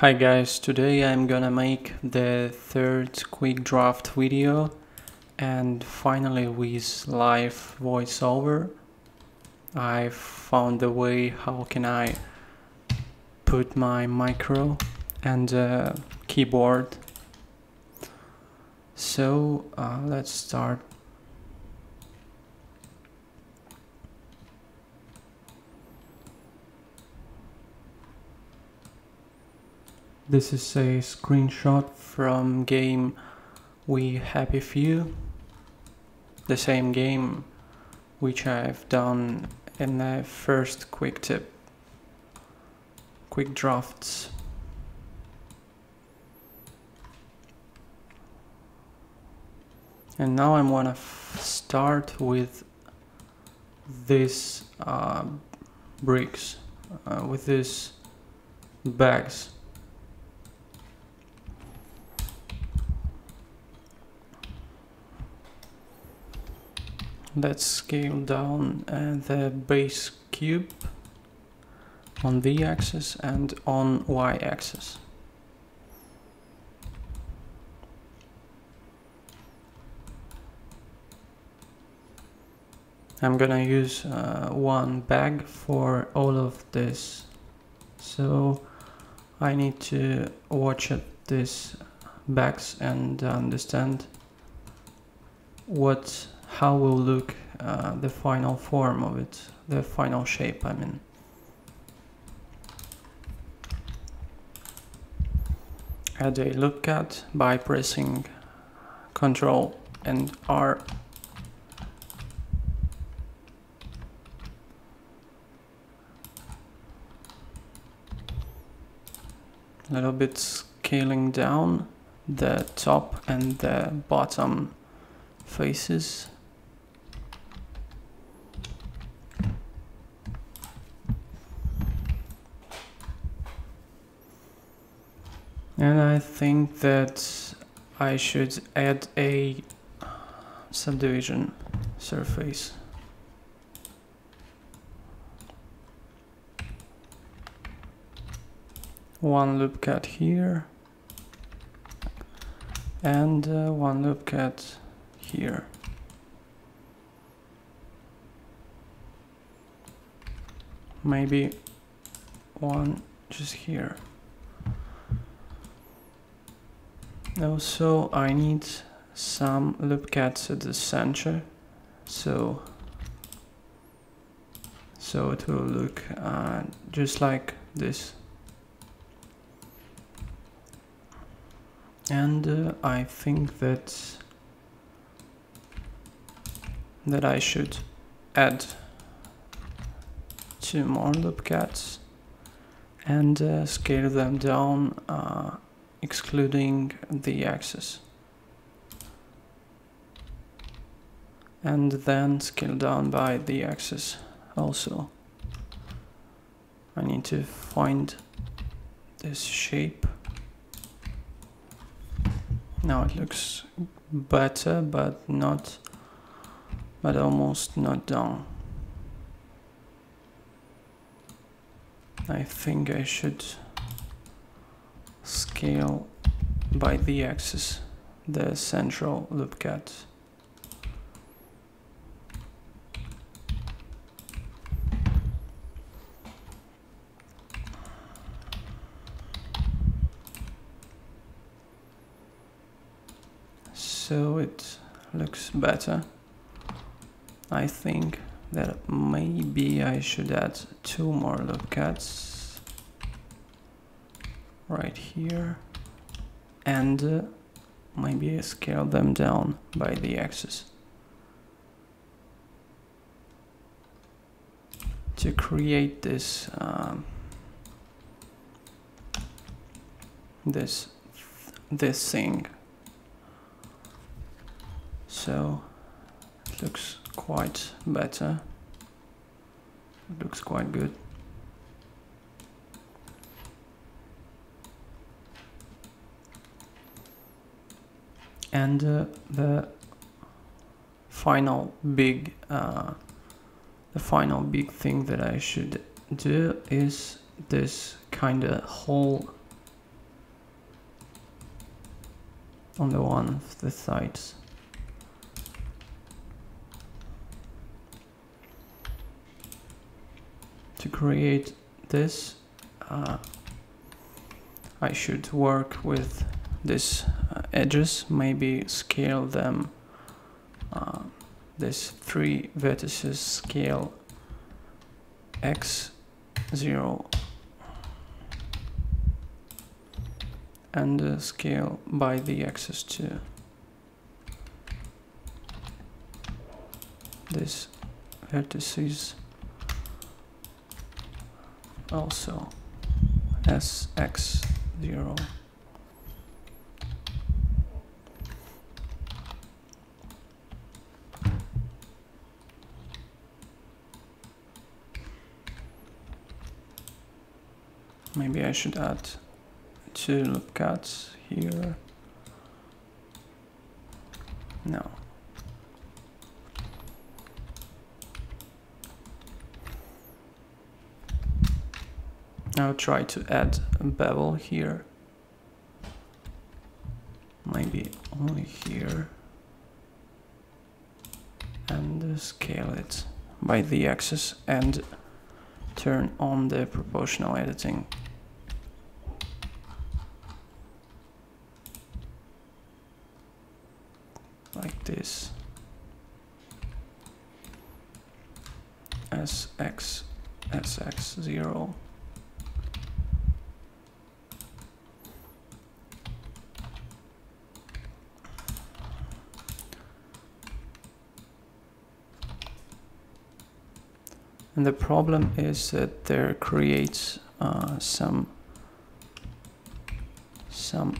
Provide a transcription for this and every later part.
Hi guys, today I'm gonna make the third quick draft video, and finally with live voiceover I found a way how can I put my micro and keyboard. So let's start. This is a screenshot from game We Happy Few, the same game which I've done in the first quick drafts. And now I'm gonna start with these bricks, with these bags. Let's scale down the base cube on the axis and on Y axis. I'm gonna use one bag for all of this, so I need to watch at these bags and understand how will look the final form of it, the final shape I mean. Add a loop cut by pressing Ctrl and R. A little bit scaling down the top and the bottom faces. And I think that I should add a subdivision surface. One loop cut here and one loop cut here. Maybe one just here. Also, I need some loop cuts at the center, so it will look just like this. And I think that I should add 2 more loop cuts and scale them down, excluding the axis, and then scale down by the axis also. I need to find this shape. Now it looks better, but almost not done. I think I should scale by the axis the central loop cut. So it looks better. I think that maybe I should add 2 more loop cuts right here and maybe scale them down by the axis to create this this thing. So it looks quite better. It looks quite good. And the final big thing that I should do is this kind of hole on the one of the sides. To create this, I should work with these edges, maybe scale them, these 3 vertices scale x0 and scale by the axis to these vertices also sx0. Maybe I should add 2 loop cuts here. No. I'll try to add a bevel here. Maybe only here. And scale it by the axis and turn on the proportional editing. Like this. sx0. And the problem is that there creates some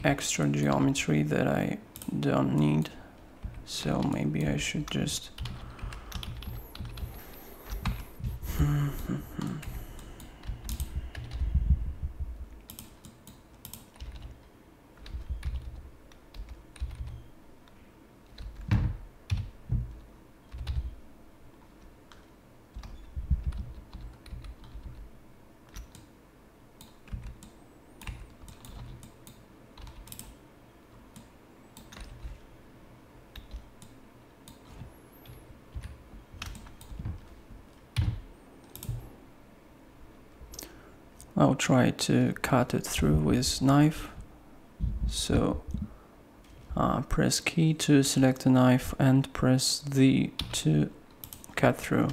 extra geometry that I don't need. So maybe I should just I'll try to cut it through with knife. So press key to select a knife and press Z to cut through.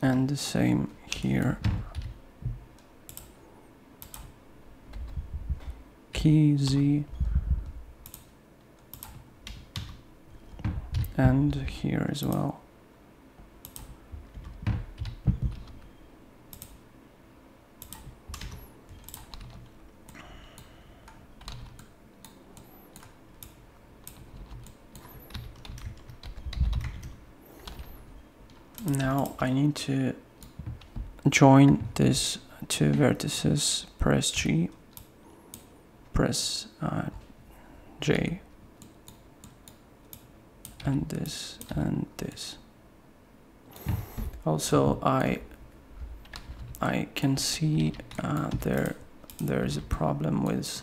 And the same here. Key Z. And here as well. Now I need to join these 2 vertices, press G, press J, and this and this. Also I can see there's a problem with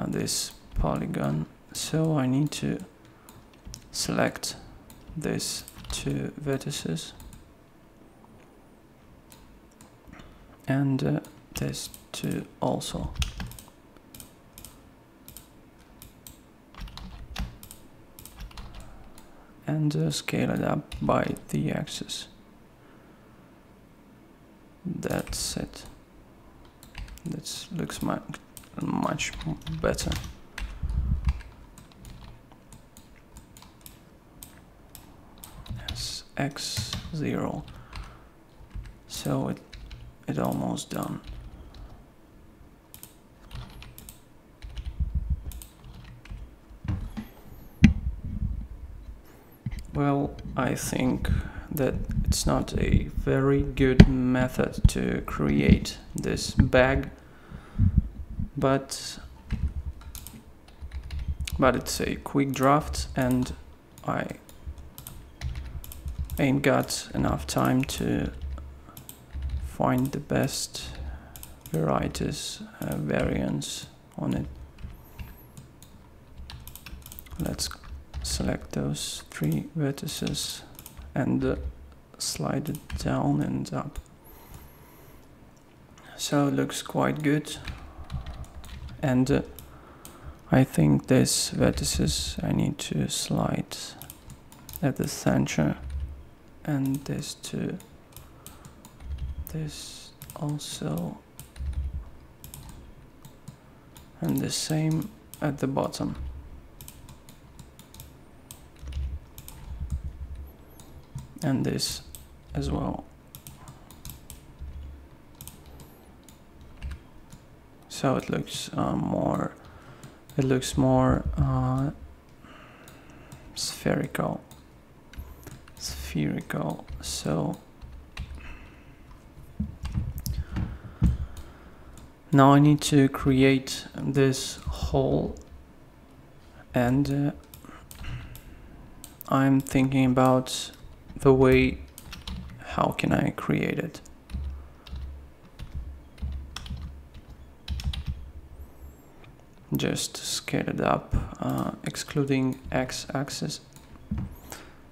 this polygon, so I need to select this 2 vertices and this 2 also. And scale it up by the axis. That's it. That looks much better. X0. So it almost done. Well, I think that it's not a very good method to create this bag, but it's a quick draft, and I ain't got enough time to find the best varieties, variants on it. Let's select those 3 vertices and slide it down and up. So it looks quite good. And I think these vertices I need to slide at the center, and this to this also, and the same at the bottom. And this as well. So it looks more spherical. So now I need to create this hole, and I'm thinking about the way how can I create it. Just scale it up, excluding x-axis,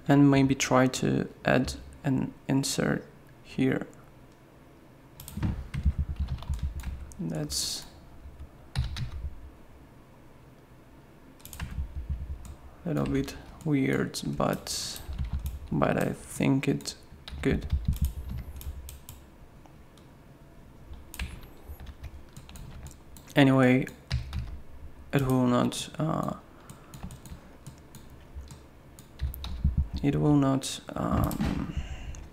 and maybe try to add an insert here. That's a little bit weird, but I think it's good. Anyway, it will not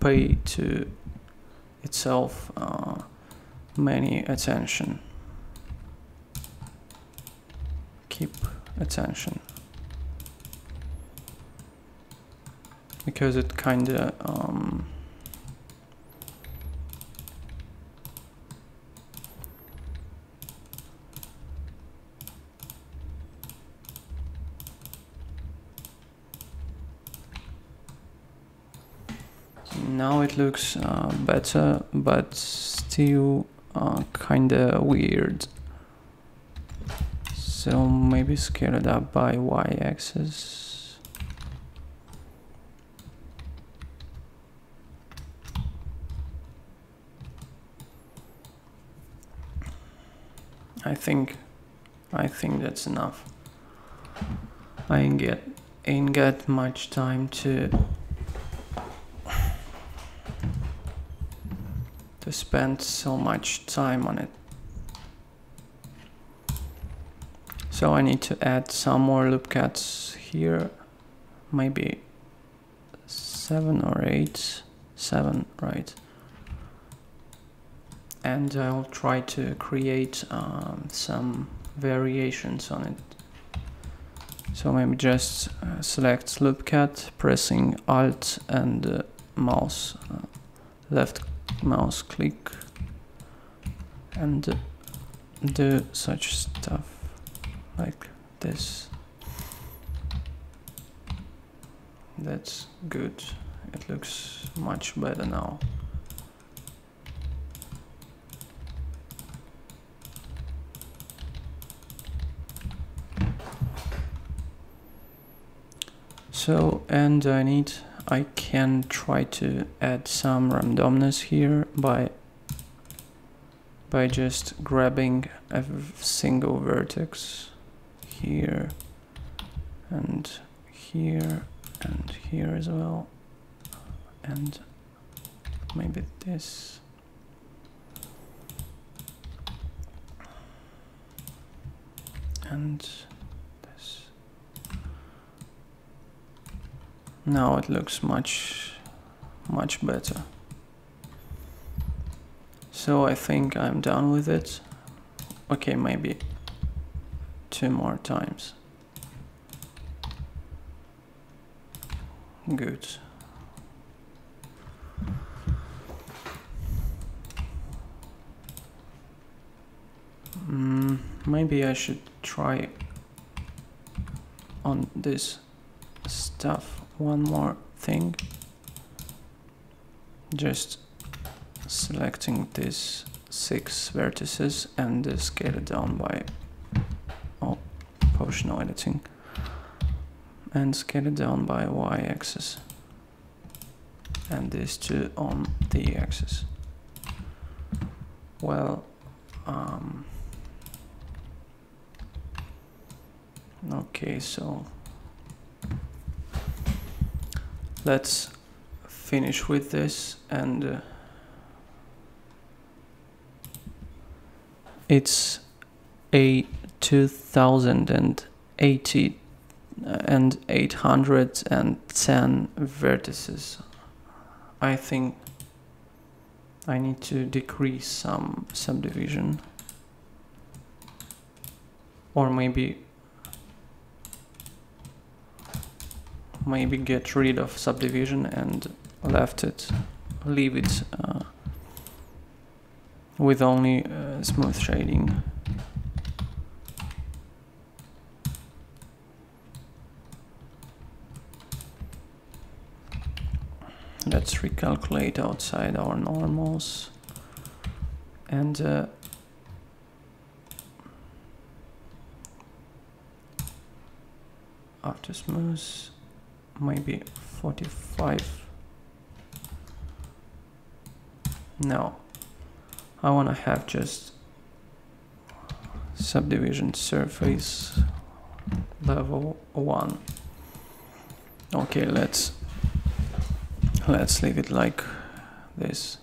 pay to itself many attention. Keep attention, because it kinda now it looks better, but still kinda weird. So maybe scale it up by y-axis. I think that's enough. I ain't got much time to spend so much time on it. So I need to add some more loop cuts here, maybe 7 or 8, 7, right? And I'll try to create some variations on it. So maybe just select loop cut, pressing Alt and mouse left mouse click, and do such stuff like this. That's good. It looks much better now. So, and I can try to add some randomness here by just grabbing a single vertex here and here and here as well, and maybe this. And this. Now it looks much better. So I think I'm done with it. Okay, maybe 2 more times. Good. Maybe I should try on this stuff one more thing. Just selecting these 6 vertices and scale it down by proportional editing, and scale it down by y-axis, and these two on the axis. Well, okay, so let's finish with this, and it's a 2080 and 810 vertices. I think I need to decrease some subdivision, or maybe get rid of subdivision and leave it with only smooth shading. Let's recalculate outside our normals, and after smooth, maybe 45. No, I want to have just subdivision surface level 1. Okay, let's leave it like this.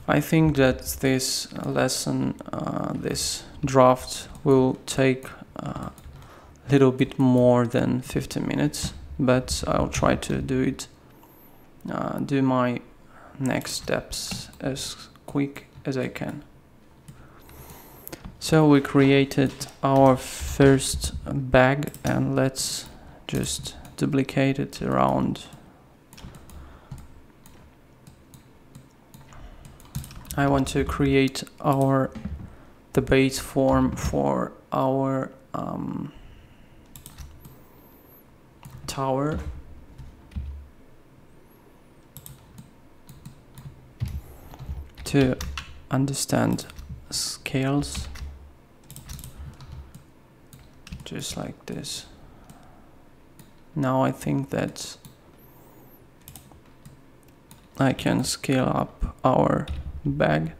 I think that this lesson, this draft, will take a little bit more than 50 minutes, but I'll try to do my next steps as quick as I can. So we created our first bag, and let's just duplicate it around. I want to create the base form for our tower. To understand scales, just like this. Now I think that I can scale up our bag.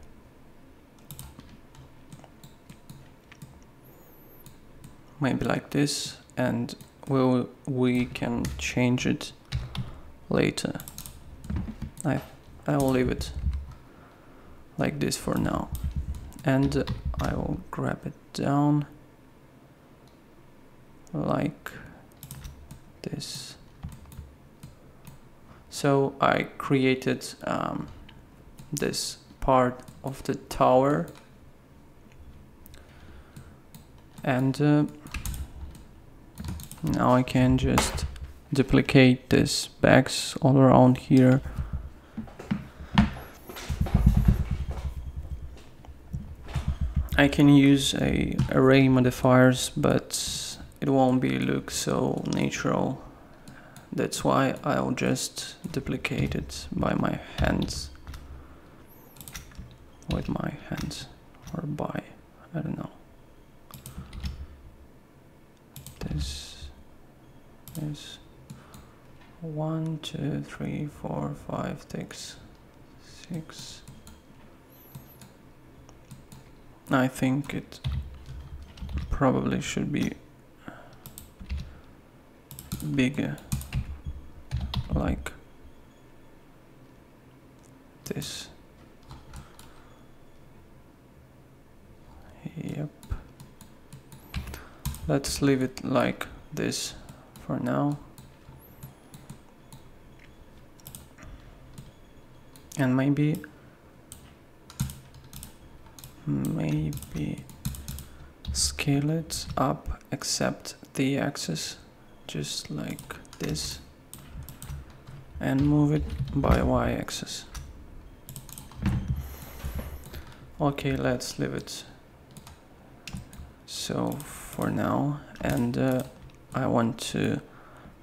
Maybe like this, and we can change it later. I will leave it like this for now, and I will grab it down like this. So I created this part of the tower, and now I can just duplicate these bags all around here. I can use array modifiers, but it won't look so natural. That's why I'll just duplicate it by my hands, with my hands, or by, I don't know. This is 1, 2, 3, 4, 5, 6, 6. I think it probably should be bigger, like this. Yep. Let's leave it like this for now. And maybe scale it up except the axis, just like this, and move it by y-axis. Okay, let's leave it so for now, and I want to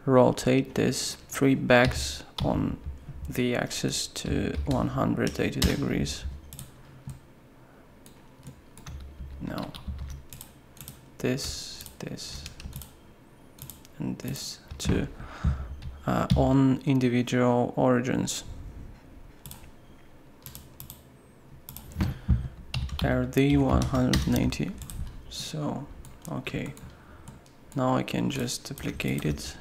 rotate these 3 bags on the axis to 180 degrees. No, this, and this too on individual origins. RD 180. So okay, now I can just duplicate it.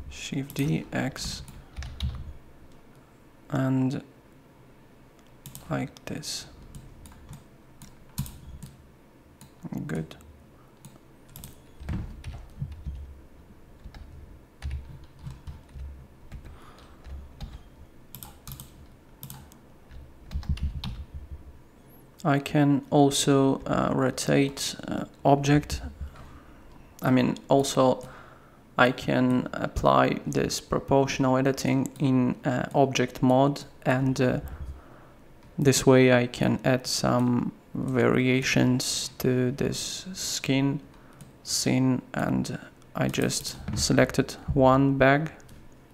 Shift D, X, and like this. Good. I can also rotate object. Also I can apply this proportional editing in object mode, and this way I can add some variations to this scene, and I just selected one bag,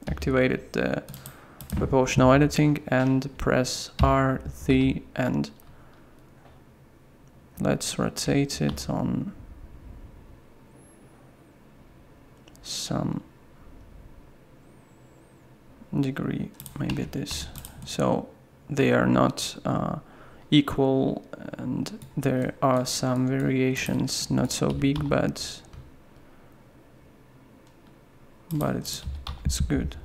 activated the proportional editing, and press RT, and let's rotate it on some degree, maybe this. So they are not equal, and there are some variations, not so big, but it's good.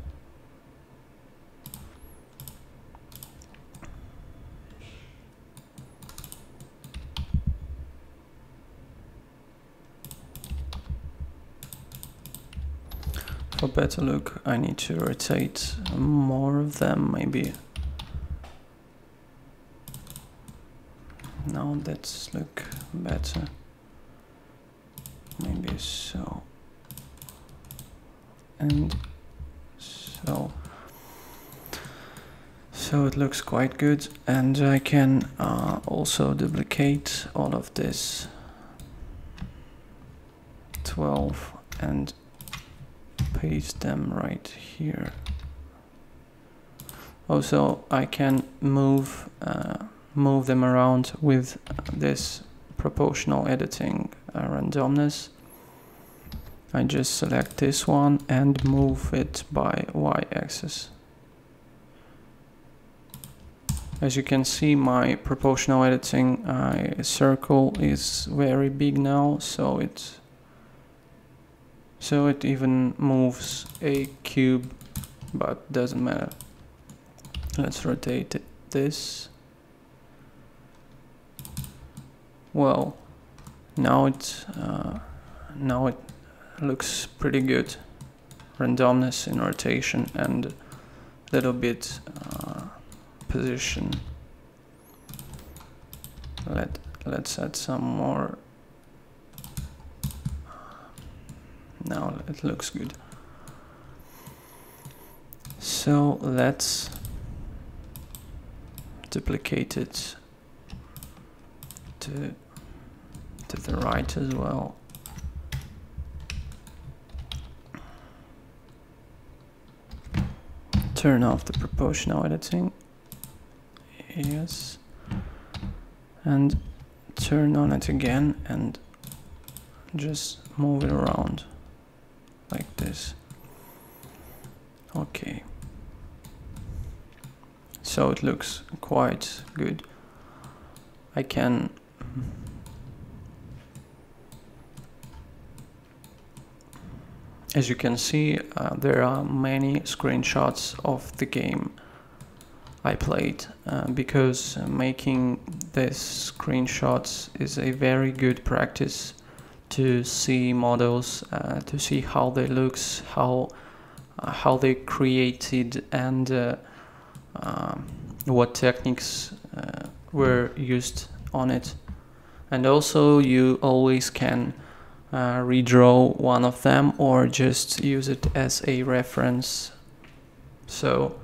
For better look, I need to rotate more of them, maybe. Now that's look better. Maybe so. And so. So it looks quite good, and I can also duplicate all of this 12 and paste them right here. Also, I can move them around with this proportional editing randomness. I just select this one and move it by y-axis. As you can see, my proportional editing circle is very big now, so it even moves a cube, but doesn't matter. Let's rotate this. Well, now it looks pretty good. Randomness in rotation and a little bit position. Let's add some more. Now it looks good. So let's duplicate it to the right as well. Turn off the proportional editing. Yes. And turn on it again and just move it around like this. Okay. So it looks quite good. I can as you can see, there are many screenshots of the game I played, because making these screenshots is a very good practice to see models, to see how they looks, how they created, and what techniques were used on it. And also you always can redraw one of them or just use it as a reference. So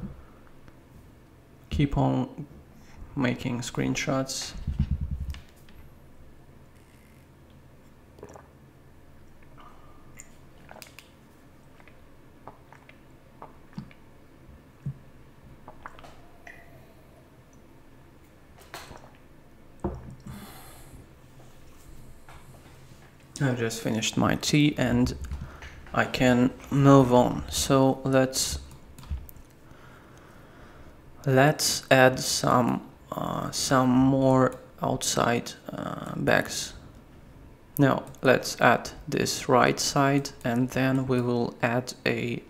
keep on making screenshots. I've just finished my tea and I can move on. So let's add some more outside bags. Now let's add this right side, and then we will add a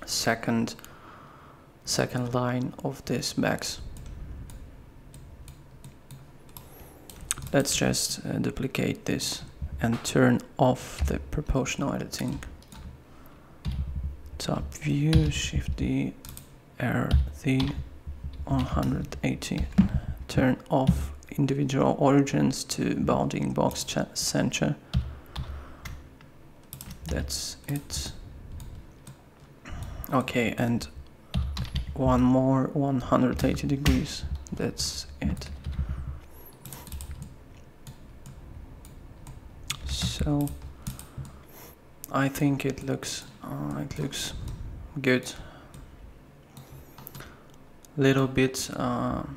second line of these bags. Let's just duplicate this and turn off the proportional editing. Top view, Shift D, RZ 180. Turn off individual origins to bounding box center. That's it. Okay, and one more 180 degrees. That's it. So I think it looks good. Little bit how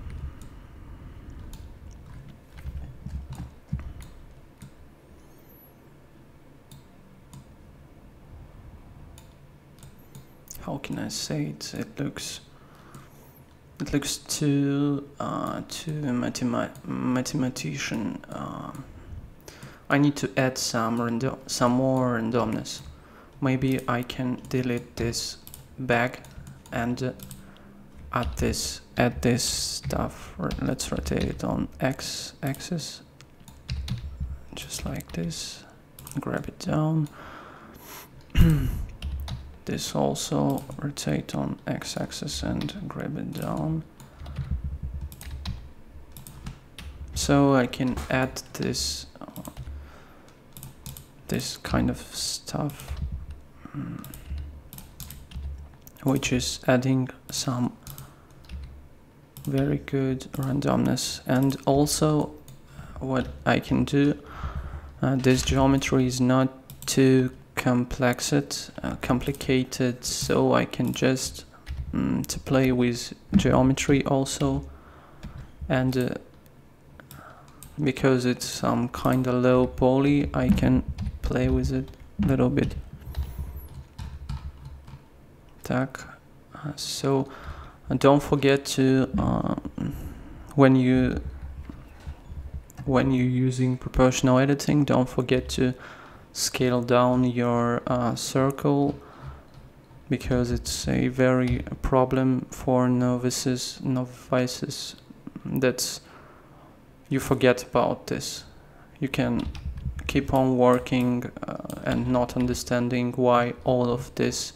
can I say it? It looks too mathematician. I need to add some more randomness. Maybe I can delete this bag and add this stuff. Let's rotate it on x-axis, just like this. Grab it down. This also rotate on x-axis and grab it down. So I can add this kind of stuff, which is adding some very good randomness. And also what I can do, this geometry is not too complicated, so I can just to play with geometry also, and because it's some kind of low poly, I can play with it a little bit. So don't forget to when you're using proportional editing, don't forget to scale down your circle, because it's a very problem for novices. That's, you forget about this. You can keep on working and not understanding why all of this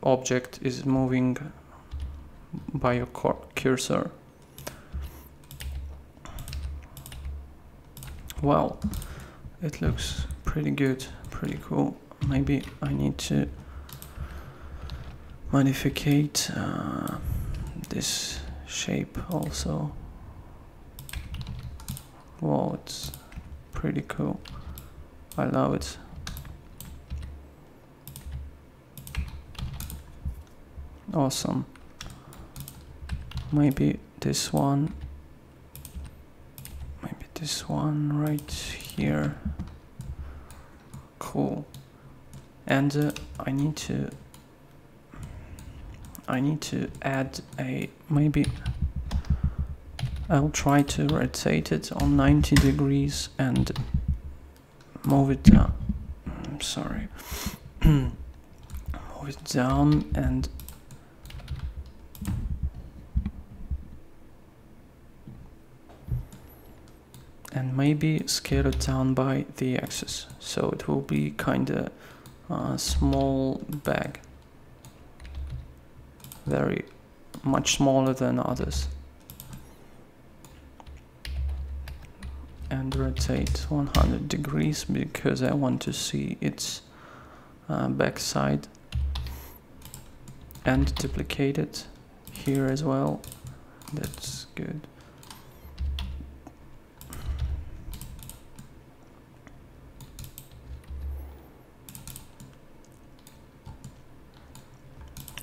object is moving by your cursor. Well, it looks pretty good, pretty cool. Maybe I need to modificate this shape also. Wow, it's pretty cool. I love it. Awesome. Maybe this one. Maybe this one right here. Cool. And I need to add a, maybe I'll try to rotate it on 90 degrees and move it down. Sorry. Move it down and maybe scale it down by the axis, so it will be kind of a small bag, very much smaller than others. And rotate 100 degrees because I want to see its back side, and duplicate it here as well. That's good.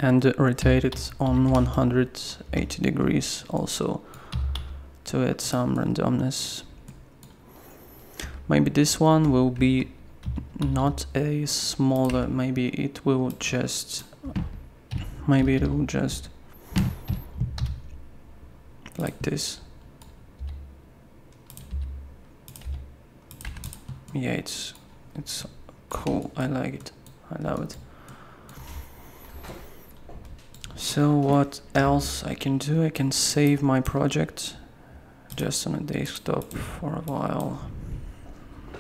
And rotate it on 180 degrees also to add some randomness. Maybe this one will be not a smaller, maybe it will just like this. Yeah, it's cool. I like it. I love it. So what else I can do? I can save my project just on a desktop for a while.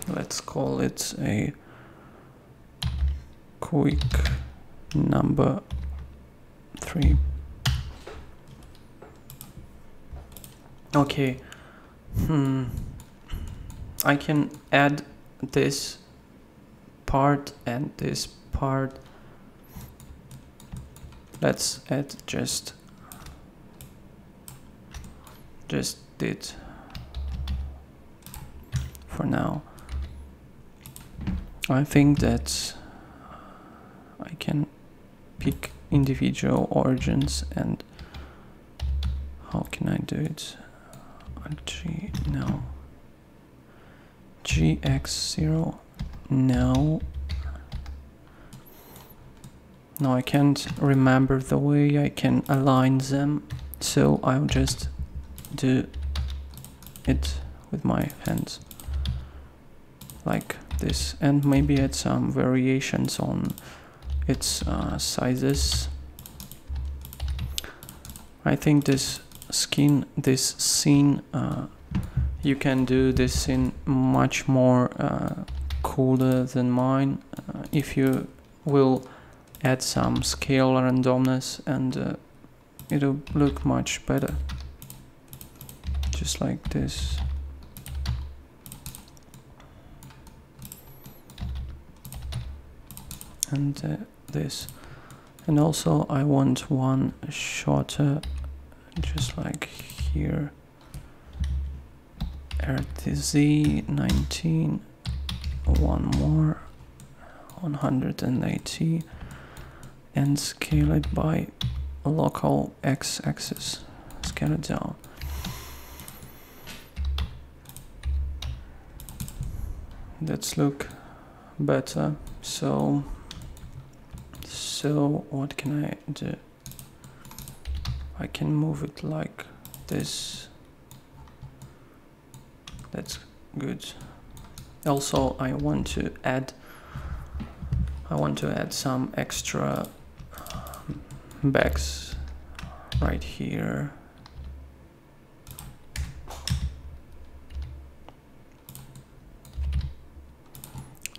Let's call it a quick number 3. Okay. I can add this part and this part. Let's add just it for now. I think that I can pick individual origins, and how can I do it? Actually, no. GX0, no. No, I can't remember the way I can align them, so I'll just do it with my hands like this, and maybe add some variations on its sizes. I think this scene, you can do this scene much more cooler than mine if you will add some scale randomness, and it'll look much better. Just like this. And this. And also I want one shorter, just like here. RTZ 19, one more, 180, and scale it by local x-axis, scale it down. Let's look better. So what can I do? I can move it like this. That's good. Also, I want to add some extra bags right here.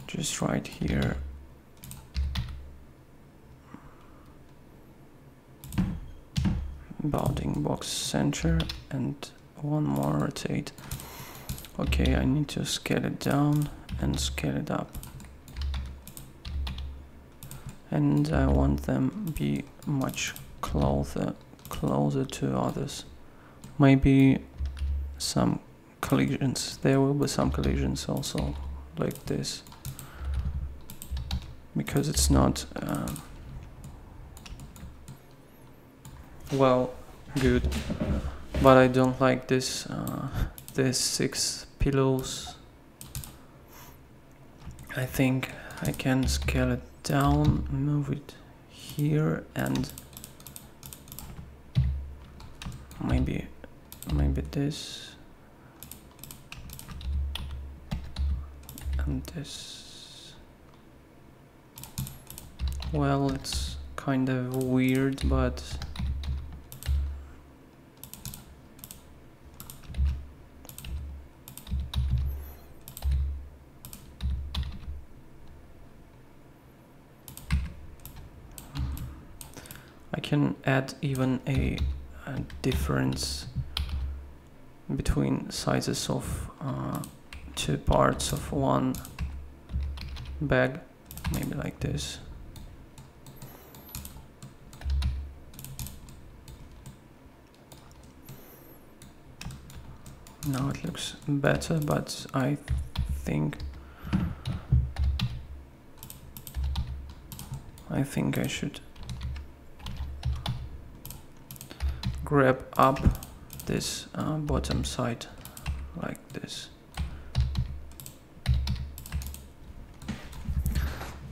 Just right here. Bounding box center, and one more rotate. Okay, I need to scale it down and scale it up. And I want them be much closer to others. Maybe some collisions. There will be some collisions also, like this. Because it's not well, good. But I don't like this these 6 pillows. I think I can scale it down, move it here, and maybe this and this. Well, it's kind of weird, but I can add even a difference between sizes of 2 parts of one bag, maybe like this. Now it looks better, but I think I should grab up this bottom side like this.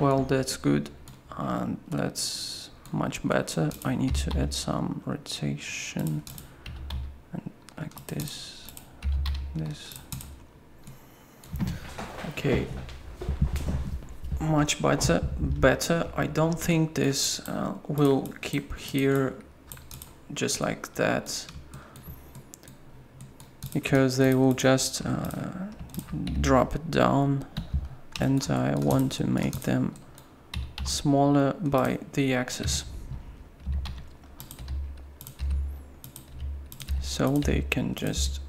Well, that's good, and that's much better. I need to add some rotation, and like this. Okay, much better. I don't think this will keep here just like that, because they will just drop it down, and I want to make them smaller by the axis, so they can just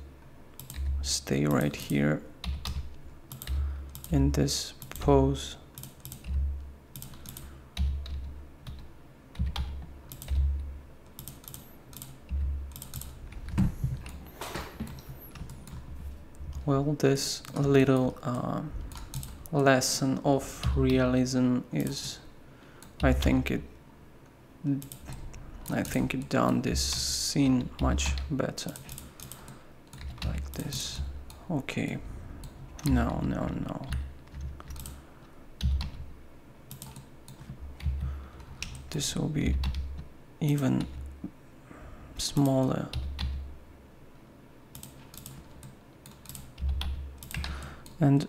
stay right here in this pose. Well, this little lesson of realism is, I think it done this scene much better. Like this. Okay. No. This will be even smaller. And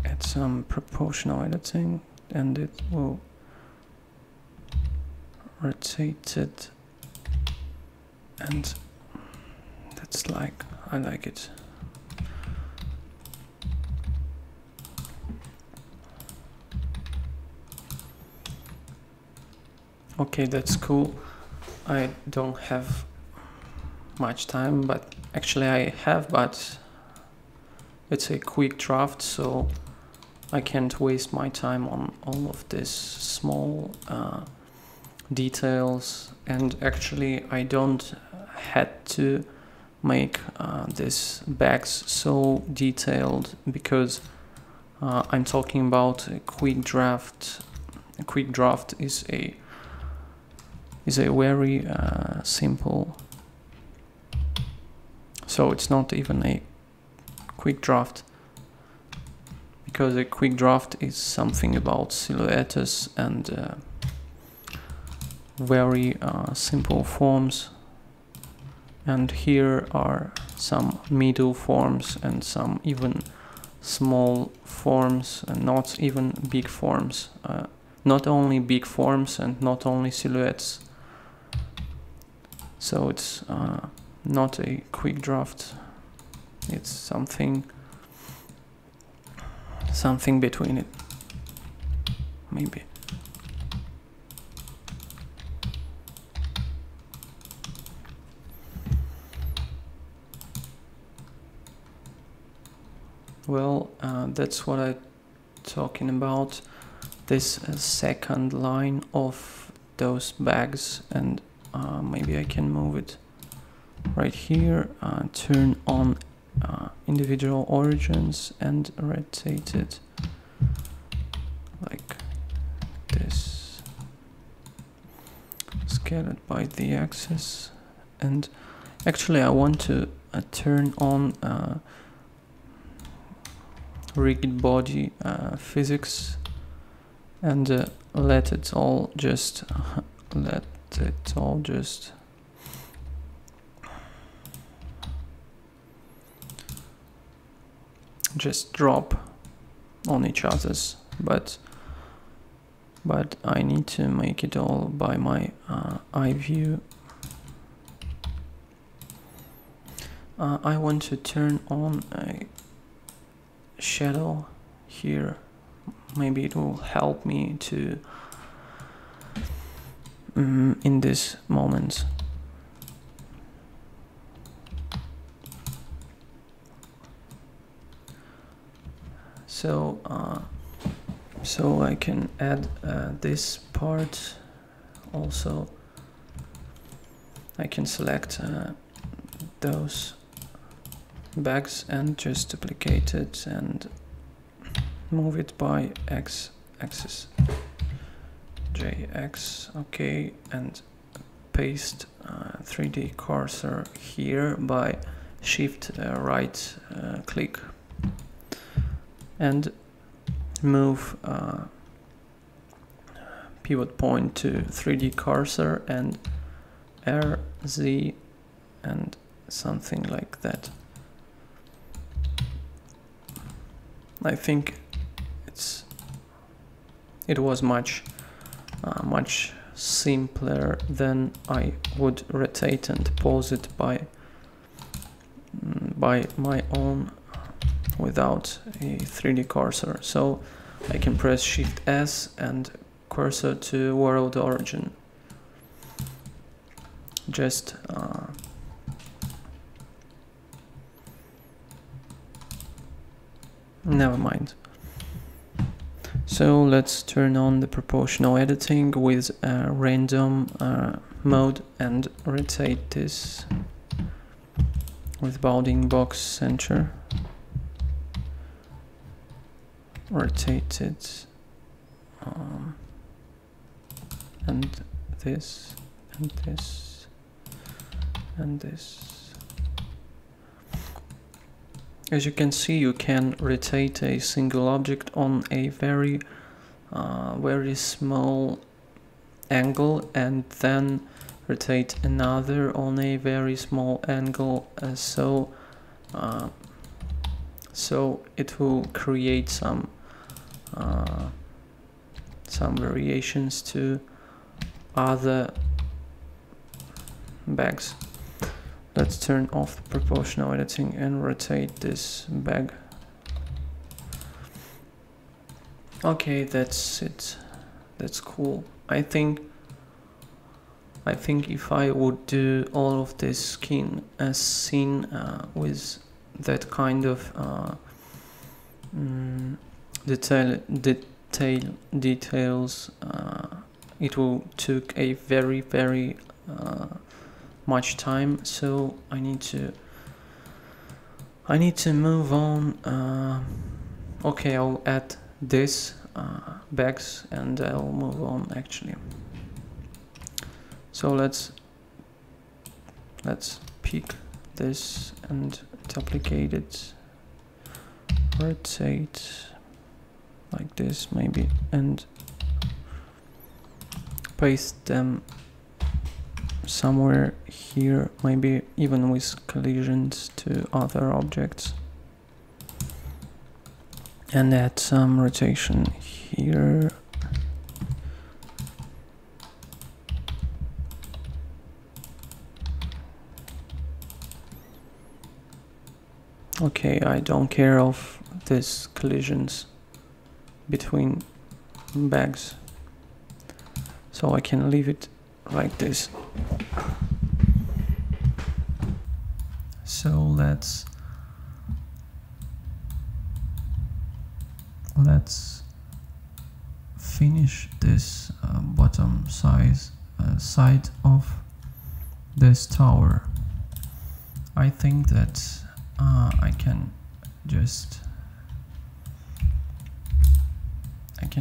add some proportional editing, and it will rotate it, and that's like, I like it. Okay, that's cool. I don't have much time, but actually I have, but it's a quick draft, so I can't waste my time on all of this small details. And actually I don't had to make these bags so detailed, because I'm talking about a quick draft. A quick draft is a very simple, so it's not even a quick draft, because a quick draft is something about silhouettes and very simple forms, and here are some middle forms and some even small forms, and not even big forms, not only big forms and not only silhouettes. So it's not a quick draft, it's something between it, maybe. Well, that's what I'm talking about, this second line of those bags, and maybe I can move it right here, turn on individual origins and rotate it like this, scale it by the axis. And actually I want to turn on rigid body physics, and let it all just drop on each other's, but I need to make it all by my eye view. I want to turn on a shadow here, maybe it will help me to in this moment. So I can add this part also. I can select those bags and just duplicate it and move it by x-axis, JX, okay, and paste 3D cursor here by shift right click, and just move pivot point to 3D cursor and R, Z, and something like that. I think it was much simpler than I would rotate and pause it by my own without a 3D cursor. So I can press Shift S and cursor to world origin. Just never mind. So let's turn on the proportional editing with random mode and rotate this with bounding box center. Rotate it and this and this and this. As you can see, you can rotate a single object on a very small angle and then rotate another on a very small angle, so it will create some variations to other bags. Let's turn off the proportional editing and rotate this bag. Okay, that's it. That's cool. I think if I would do all of this skin as seen with that kind of details, it will take a very much time. So I need to move on. Okay, I'll add this bags and I'll move on actually. So let's pick this and duplicate it, rotate like this maybe, and paste them somewhere here, maybe even with collisions to other objects, and add some rotation here. Okay, I don't care of these collisions between bags, so I can leave it like this. So let's finish this bottom side of this tower. I think that I can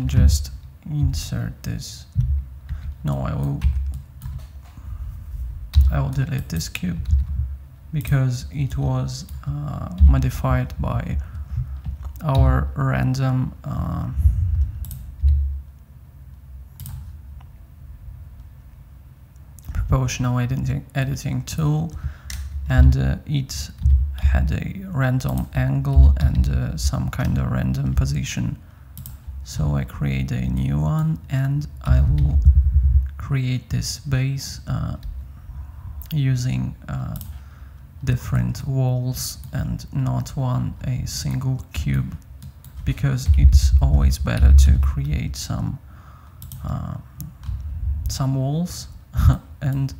just insert this. No, I will delete this cube because it was modified by our random proportional editing tool, and it had a random angle and some kind of random position. So I create a new one and I will create this base using different walls and not a single cube, because it's always better to create some walls and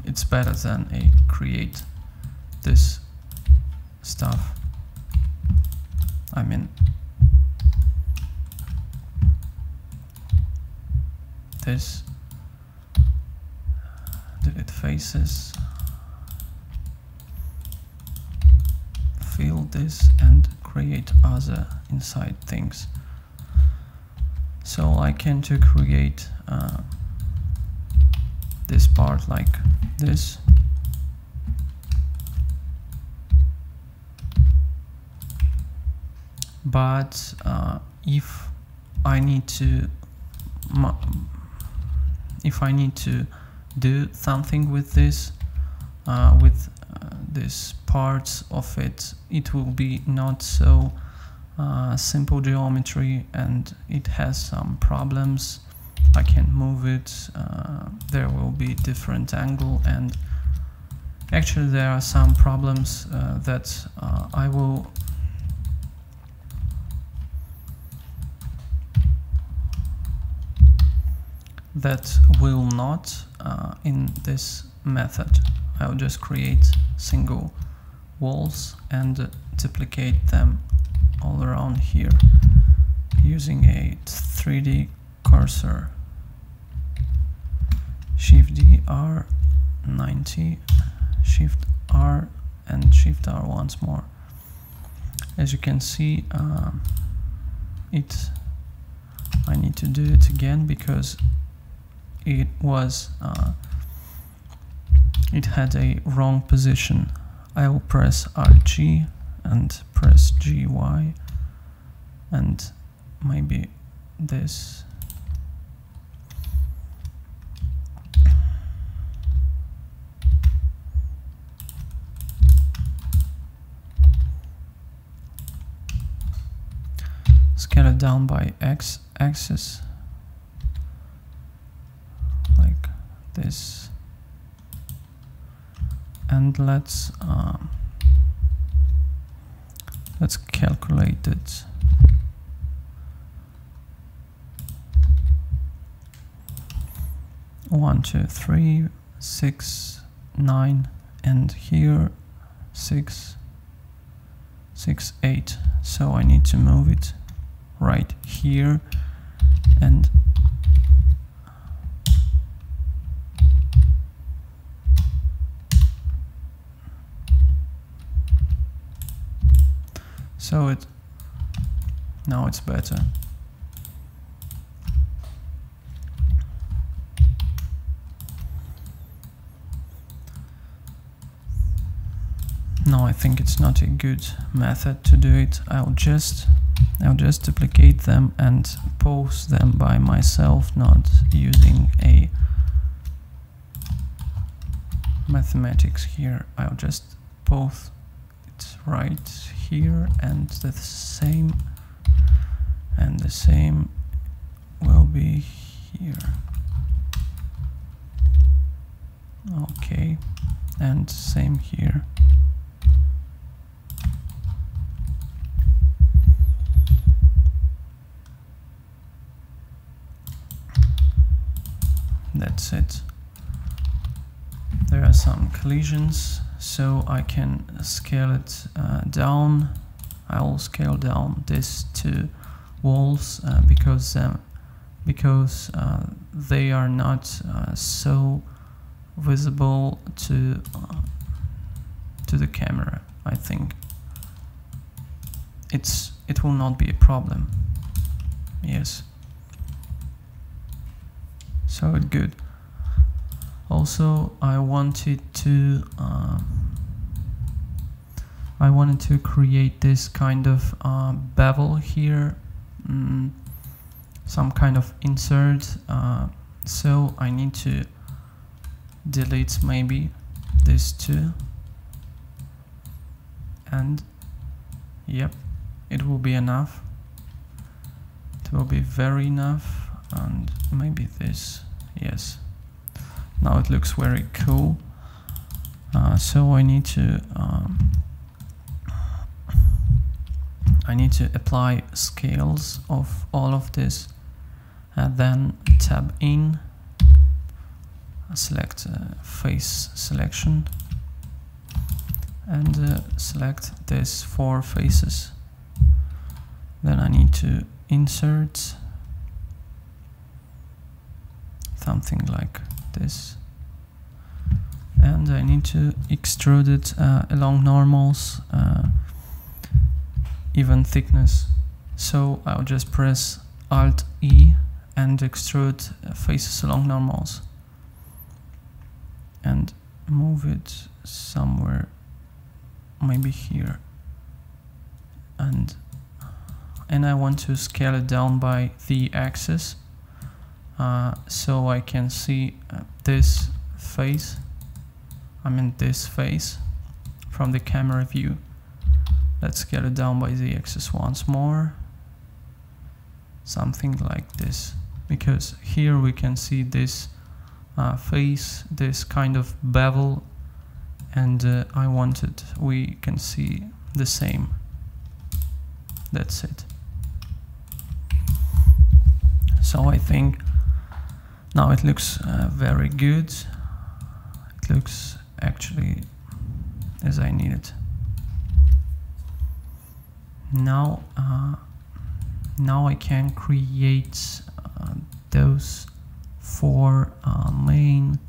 it's better than create this stuff. I mean, this, delete faces, fill this and create other inside things. So I can create this part like this. but if I need to do something with this, these parts of it, it will be not so simple geometry, and it has some problems. I can move it, there will be different angle, and actually there are some problems that I will not in this method. I'll just create single walls and duplicate them all around here using a 3D cursor. Shift D, R, 90, Shift R, and Shift R once more. As you can see, I need to do it again because it had a wrong position. I will press RG and press GY, and maybe this. Scale it down by x-axis, like this, and let's calculate it. One, 2, 3, 6, 9, and here 6, 6, 8. So I need to move it right here, and so now it's better. No, I think it's not a good method to do it. I'll just duplicate them and pose them by myself, not using a mathematics here. I'll just pose it right here, and the same will be here. Okay, and same here. That's it. There are some collisions, so I can scale it down. I will scale down these two walls because they are not so visible to the camera. I think it will not be a problem. Yes. So it's good. Also, I wanted to create this kind of bevel here, some kind of insert. So I need to delete maybe these two, and yep, it will be enough. It will be very enough. And maybe this, yes. Now it looks very cool. So I need to apply scales of all of this, and then tab in, select face selection, and select these 4 faces. Then I need to insert something like this, and I need to extrude it along normals, even thickness. So I'll just press Alt E and extrude faces along normals and move it somewhere, maybe here, and and I want to scale it down by the axis, so I can see this face. This face from the camera view. Let's scale it down by the axis once more, something like this, because here we can see this face, this kind of bevel, and we can see the same. That's it. So I think now it looks very good. It looks actually as I need it. Now I can create those four main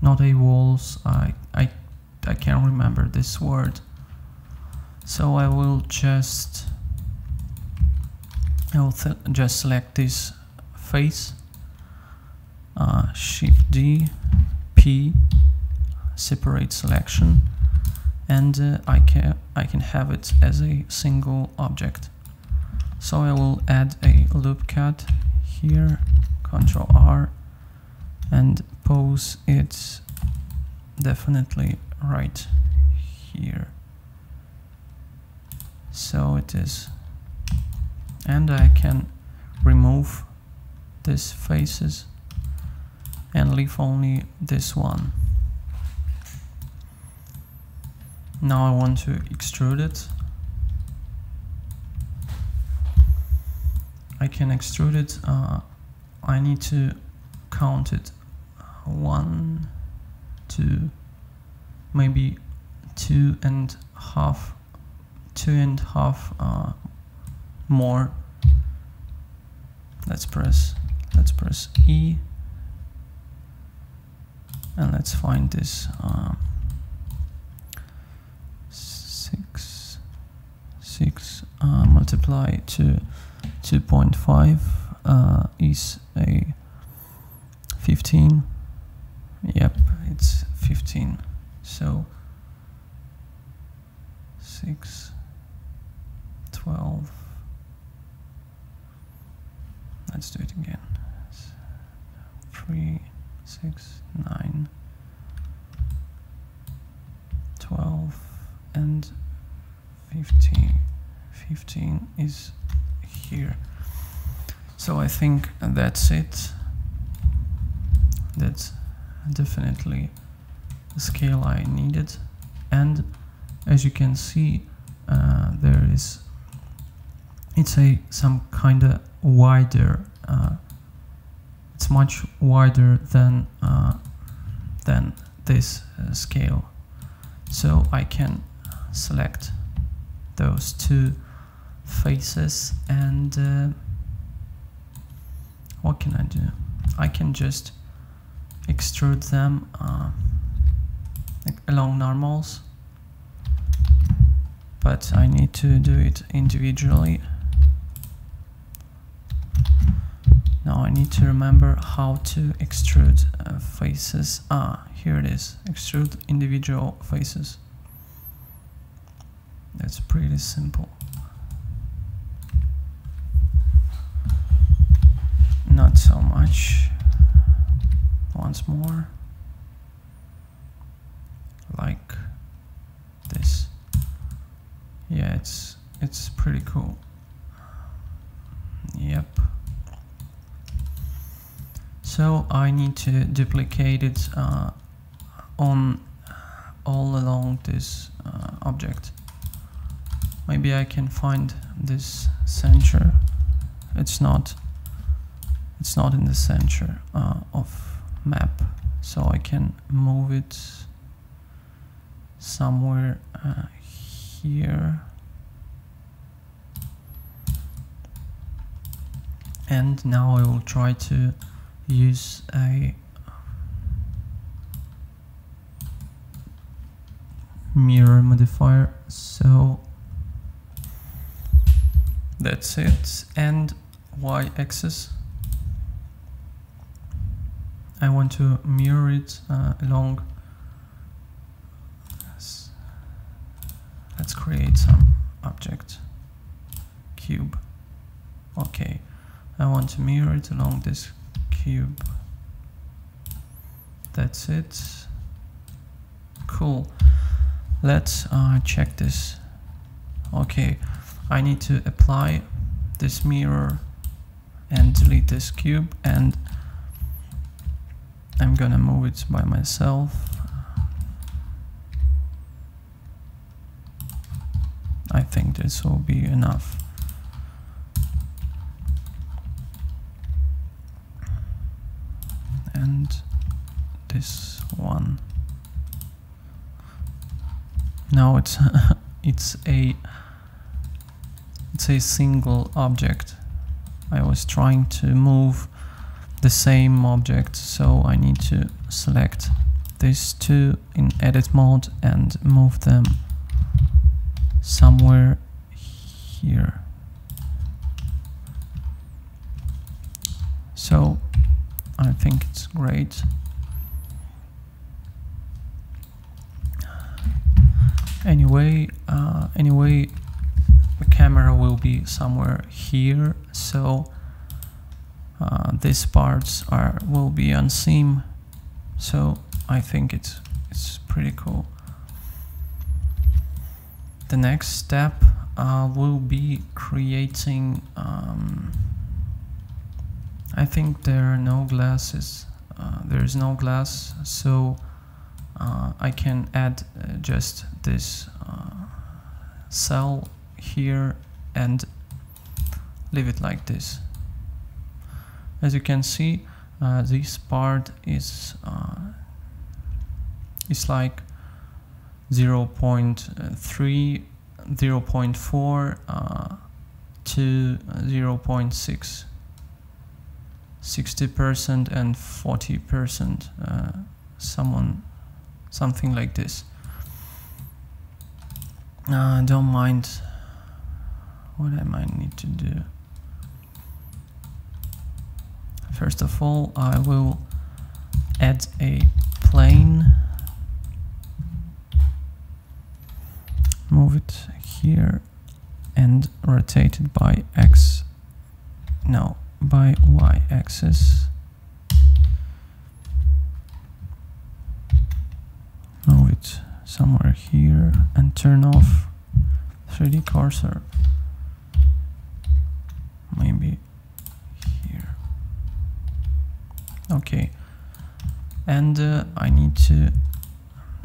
not a walls. I can't remember this word, so I will just select this face, Shift D, P, separate selection, and I can have it as a single object. So I will add a loop cut here, Ctrl R, and pose it definitely right here. So it is, and I can remove these faces and leave only this one. Now I want to extrude it. I can extrude it. I need to count it. 1, 2, maybe 2.5 more. Let's press E, and let's find this 6 multiply to 2.5 is a 15. Yep, it's 15. So 6, 12. Let's do it again. 3, 6, 9, 12, and 15. 15 is here. So I think that's it. That's definitely the scale I needed, and as you can see, it's some kind of wider. It's much wider than this scale. So I can select those two faces, and what can I do? I can just extrude them along normals, but I need to do it individually. Now I need to remember how to extrude faces. Here it is, extrude individual faces. That's pretty simple. Not so much. Once more, like this. Yeah, it's pretty cool. Yep. So I need to duplicate it on all along this object. Maybe I can find this center. It's not in the center of map, so I can move it somewhere here, and now I will try to use a mirror modifier. So that's it. And y-axis, I want to mirror it along let's create some object cube. Okay, I want to mirror it along this cube. That's it. Cool. Let's check this. Okay, I need to apply this mirror and delete this cube, and I'm gonna move it by myself. I think this will be enough. And this one. Now it's it's a single object. I was trying to move the same object, so I need to select these two in edit mode and move them somewhere here. So I think it's great. Anyway, the camera will be somewhere here, so these parts will be unseen. So I think it's pretty cool. The next step will be creating. I think there are no glasses. There is no glass, so I can add just this cell here and leave it like this. As you can see, this part is like 0.3, 0.4 to 0.6, 60% and 40%, something like this. Don't mind what I might need to do. First of all, I will add a plane, move it here and rotate it by by Y axis. Move it somewhere here and turn off 3D cursor, maybe here. Okay, and I need to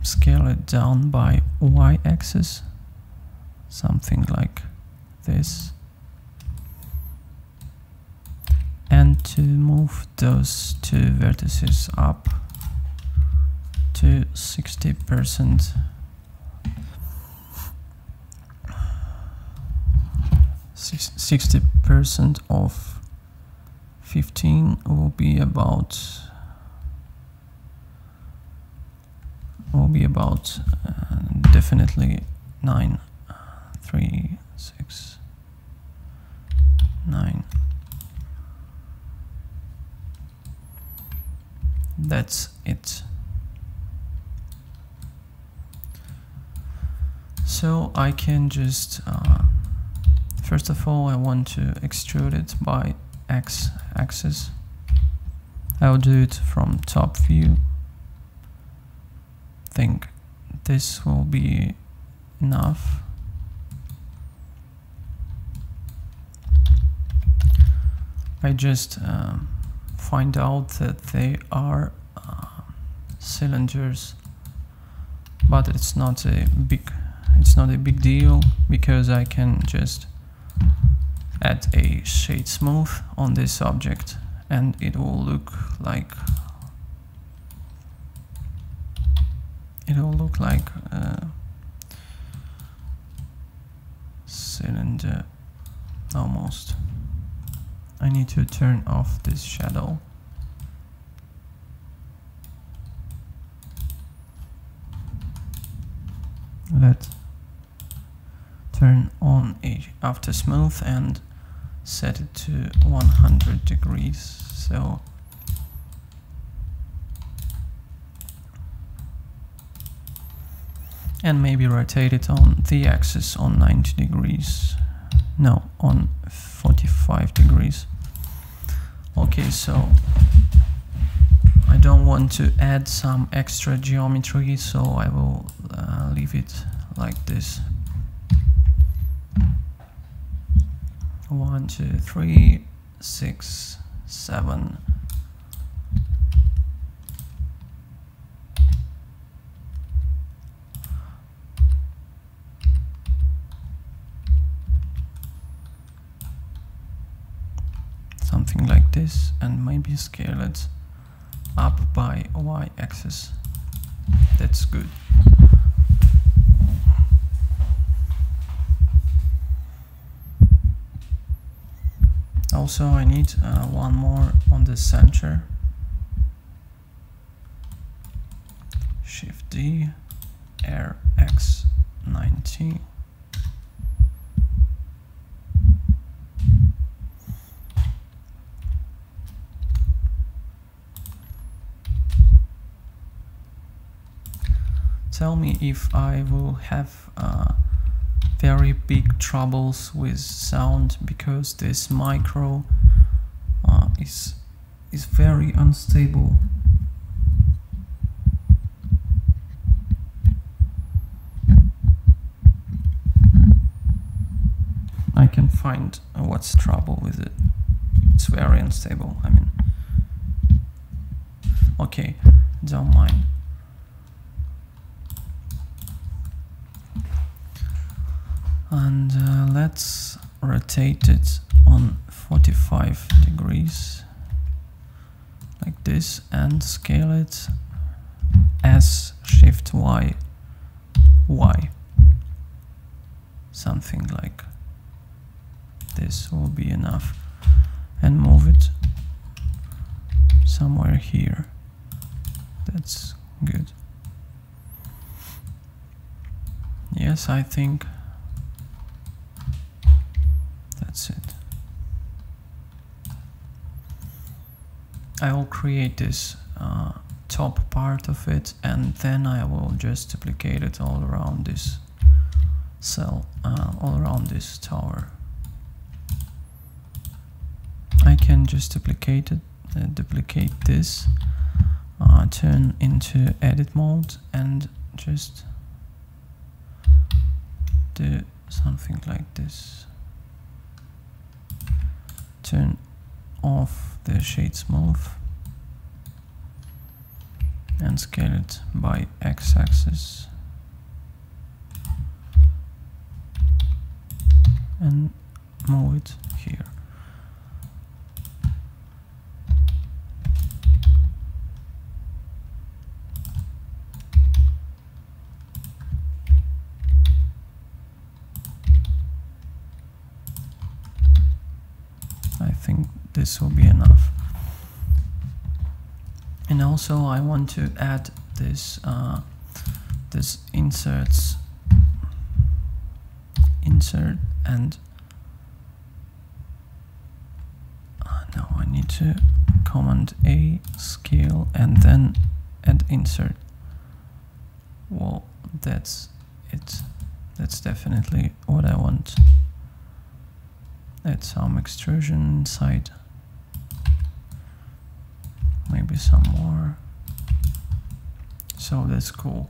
scale it down by Y axis, something like this, and to move those two vertices up to 60%. 60% of 15 will be about definitely 9, 3, 6, 9. That's it. So I can just first of all, I want to extrude it by X axis. I'll do it from top view. Think this will be enough. I just find out that they are cylinders, but it's not a big deal, because I can just add a shade smooth on this object and it will look like cylinder almost. I need to turn off this shadow. Let's turn on a after smooth and set it to 100 degrees. So and maybe rotate it on the axis on 90 degrees. No, on 45 degrees. Okay, so I don't want to add some extra geometry, so I will leave it like this. 1, 2, 3, 6, 7. Something like this, and maybe scale it up by y-axis. That's good. Also, I need one more on the center. Shift D, RX90. Tell me if I will have very big troubles with sound, because this micro is very unstable. I can find what's trouble with it. It's very unstable, I mean. Okay, don't mind. And let's rotate it on 45 degrees like this, and scale it as Shift Y, Y. Something like this will be enough, and move it somewhere here. That's good. Yes, I think that's it. I will create this top part of it, and then I will just duplicate it all around this cell, all around this tower. I can just duplicate it, duplicate this, turn into edit mode, and just do something like this. Turn off the shade smooth and scale it by x-axis and move it here. I think this will be enough. And also I want to add this this insert, and no, I need to Command A, scale, and then add insert. Well, that's it. That's definitely what I want. Add some extrusion inside, maybe some more. So that's cool.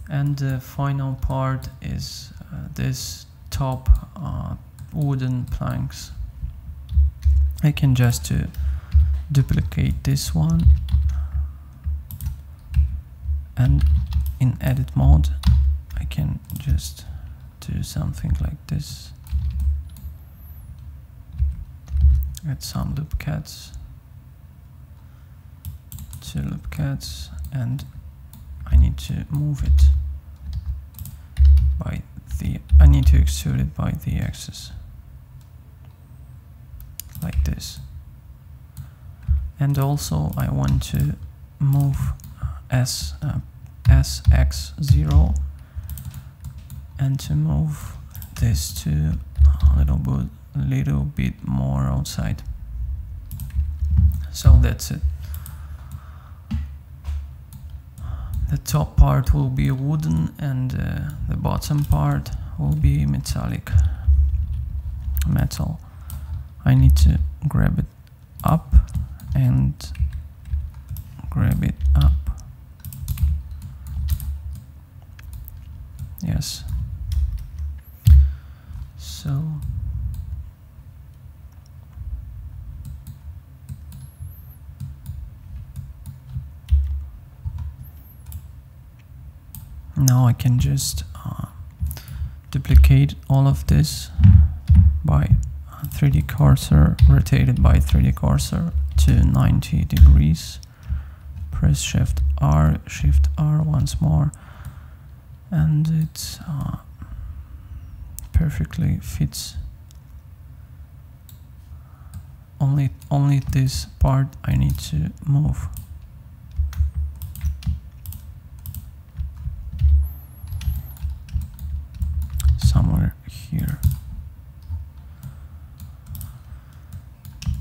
And the final part is this top wooden planks. I can just duplicate this one, and in edit mode I can just do something like this. Add some loop cuts, 2 loop cuts, and I need to move it by the, I need to extrude it by the axis, like this. And also I want to move SX0, and to move this to a little bit more outside. So that's it. The top part will be wooden and the bottom part will be metallic metal. I need to grab it up and grab it up. Yes. So now I can just duplicate all of this by 3D cursor, rotated by 3D cursor to 90 degrees. Press Shift R once more, and it perfectly fits. Only this part I need to move. Somewhere here.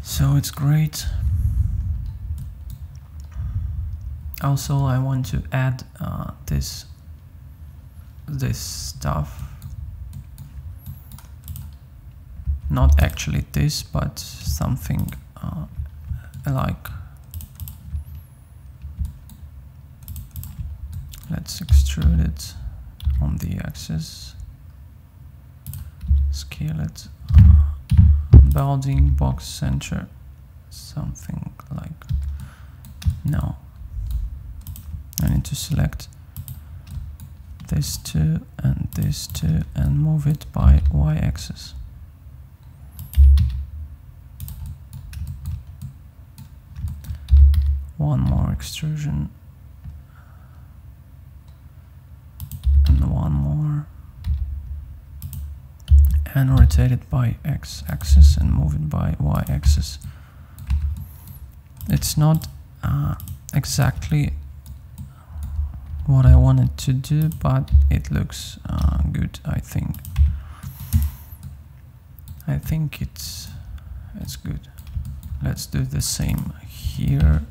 So it's great. Also, I want to add this stuff. Not actually this, but something like. Let's extrude it on the axis. Scale it. Building box center. Something like. No. I need to select this two and this two and move it by y-axis. One more extrusion and one more, and rotate it by x-axis and move it by y-axis. It's not exactly what I wanted to do, but it looks good. I think it's good. Let's do the same here.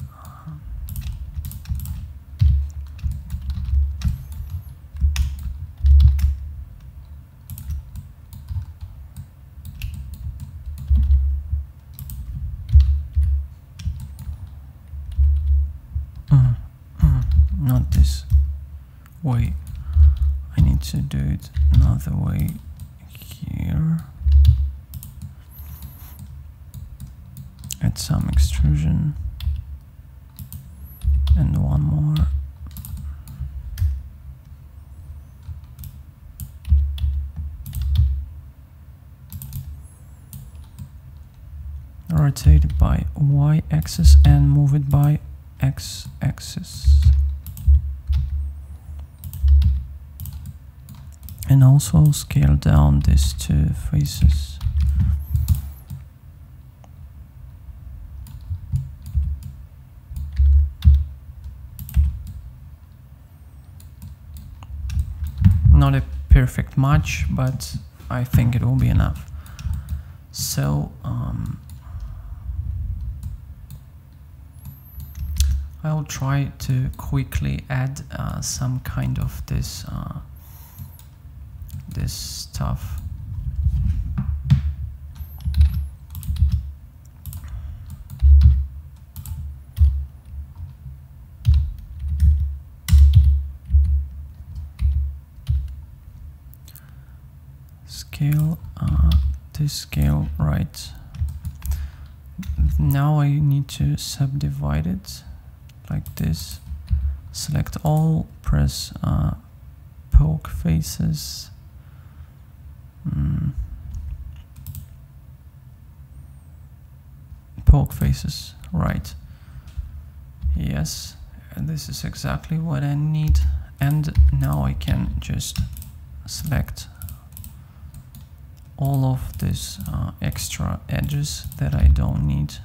Not this way. I need to do it another way here. Add some extrusion and one more. Rotate it by y-axis and move it by x-axis. And also scale down these two faces. Not a perfect match, but I think it will be enough. So I'll try to quickly add some kind of this stuff. Scale this scale right. Now I need to subdivide it like this. Select all, press poke faces. Poke faces, right. Yes, and this is exactly what I need. And now I can just select all of these extra edges that I don't need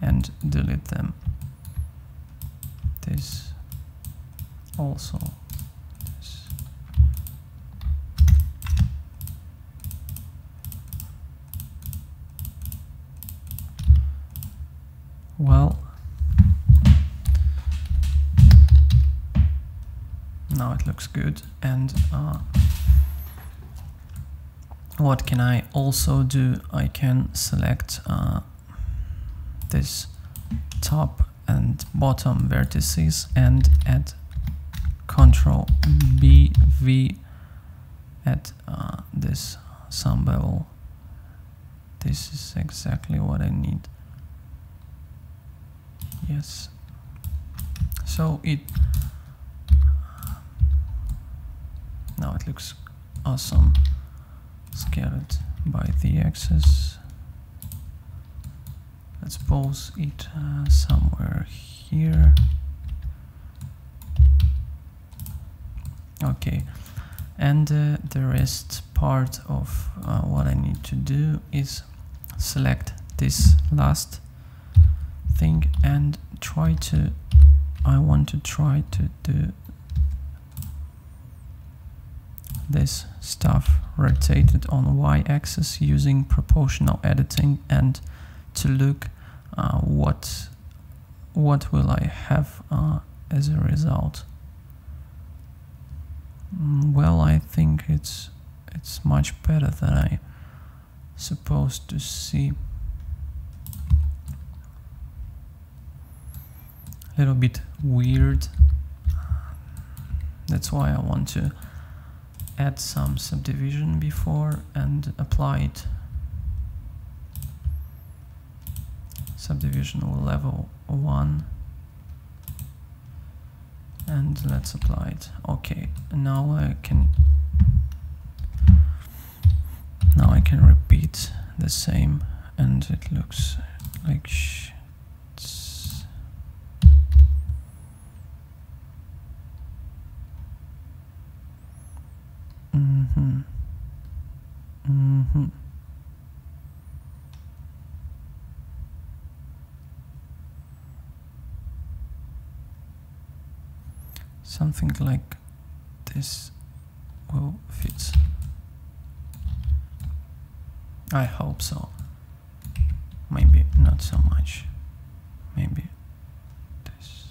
and delete them. This also. This. Well, looks good. And what can I also do? I can select this top and bottom vertices and add Ctrl B V at this sum bevel. This is exactly what I need. Yes. So now it looks awesome. Scaled by the axis. Let's pause it somewhere here. Okay, and the rest part of what I need to do is select this last thing and I want to try to do this stuff rotated on y-axis using proportional editing, and to look what will I have as a result. Well, I think it's much better than I supposed to see. A little bit weird. That's why I want to add some subdivision before and apply it. Subdivision level 1, and let's apply it. Okay, now I can repeat the same, and it looks like something like this will fit. I hope so. Maybe not so much. Maybe this.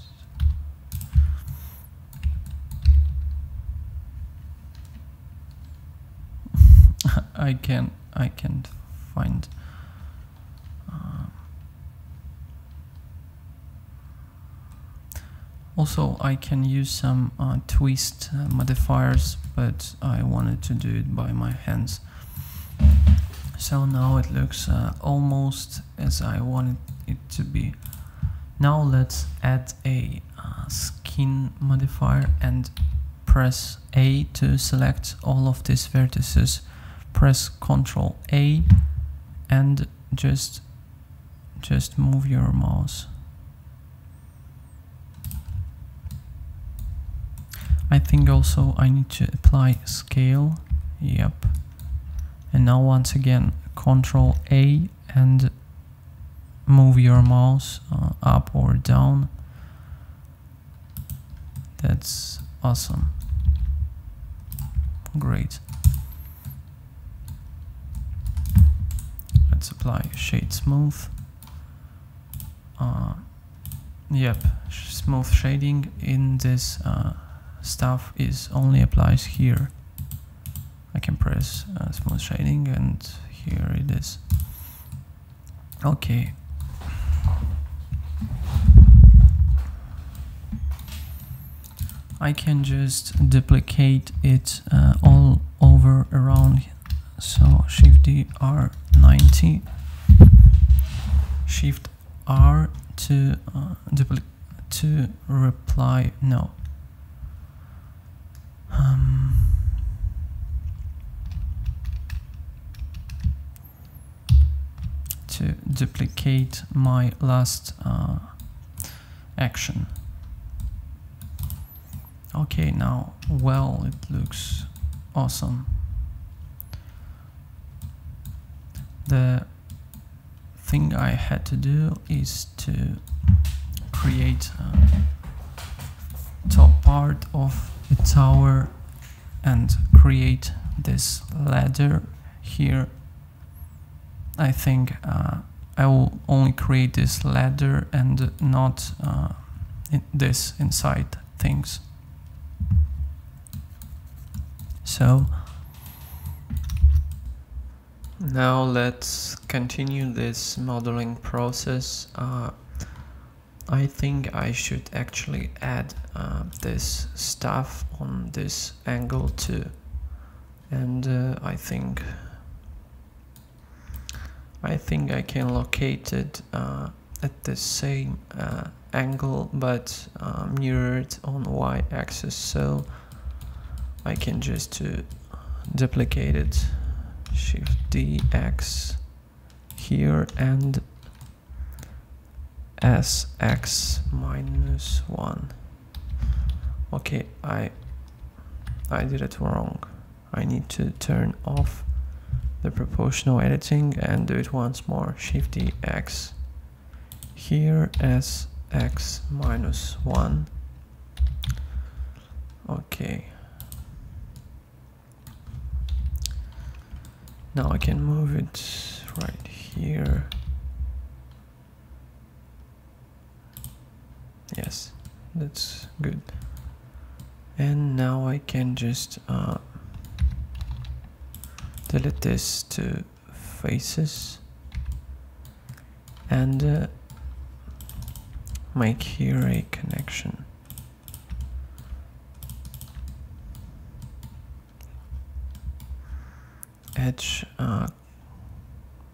I can't find also I can use some twist modifiers, but I wanted to do it by my hands. So now it looks almost as I wanted it to be. Now let's add a skin modifier and press A to select all of these vertices. Press Ctrl A and just move your mouse. I think also I need to apply scale. Yep. And now once again Ctrl A and move your mouse up or down. That's awesome. Great. Let's apply shade smooth. Yep, smooth shading in this stuff is only applies here. I can press smooth shading and here it is. Okay. I can just duplicate it all over around. So Shift D R90, Shift R to reply. No. To duplicate my last action. Okay, now, well, it looks awesome. The thing I had to do is to create top part of the tower and create this ladder here. I think I will only create this ladder and not this inside things. So now let's continue this modeling process. I think I should actually add this stuff on this angle too, and I think I can locate it at the same angle, but mirrored on y-axis, so I can just duplicate it, Shift D X here, and SX -1. Okay, I did it wrong. I need to turn off the proportional editing and do it once more. Shift D X here, SX -1. Okay. Now I can move it right here. Yes, that's good. And now I can just delete this to faces and make here a connection. Edge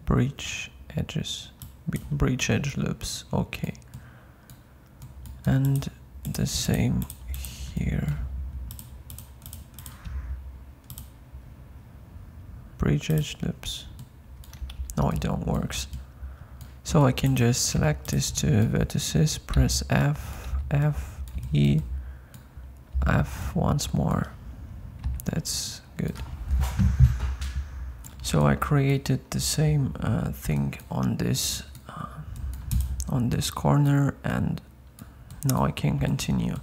breach edges, breach edge loops. Okay, and the same here, breach edge loops. No, it don't works. So I can just select these two vertices, press F, F, E, F once more. That's good. So I created the same thing on this corner, and now I can continue.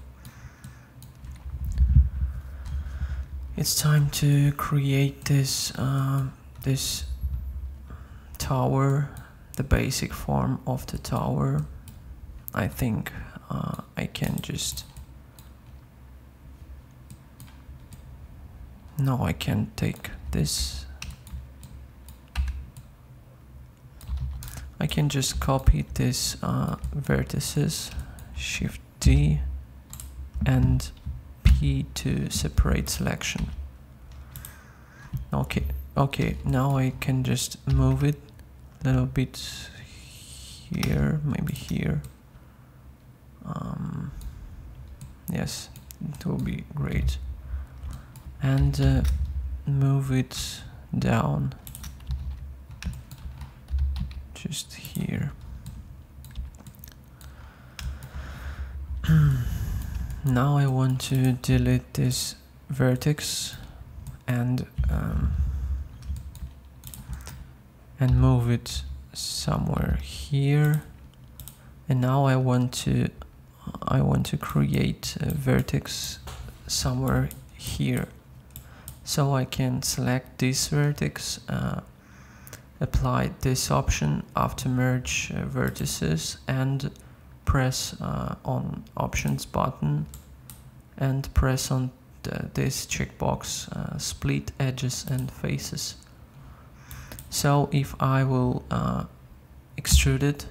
It's time to create this this tower, the basic form of the tower. I think I can just I can take this. I can just copy this vertices, Shift D and P to separate selection. Okay, now I can just move it a little bit here, maybe here. Yes, it will be great. And move it down. Just here. Now I want to delete this vertex and move it somewhere here. And now I want to create a vertex somewhere here. So I can select this vertex, apply this option after merge vertices, and press on options button and press on this checkbox, split edges and faces. So if I will extrude it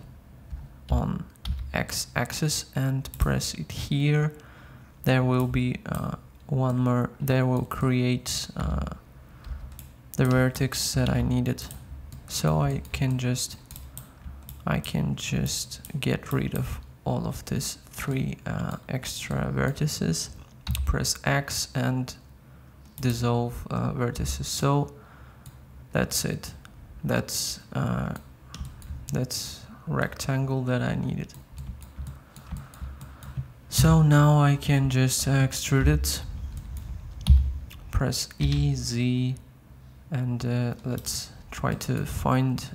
on x-axis and press it here, there will be one more, there will create the vertex that I needed. So I can just get rid of all of these three extra vertices, press X and dissolve vertices. So that's it. That's rectangle that I needed. So now I can just extrude it, press E, Z, and let's try to find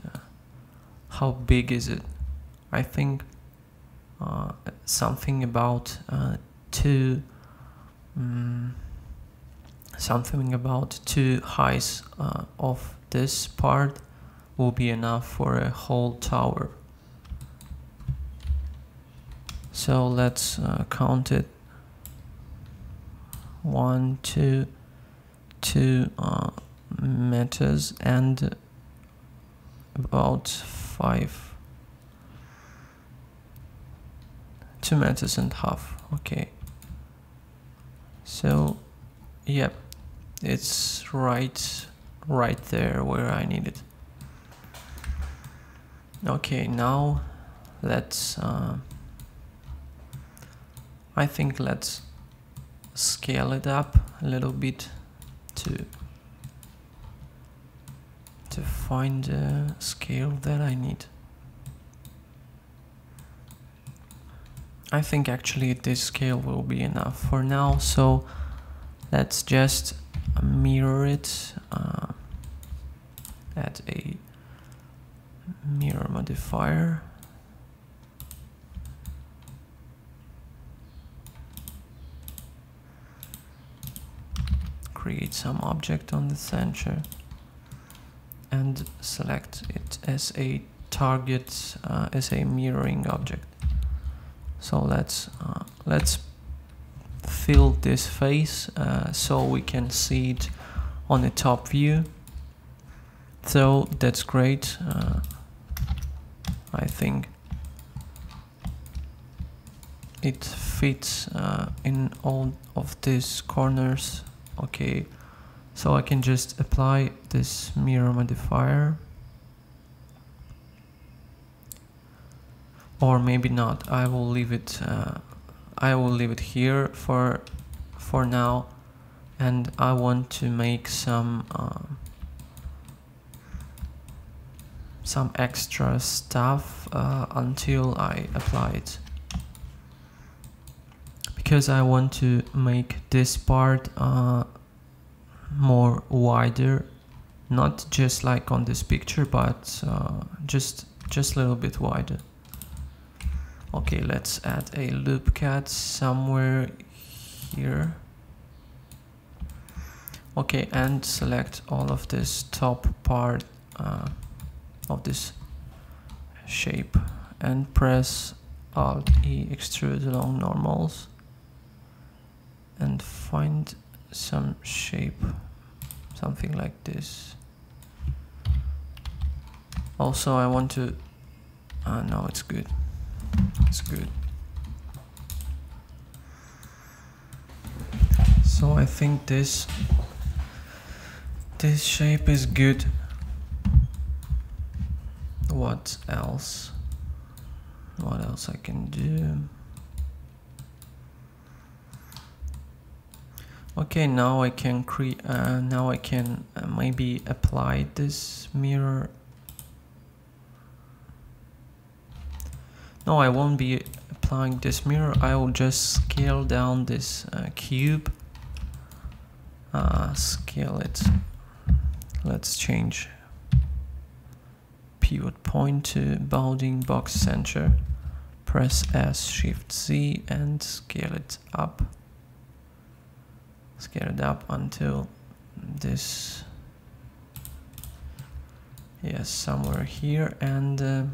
how big is it. I think something about two heights of this part will be enough for a whole tower. So let's count it. 1, 2, 2 meters and about 2 meters and half. Okay, so yep, it's right there where I need it. Okay, now let's I think let's scale it up a little bit to find the scale that I need. I think actually this scale will be enough for now, so let's just mirror it, add a mirror modifier. Create some object on the center and select it as a target, as a mirroring object. So let's fill this face so we can see it on the top view. So that's great. I think it fits in all of these corners. Okay, so I can just apply this mirror modifier, or maybe not. I will leave it here for now, and I want to make some extra stuff until I apply it, because I want to make this part more wider, not just like on this picture, but just a little bit wider. Okay, let's add a loop cut somewhere here. Okay, and select all of this top part of this shape and press Alt E, extrude along normals, and find some shape, something like this. Also, I want to no, it's good. It's good. So I think this shape is good. What else? What else I can do? Okay, now I can create. Now I can maybe apply this mirror. No, I won't be applying this mirror. I will just scale down this cube. Scale it. Let's change pivot point to bounding box center. Press S, Shift Z, and scale it up. Scale it up until this, yes, somewhere here, and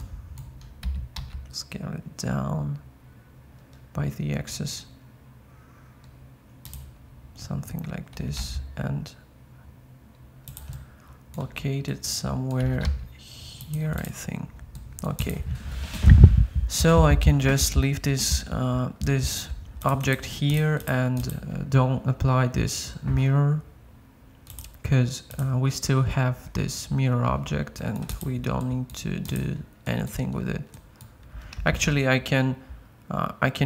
scale it down by the axis, something like this, and locate it somewhere here, I think. Okay, so I can just leave this this object here and don't apply this mirror, because we still have this mirror object and we don't need to do anything with it. Actually, I can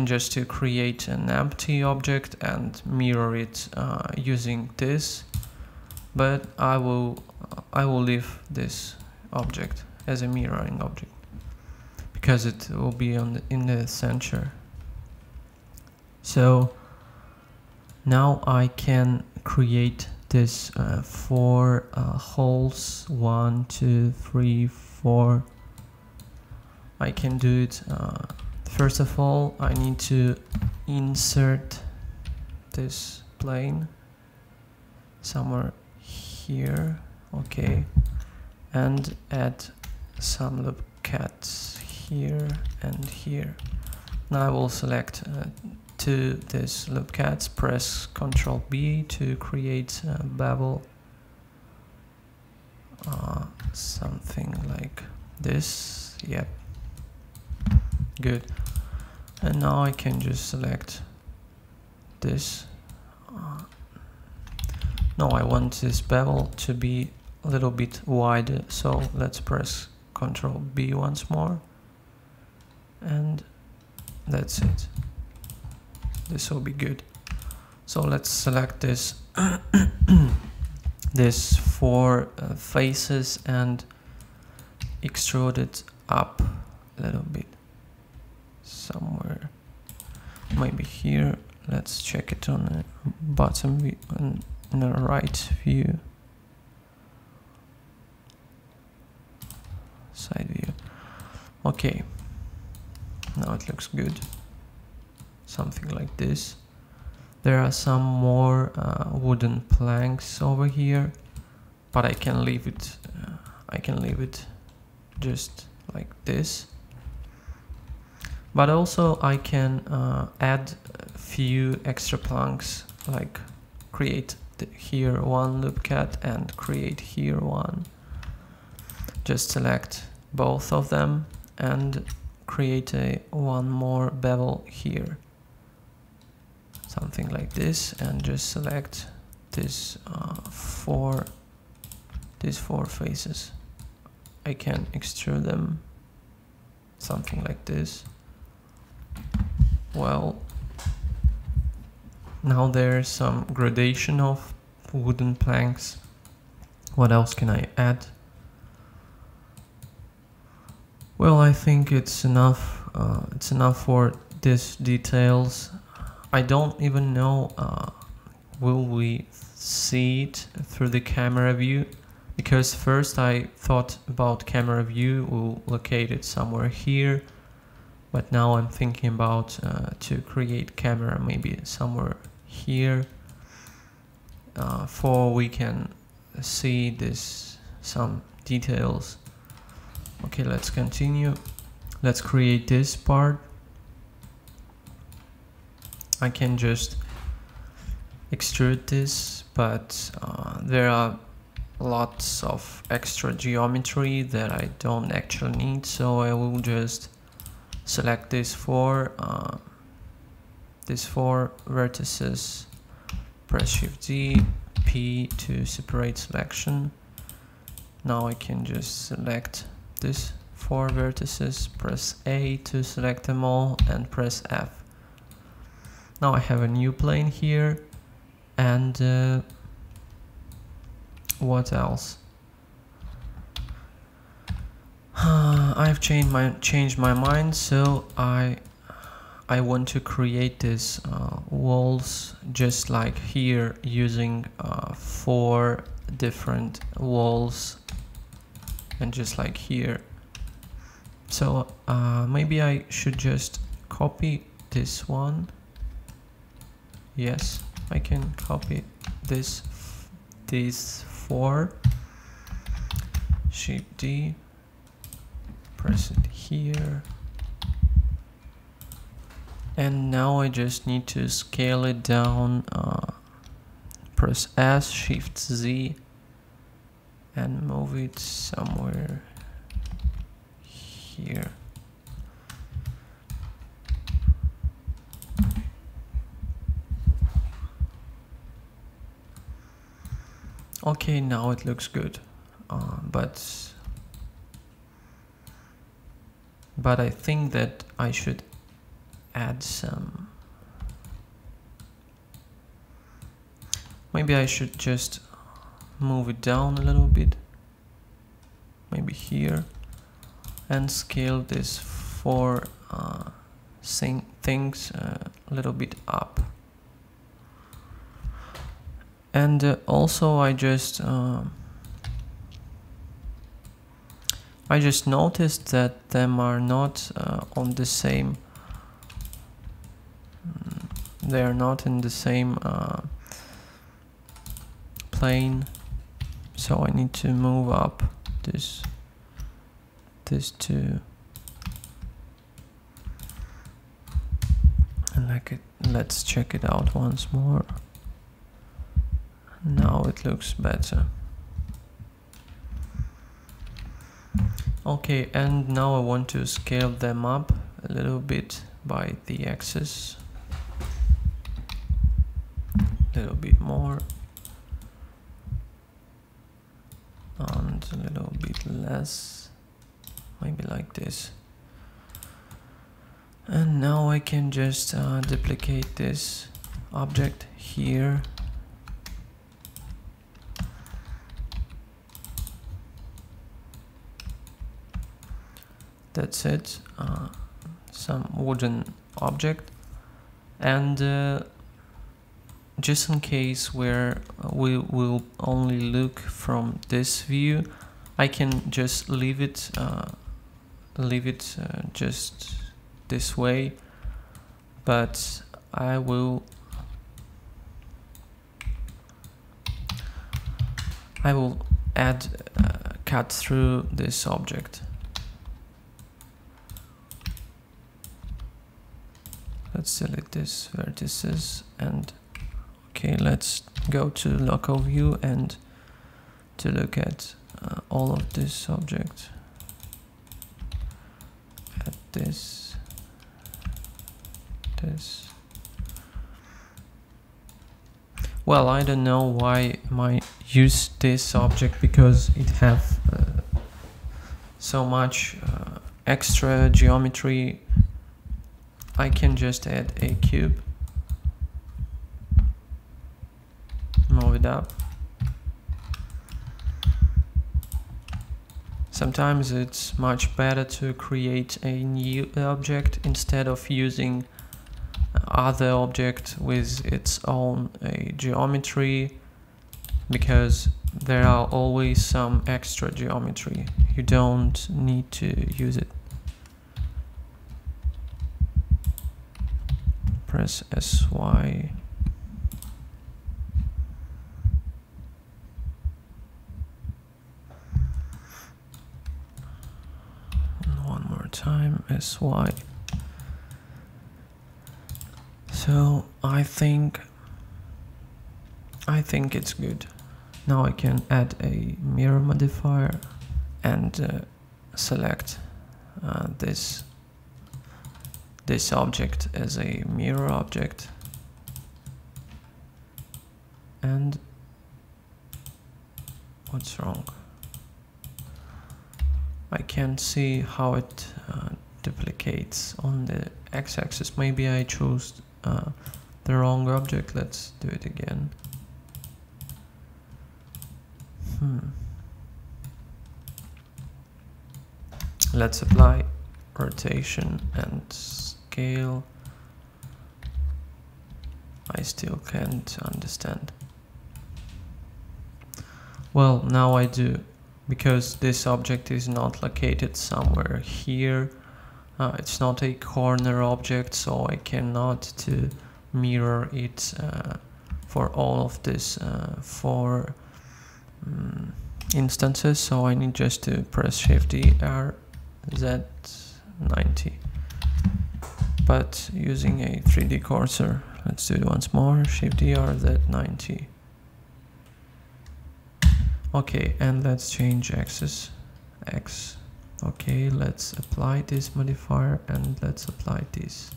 just create an empty object and mirror it using this, but I will leave this object as a mirroring object because it will be in the center. So now I can create this 4 holes, 1, 2, 3, 4. I can do it. First of all, I need to insert this plane somewhere here. Okay, and add some loop cuts here and here. Now I will select to this loop cat, press Ctrl B to create a bevel, something like this. Yep, good. And now I can just select this. No, I want this bevel to be a little bit wider, so let's press Ctrl B once more, and that's it. This will be good. So let's select this this 4 faces and extrude it up a little bit, somewhere, maybe here. Let's check it on the bottom view, on the right view, side view. Okay, now it looks good, something like this. There are some more wooden planks over here, but I can leave it. Just like this. But also I can add a few extra planks, like create here one loop cat and create here one. Just select both of them and create one more bevel here, something like this, and just select these four faces. I can extrude them, something like this. Well, now there's some gradation of wooden planks. What else can I add? Well, I think it's enough. It's enough for these details. I don't even know will we see it through the camera view, because first I thought about camera view, we'll locate it somewhere here, but now I'm thinking about to create camera maybe somewhere here, for we can see this some details. Okay, let's continue. Let's create this part. I can just extrude this, but there are lots of extra geometry that I don't actually need, so I will just select these four vertices, press Shift D, P to separate selection. Now I can just select these 4 vertices, press A to select them all, and press F. Now I have a new plane here, and what else? I've changed my mind, so I want to create these walls just like here, using 4 different walls, and just like here. So maybe I should just copy this one. Yes, I can copy these 4, Shift D, press it here, and now I just need to scale it down, press S, Shift Z, and move it somewhere here. Okay, now it looks good, but I think that I should add some. Maybe I should just move it down a little bit, maybe here, and scale this 4 things a little bit up. And also I just noticed that them are not on the same. They are not in the same plane, so I need to move up this 2, and let's check it out once more. Now it looks better. Okay, and now I want to scale them up a little bit by the axis. A little bit more. And a little bit less. Maybe like this. And now I can just duplicate this object here. That's it, some wooden object, and just in case where we will only look from this view, I can just leave it just this way, but I will add cut through this object. Let's delete these vertices, and okay, let's go to local view and to look at all of this object. Add this. Well, I don't know why I use this object, because it have so much extra geometry. I can just add a cube, move it up. Sometimes it's much better to create a new object instead of using other object with its own geometry, because there are always some extra geometry. You don't need to use it. Press SY. And one more time, SY. So I think it's good. Now I can add a mirror modifier and select this object as a mirror object, and what's wrong? I can't see how it duplicates on the x-axis. Maybe I chose the wrong object. Let's do it again. Let's apply rotation and scale. I still can't understand. Well, now I do, because this object is not located somewhere here. It's not a corner object, so I cannot to mirror it for all of this four instances. So I need just to press Shift D R Z90, but using a 3D cursor. Let's do it once more. Shift D R Z90. Okay, and let's change axis X. Okay, let's apply this modifier and let's apply this.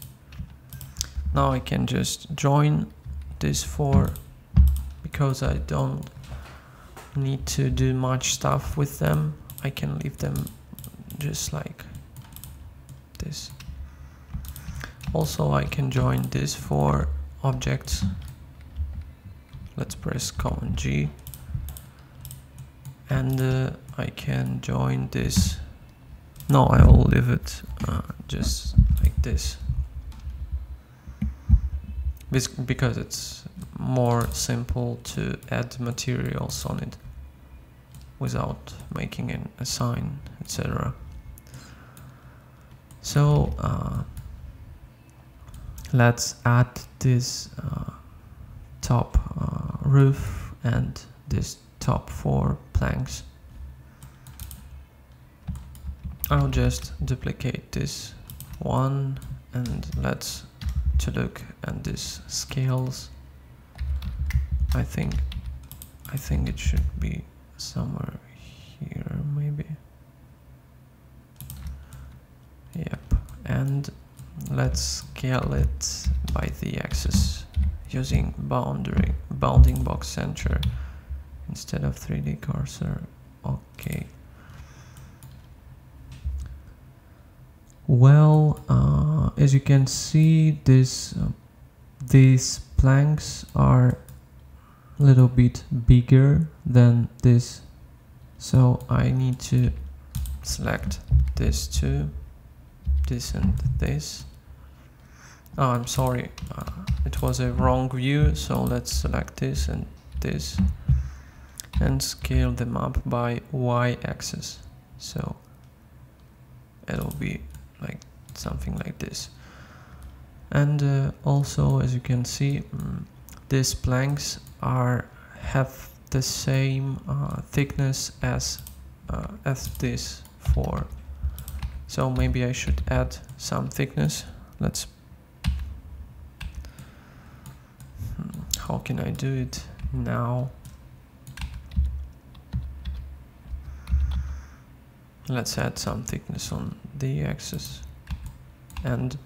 Now I can just join these four, because I don't need to do much stuff with them. I can leave them just like this. Also, I can join these four objects. Let's press Command G, and I can join this. No, I will leave it just like this, because it's more simple to add materials on it without making a sign, etc. So let's add this top roof and this top four planks. I'll just duplicate this one, and let's to look at this scales. I think it should be somewhere here, maybe. Yep, and let's scale it by the axis using bounding box center instead of 3D cursor. Okay. Well, as you can see, these planks are a little bit bigger than this, so I need to select this too, this and this. Oh, I'm sorry, it was a wrong view, so let's select this and scale them up by y-axis, so it'll be like something like this. And also, as you can see, these planks have the same thickness as this 4. So maybe I should add some thickness. Let's. How can I do it now? Let's add some thickness on the axis, and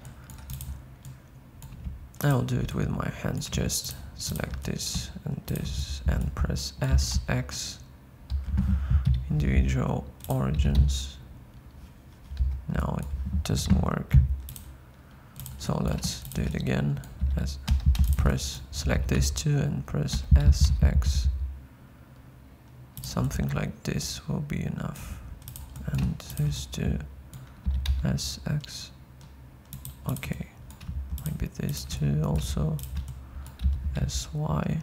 I'll do it with my hands. Just select this and press SX, individual origins. Now it doesn't work, so let's do it again. Select this too and press SX. Something like this will be enough, and this to SX. Okay, maybe this too also. SY.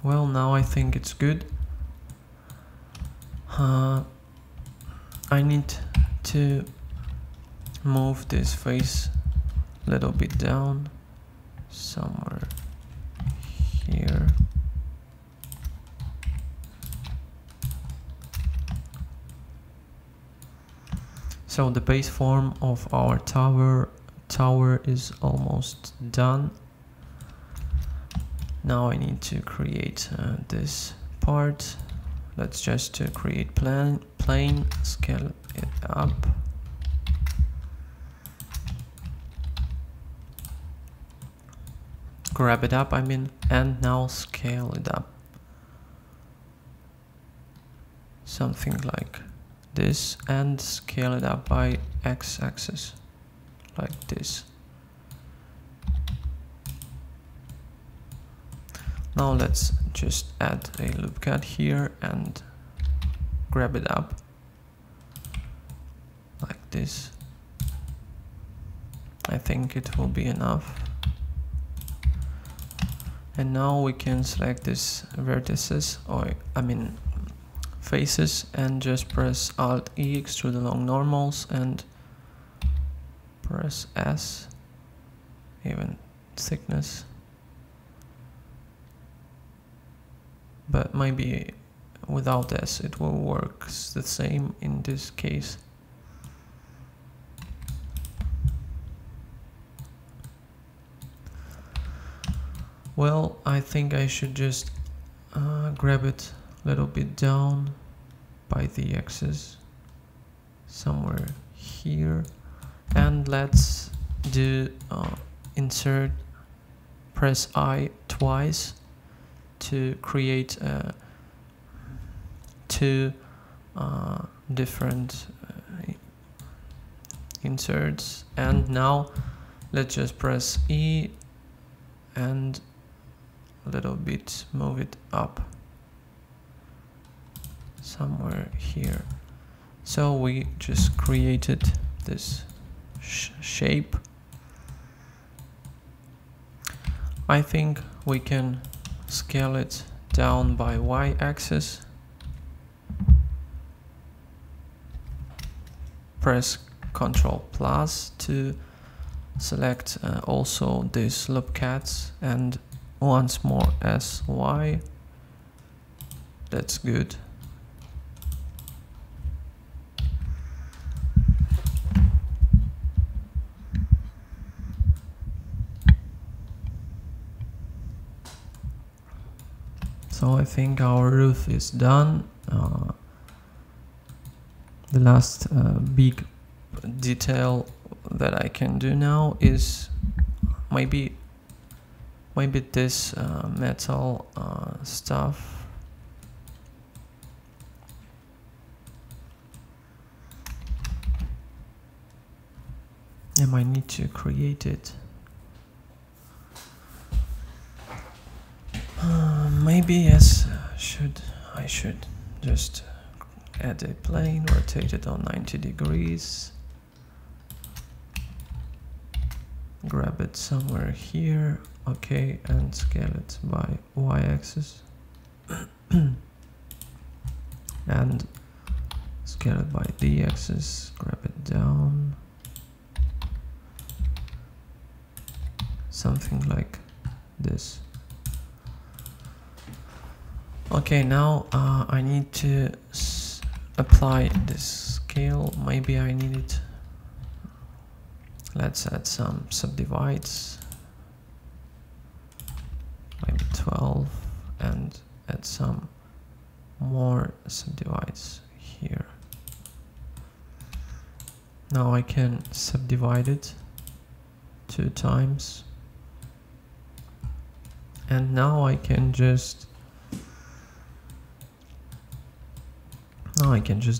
Well, now I think it's good. I need to move this face a little bit down, somewhere here. So the base form of our tower is almost done. Now I need to create this part. Let's just create plane, scale it up. Grab it up, I mean, and now scale it up. Something like this, and scale it up by x-axis, like this. Now let's just add a loop cut here and grab it up like this. I think it will be enough. And now we can select these vertices, or I mean faces, and just press Alt E, extrude along normals, and press S, even thickness. But maybe without S it will work the same in this case. Well, I think I should just grab it a little bit down by the axis, somewhere here, and let's do insert, press I twice to create two different inserts. And now let's just press E and a little bit move it up somewhere here. So we just created this shape. I think we can scale it down by y-axis. Press Ctrl+ to select also these loop cuts, and once more SY. That's good. So I think our roof is done. The last big detail that I can do now is maybe this metal stuff. I might need to create it. Maybe yes, I should just add a plane, rotate it on 90 degrees, grab it somewhere here, okay, and scale it by y-axis and scale it by d-axis, grab it down, something like this. Okay, now I need to apply this scale. Maybe I need it. Let's add some subdivides, maybe 12, and add some more subdivides here. Now I can subdivide it 2 times, and now I can just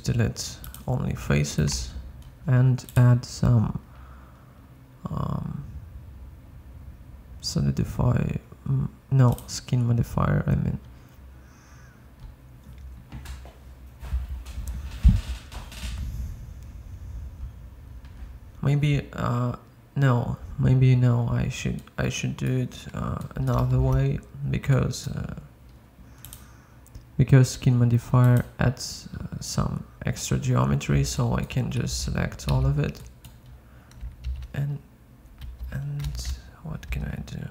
delete only faces and add some skin modifier, I mean. Maybe no, I should do it another way, because skin modifier adds some extra geometry, so I can just select all of it, and what can I do?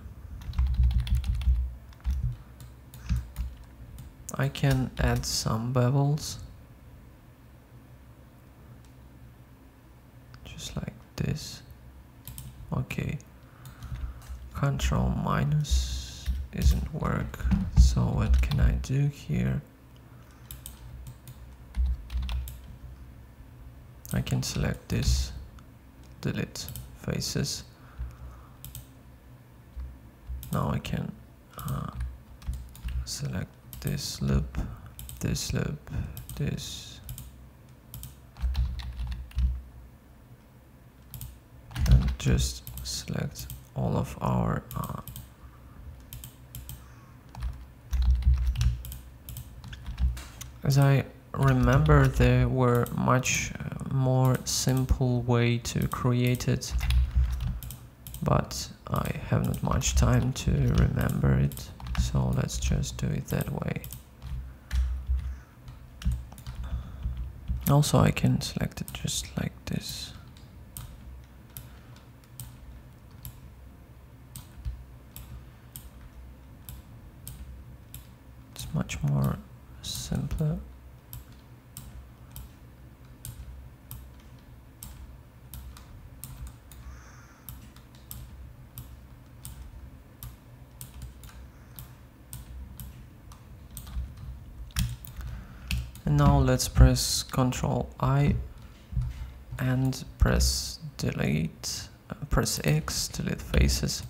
I can add some bevels, just like this. Okay, Control minus isn't work, so what can I do here? I can select this, delete faces. Now I can select this loop, this loop, this, and just select all of our as I remember, there were much more simple way to create it, but I have not much time to remember it, so let's just do it that way. Also, I can select it just like this. It's much more simpler. And now let's press Ctrl I and press delete, press X, delete faces.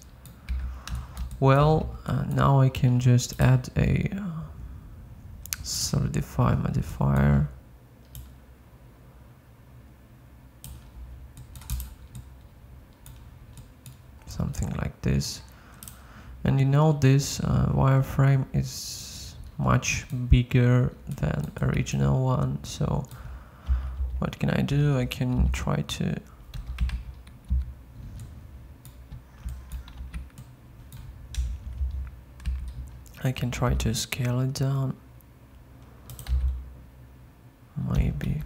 Well, now I can just add a solidify modifier. Something like this. And you know, this wireframe is much bigger than original one, so what can I do? I can try to scale it down, maybe.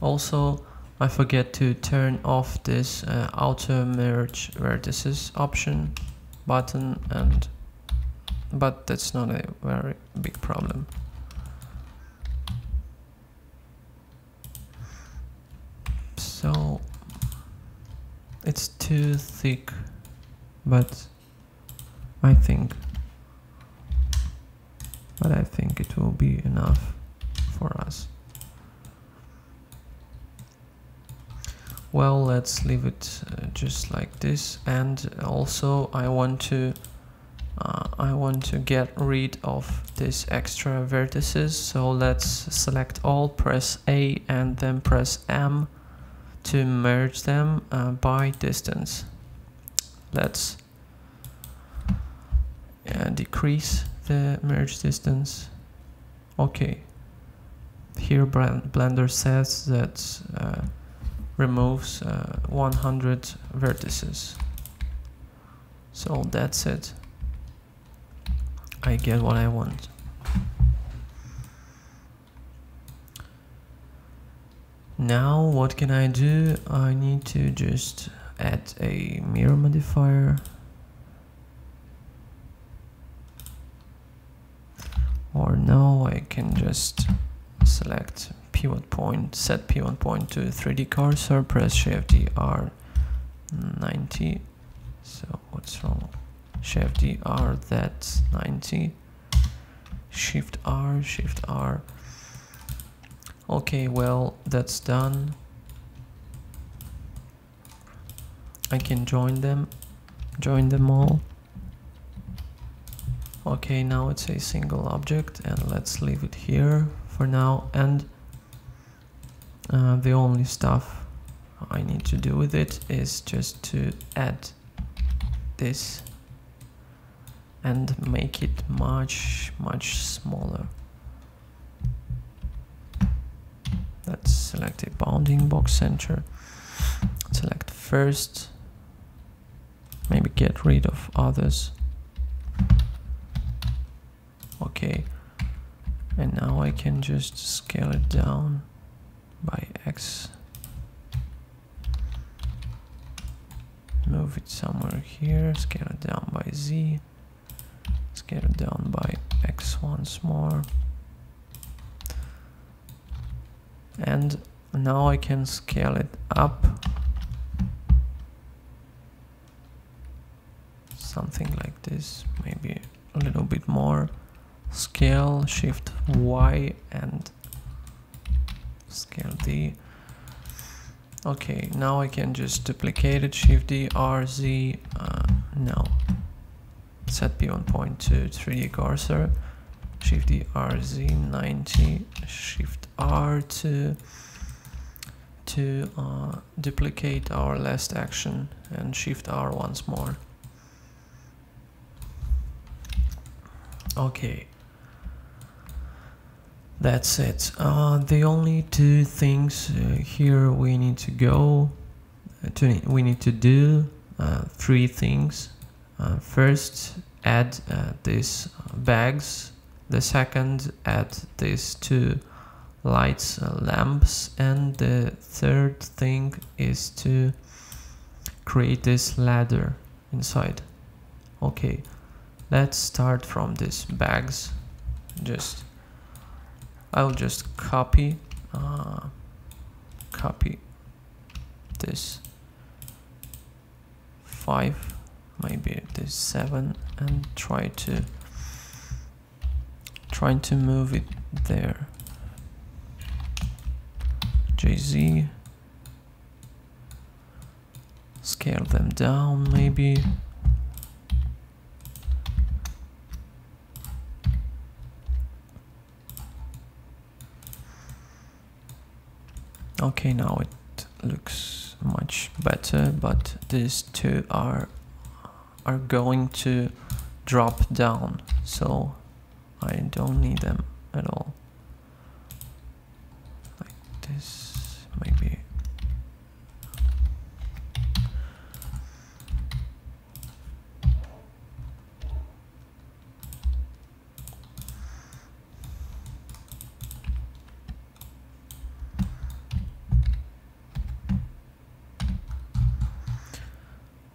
Also, I forget to turn off this auto merge vertices option button, but that's not a very big problem. So it's too thick, but I think it will be enough for us. Well, let's leave it just like this. And also I want to get rid of these extra vertices, so let's select all, press A and then press M to merge them by distance. Let's decrease the merge distance. Okay, here Blender says that removes 100 vertices, so that's it. I get what I want. Now what can I do? I need to just add a mirror modifier, or no, I can just select pivot point, set pivot point to 3D cursor, press Shift D R 90. So what's wrong? Shift D R, that's 90. Shift R, Shift R. Okay, well, that's done. I can join them all. Okay, now it's a single object, and let's leave it here for now. And the only stuff I need to do with it is just to add this and make it much smaller. Let's select a bounding box center, select first, maybe get rid of others. Okay, and now I can just scale it down by X, move it somewhere here, scale it down by Z, scale it down by X once more. And now I can scale it up, something like this, maybe a little bit more. Scale, Shift Y and scale D. Okay, now I can just duplicate it, Shift D, R, Z, no. Set pivot point to 3D cursor, Shift D, R, Z, 90, Shift R to duplicate our last action, and Shift R once more. Okay, that's it. The only two things here we need to do three things. First, add these bags. The second, add these two lights, lamps, and the third thing is to create this ladder inside. Okay, let's start from these bags. I'll just copy this 5, maybe this 7, and try to move it there. JZ, scale them down maybe. Okay, now it looks much better, but these two are going to drop down, so I don't need them at all. Like this, maybe.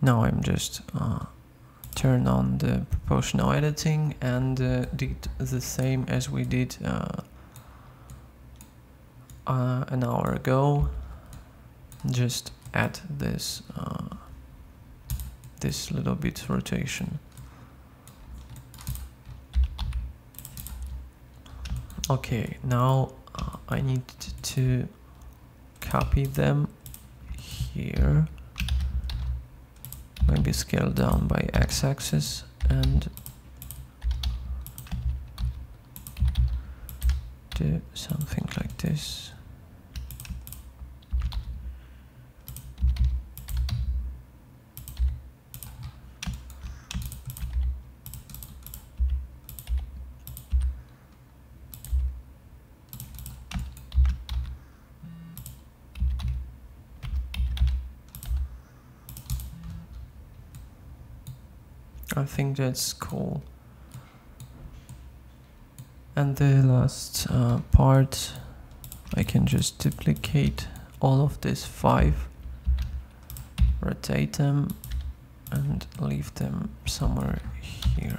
Now I'm just turn on the proportional editing and did the same as we did an hour ago. Just add this this little bit rotation. Okay, now I need to copy them here, maybe scale down by x-axis and do something like this. I think that's cool. And the last part, I can just duplicate all of these 5, rotate them and leave them somewhere here.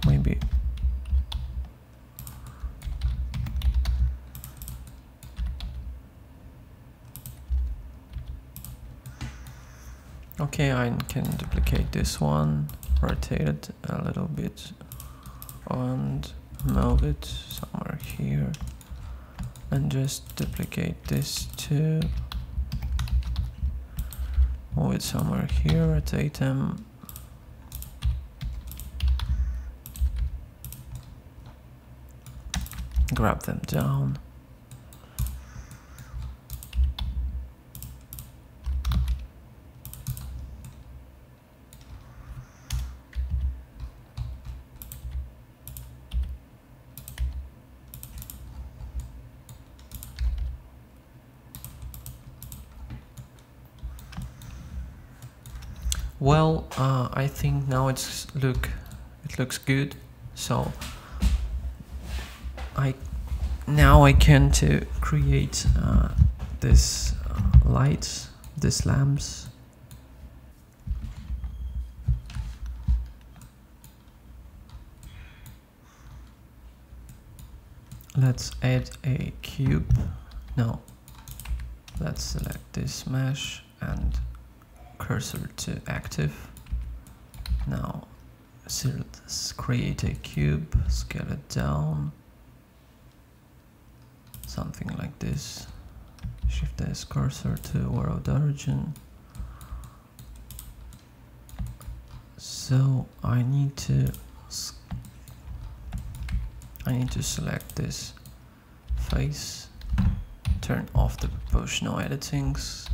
Maybe okay, I can duplicate this one, rotate it a little bit and move it somewhere here, and just duplicate this too, move it somewhere here, rotate them, grab them down. Well, I think now it looks good. So now I can to create this lights, these lamps. Let's add a cube. No, let's select this mesh and cursor to active. Now let's create a cube, scale it down, something like this. Shift this cursor to world origin. So I need to select this face, turn off the proportional editings,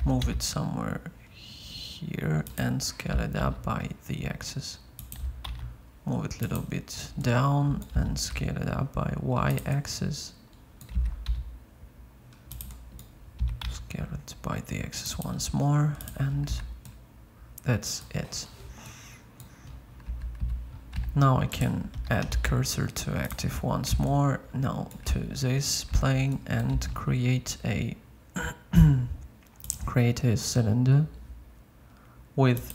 move it somewhere here and scale it up by the axis. Move it a little bit down and scale it up by y-axis. Scale it by the axis once more, and that's it. Now I can add cursor to active once more, now to this plane, and create a cylinder with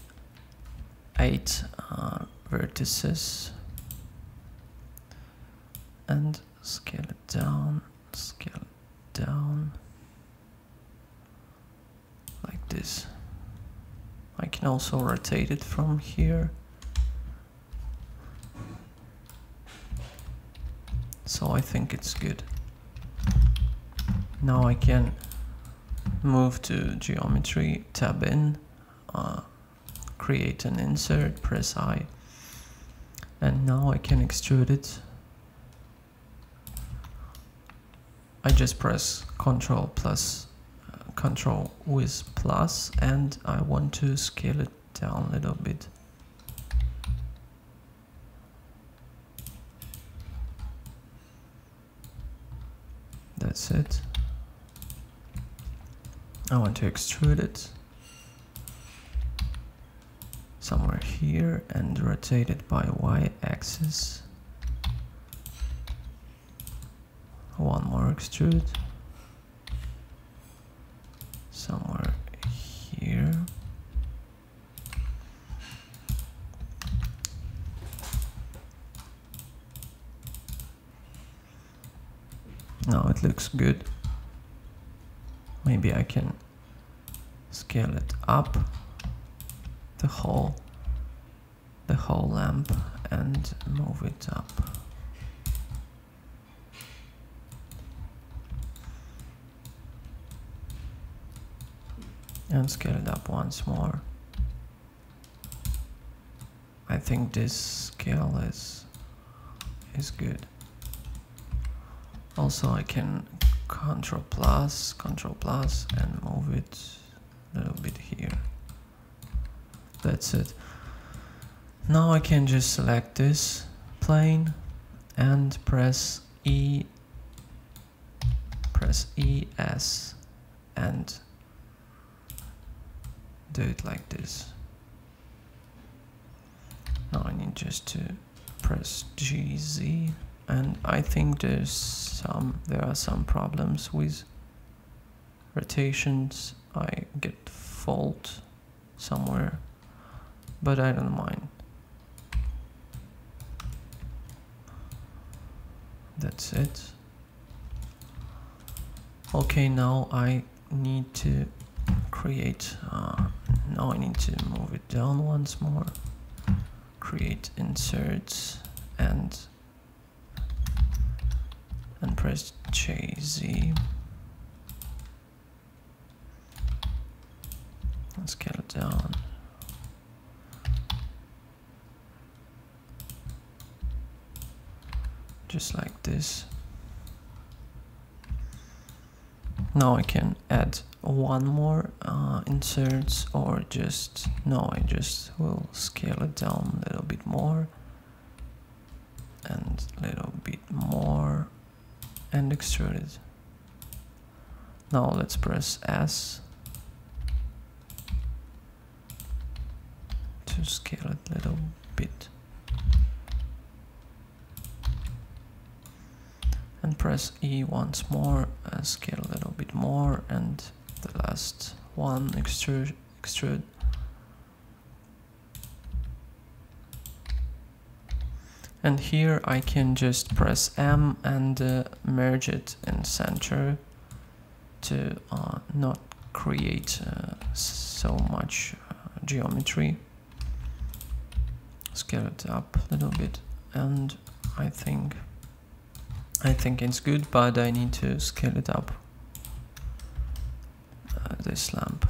8 vertices, and scale it down like this. I can also rotate it from here. So I think it's good. Now I can move to geometry, tab in, create an insert, press I, and now I can extrude it. I just press Ctrl plus Ctrl with plus, and I want to scale it down a little bit. That's it. I want to extrude it somewhere here and rotate it by y-axis. one more extrude somewhere here. Now it looks good. Maybe I can scale it up, the whole lamp, and move it up. And scale it up once more. I think this scale is good. Also, I can Control plus, and move it a little bit here. That's it. Now I can just select this plane and press ES and do it like this. Now I need just to press GZ, and I think there are some problems with rotations. I get fault somewhere, but I don't mind. That's it. Okay, now I need to create, now I need to move it down once more, create inserts, and press JZ and scale it down. Just like this. Now I can add one more inserts, or just, no, I just will scale it down a little bit more and a little bit more and extrude it. Now let's press S to scale it a little bit. And press E once more and scale a little bit more, and the last one, extrude. And here I can just press M and merge it in center to not create so much geometry. Scale it up a little bit, and I think it's good, but I need to scale it up, this lamp.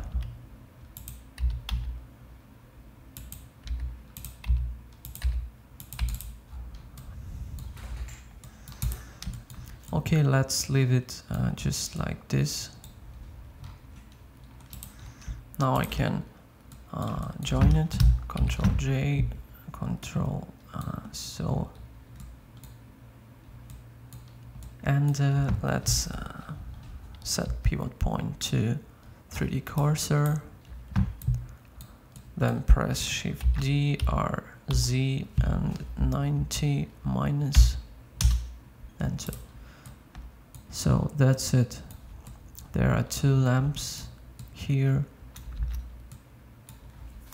Okay, let's leave it just like this. Now I can join it, Control J, Control so. And let's set pivot point to 3D cursor, then press Shift D, R, Z, and 90 minus, enter. So that's it. There are two lamps here.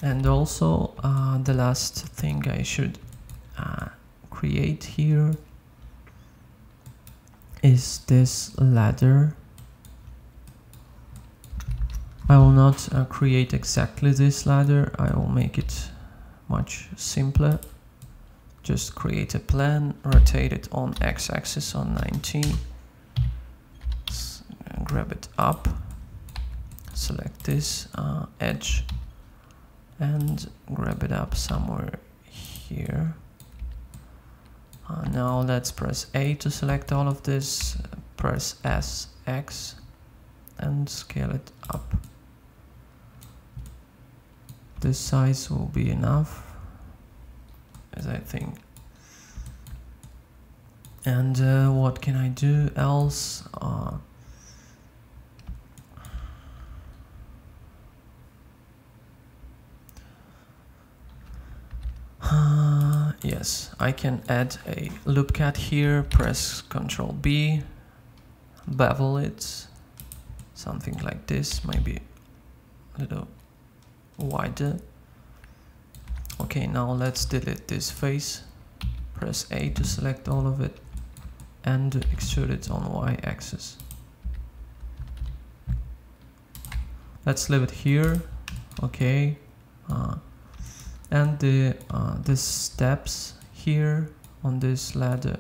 And also the last thing I should create here is this ladder. I will not create exactly this ladder, I will make it much simpler. Just create a plane, rotate it on x-axis on 90, grab it up, select this edge and grab it up somewhere here. Now let's press A to select all of this, press SX and scale it up. This size will be enough, as I think. And what can I do else? Yes, I can add a loop cut here, press Ctrl B bevel it, something like this, maybe a little wider. Okay, now let's delete this face. Press A to select all of it and extrude it on Y-axis. Let's leave it here. Okay, and the steps here on this ladder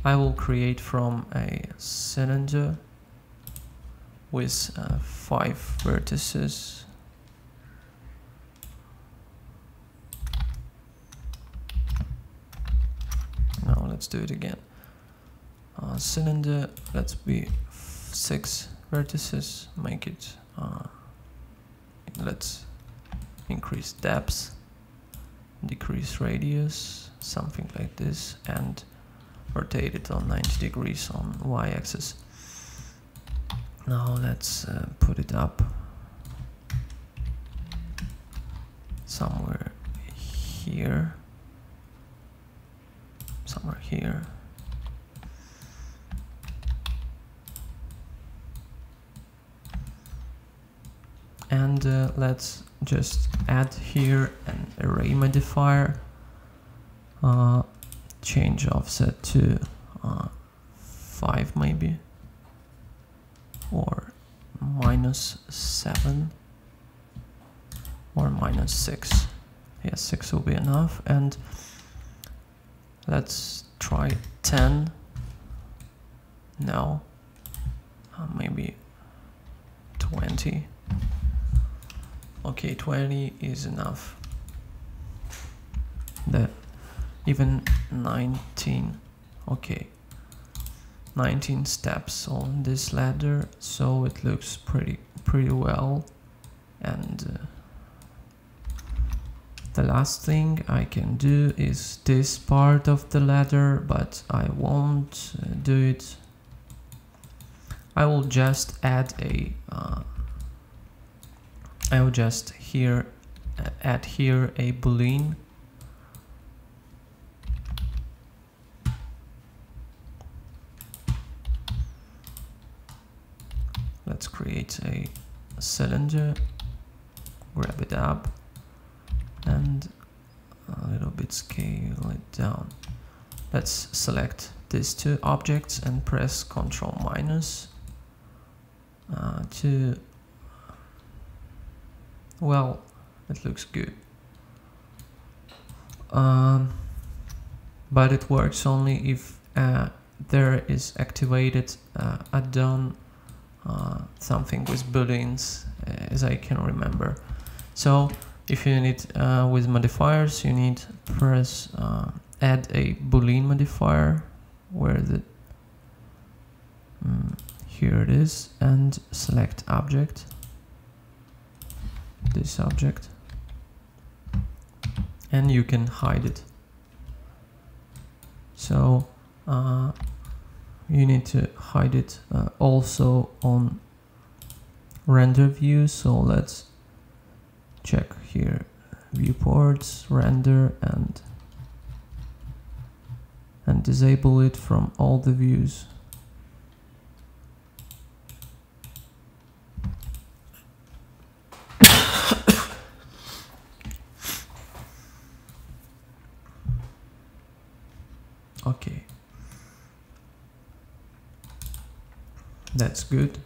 I will create from a cylinder with 5 vertices. Now let's do it again. Cylinder, let's be 6 vertices, make it, let's increase depth, decrease radius, something like this, and rotate it on 90 degrees on Y-axis. Now let's put it up somewhere here. Somewhere here. And let's just add here an array modifier. Change offset to 5 maybe, or -7, or -6. Yeah, 6 will be enough. And let's try 10 now, maybe 20. Okay, 20 is enough. Even 19. Okay, 19 steps on this ladder, so it looks pretty well. And the last thing I can do is this part of the ladder, but I won't do it. I will just add a I will just add here a boolean. Let's create a cylinder, grab it up, and a little bit scale it down. Let's select these 2 objects and press Ctrl- to, well, it looks good. But it works only if there is activated add-on something with booleans, as I can remember. So if you need with modifiers, you need press add a boolean modifier, where the here it is, and select object, this object, and you can hide it. So you need to hide it also on render view. So let's check here, viewports, render, and disable it from all the views. Okay, that's good.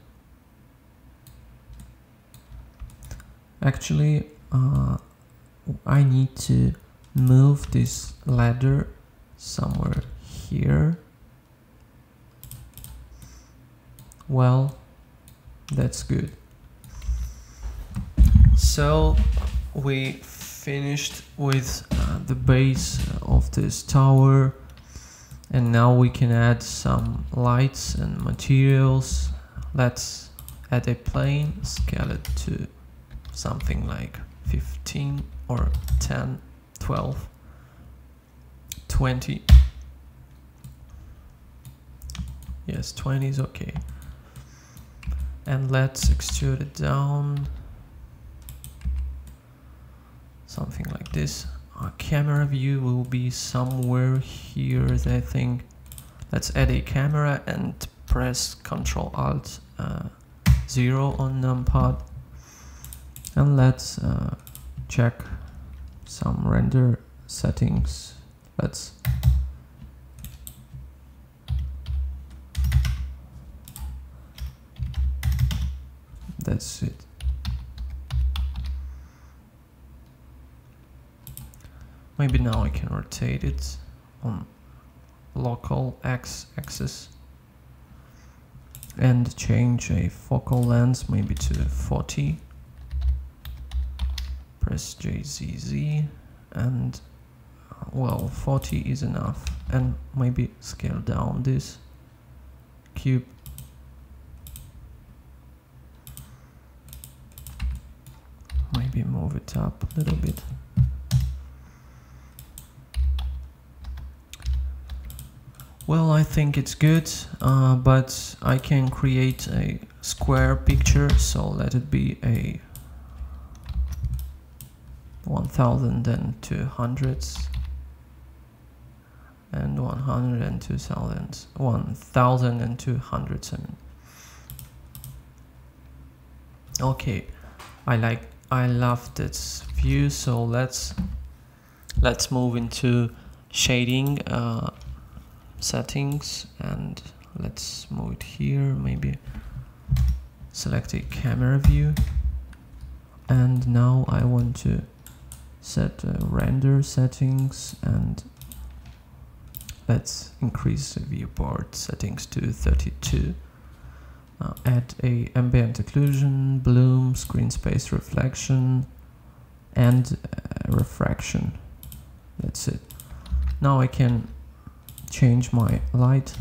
Actually, I need to move this ladder somewhere here. Well, that's good. So we finished with the base of this tower, and now we can add some lights and materials. Let's add a plane, scale it to something like 15 or 10, 12, 20. Yes, 20 is okay. And let's extrude it down, something like this. Our camera view will be somewhere here, I think. Let's add a camera and press Ctrl Alt 0 on numpad, and let's check some render settings. That's it. Maybe now I can rotate it on local x-axis and change a focal length maybe to 40. Press JZZ and well, 40 is enough, and maybe scale down this cube. Maybe move it up a little bit. Well, I think it's good, but I can create a square picture, so let it be a 1000 and 200s and 100 and 2000s, 1000 and 200s. I mean. Okay, I love this view, so let's move into shading settings, and let's move it here. Maybe select a camera view, and now I want to set render settings, and let's increase the viewport settings to 32. Add a ambient occlusion, bloom, screen space reflection, and refraction. That's it. Now I can change my light,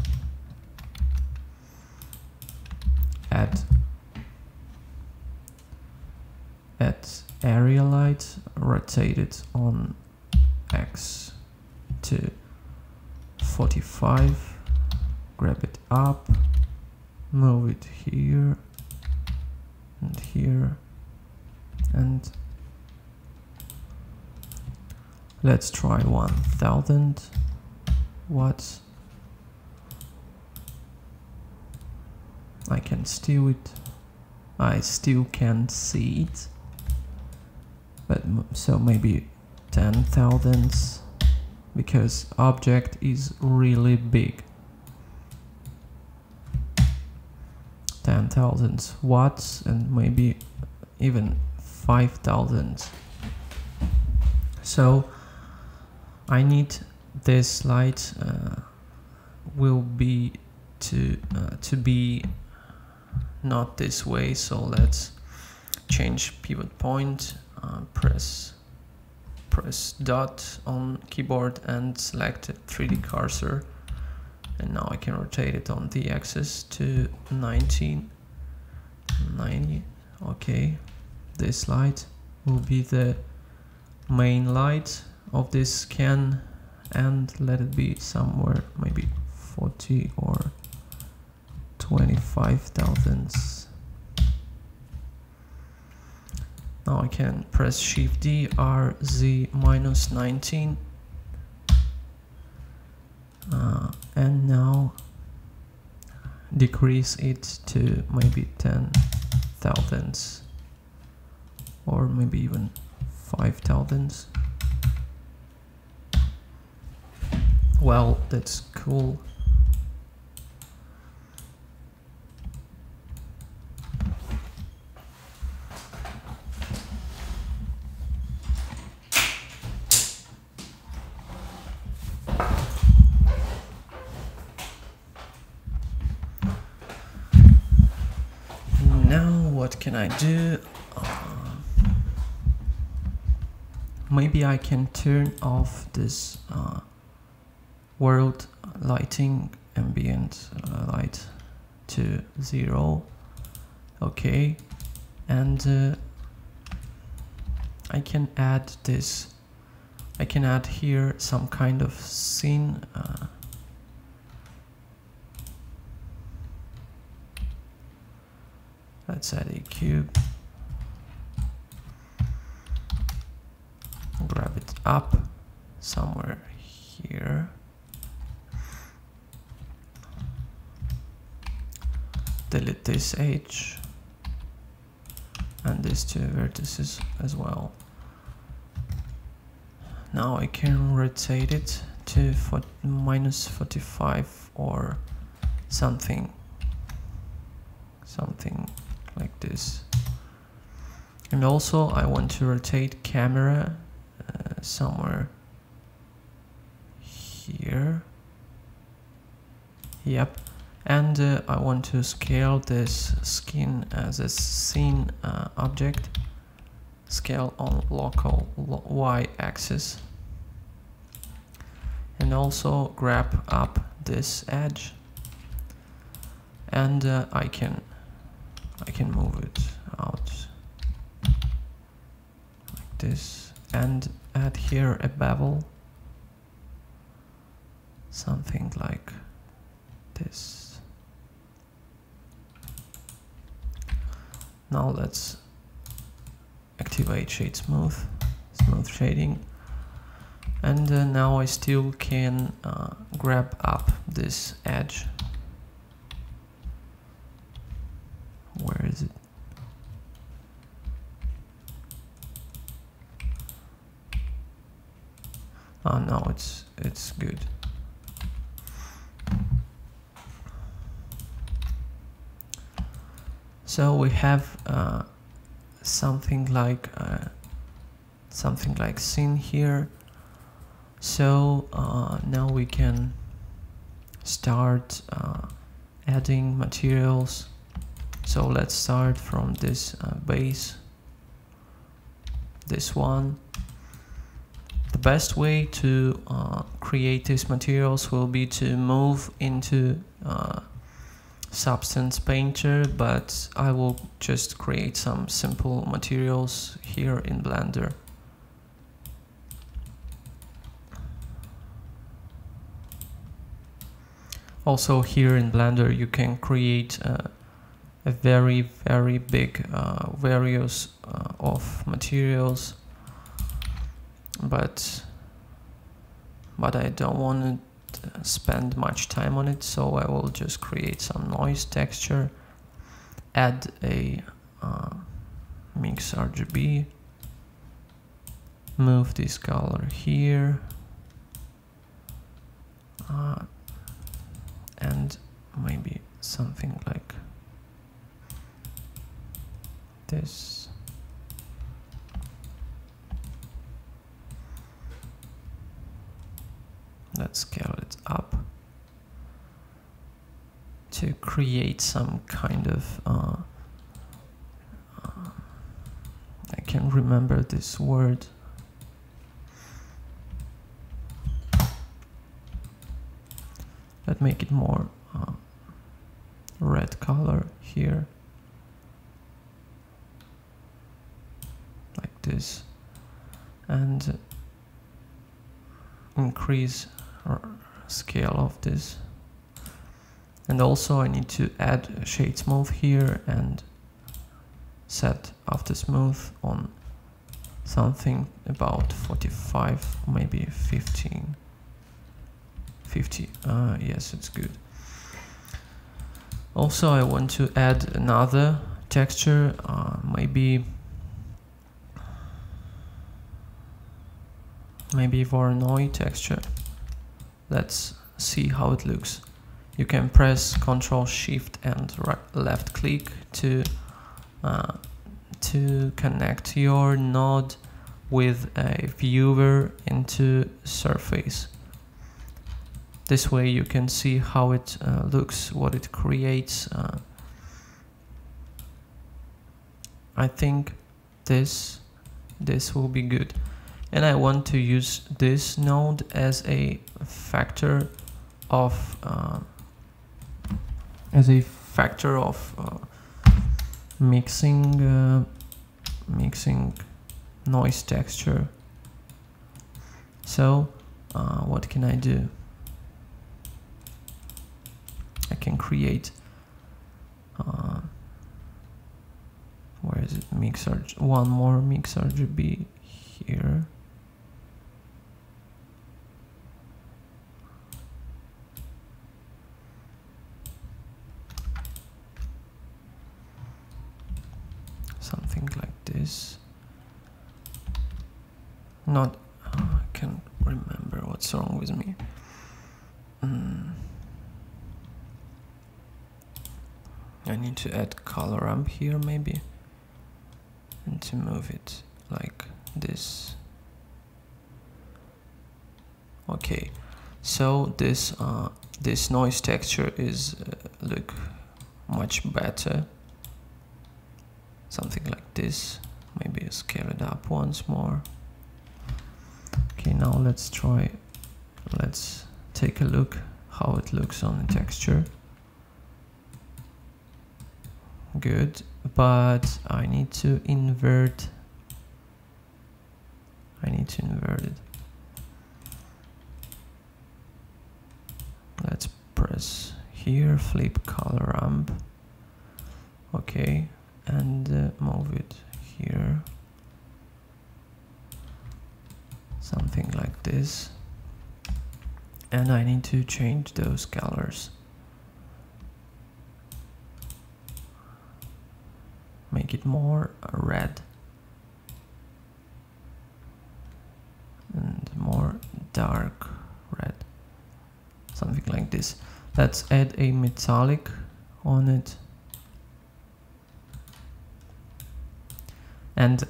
add area light, rotate it on X to 45, grab it up, move it here and here, and let's try 1000 watts. I can still can't see it, but so maybe 10,000s, because object is really big. 10,000 watts and maybe even 5,000. So I need this light will be to be not this way, so let's change pivot point, press dot on keyboard and select 3D cursor, and now I can rotate it on the axis to 90. Okay, this light will be the main light of this scan, and let it be somewhere maybe 40 or 25,000. Now I can press Shift D, R, Z -19, and now decrease it to maybe 10,000 or maybe even 5,000. Well, that's cool. Now what can I do? Maybe I can turn off this world lighting, ambient light to 0. Okay, and I can add this. I can add here some kind of scene. Let's add a cube. Grab it up somewhere here. delete this edge and these two vertices as well. Now I can rotate it to -45 or something like this. And also I want to rotate camera somewhere here. Yep. And I want to scale this skin as a scene object. Scale on local y-axis. And also grab up this edge. And I can move it out like this and add here a bevel, something like this. Now let's activate shade smooth shading, and now I still can grab up this edge. Where is it? Oh no, it's good. So we have something like scene here. So now we can start adding materials. So let's start from this base, this one. The best way to create these materials will be to move into Substance Painter, but I will just create some simple materials here in Blender. Also here in Blender you can create a very big various of materials, but I don't want to spend much time on it, so I will just create some noise texture, add a mix RGB, move this color here, and maybe something like this. Let's scale it up to create some kind of I can't remember this word. Let's make it more red color here, like this, and increase scale of this. And also I need to add shade smooth here and set after smooth on something about 45, maybe 50. Yes, it's good. Also I want to add another texture, maybe Voronoi texture. Let's see how it looks. You can press Ctrl Shift and left click to connect your node with a viewer into surface. This way you can see how it looks, what it creates. I think this will be good. And I want to use this node as a factor of mixing noise texture. So what can I do? I can create where is it? One more mix RGB here. this. Not, I can't remember what's wrong with me. I need to add color ramp here maybe, and to move it like this. Okay, so this this noise texture is look much better. Something like this. Maybe scale it up once more. Okay, now let's take a look how it looks on the texture. Good, but I need to invert it. Let's press here, flip color ramp. Okay, and move it here. Something like this. And I need to change those colors. Make it more red. And more dark red. Something like this. Let's add a metallic on it. And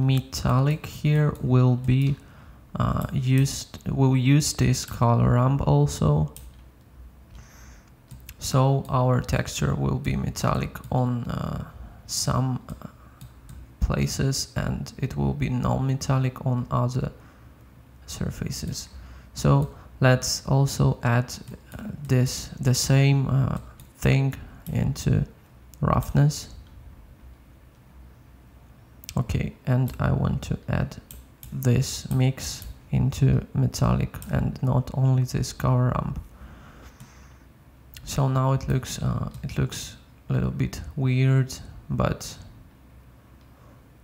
metallic here will be we'll use this color ramp also, so our texture will be metallic on some places and it will be non-metallic on other surfaces. So let's also add the same thing into roughness. Okay, and I want to add this mix into metallic and not only this color ramp. So now it looks a little bit weird, but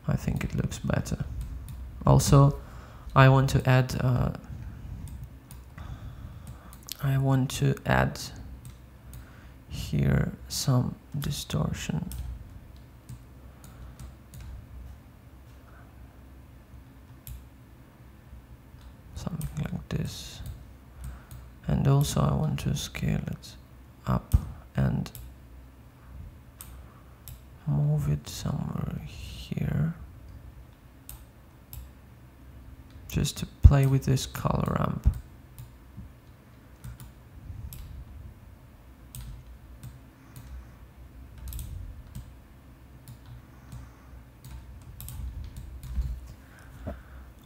I think it looks better. Also, I want to add here some distortion. Something like this. And also I want to scale it up and move it somewhere here. Just to play with this color ramp.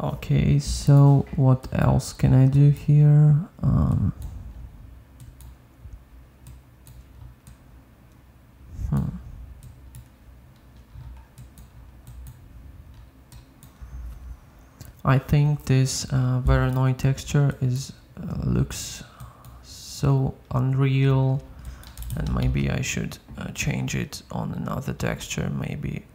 Okay, so what else can I do here? I think this Voronoi texture looks so unreal, and maybe I should change it on another texture, maybe.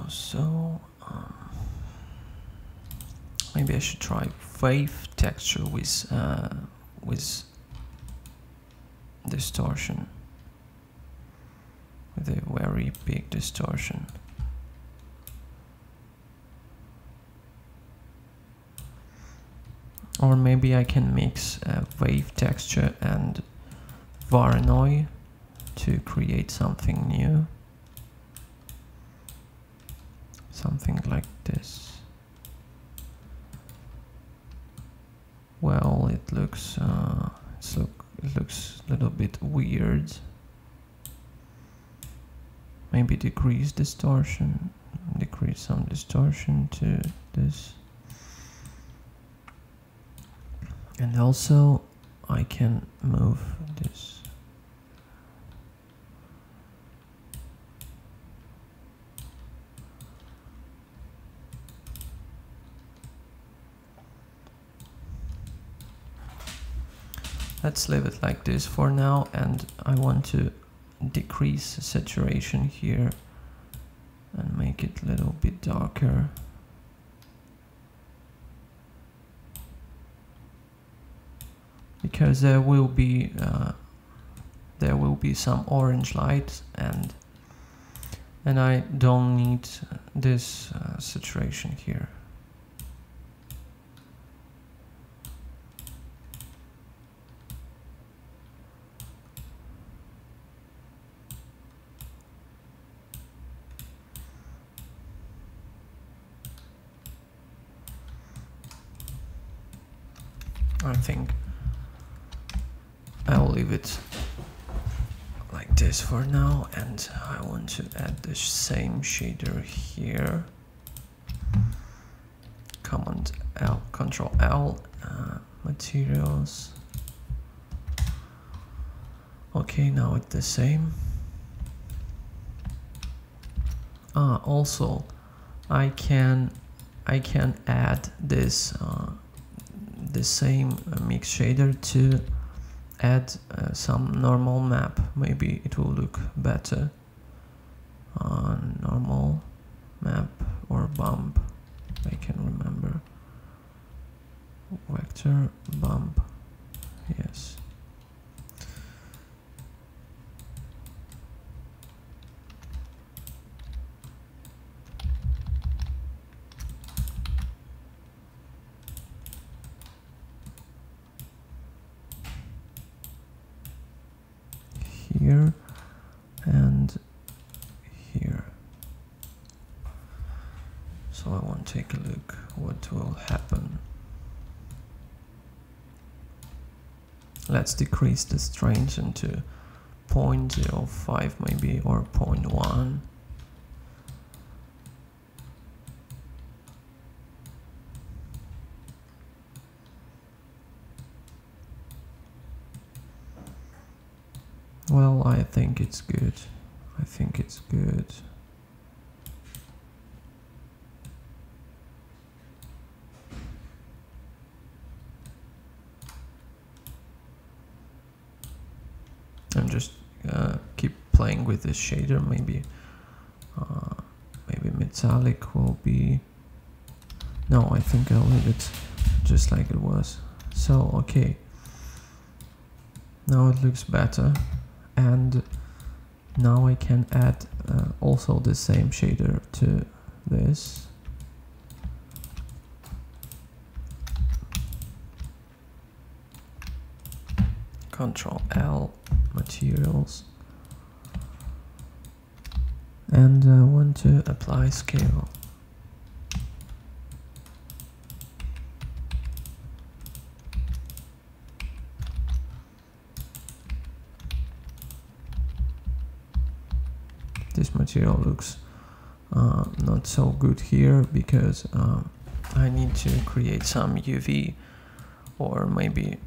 So maybe I should try wave texture with distortion, with a very big distortion. Or maybe I can mix wave texture and Voronoi to create something new. Something like this. Well, it looks a little bit weird. Maybe decrease some distortion to this. And also I can move this. Let's leave it like this for now, and I want to decrease saturation here and make it a little bit darker. Because there will be some orange light, and I don't need this saturation here. I think I'll leave it like this for now, and I want to add the same shader here. Command L, Control L, materials. Okay, now it's the same. Also, I can add this the same mix shader to add some normal map. Maybe it will look better. Normal map or bump, I can remember. Vector bump, yes. Here and here. So I want to take a look what will happen. Let's decrease the strength into 0.05 maybe, or 0.1. Well, I think it's good. I think it's good. I'm just keep playing with this shader. Maybe metallic will be. No, I think I'll leave it just like it was. So okay. Now it looks better. And now I can add also the same shader to this. Control L, materials, and I want to apply scale. This material looks not so good here because I need to create some UV, or maybe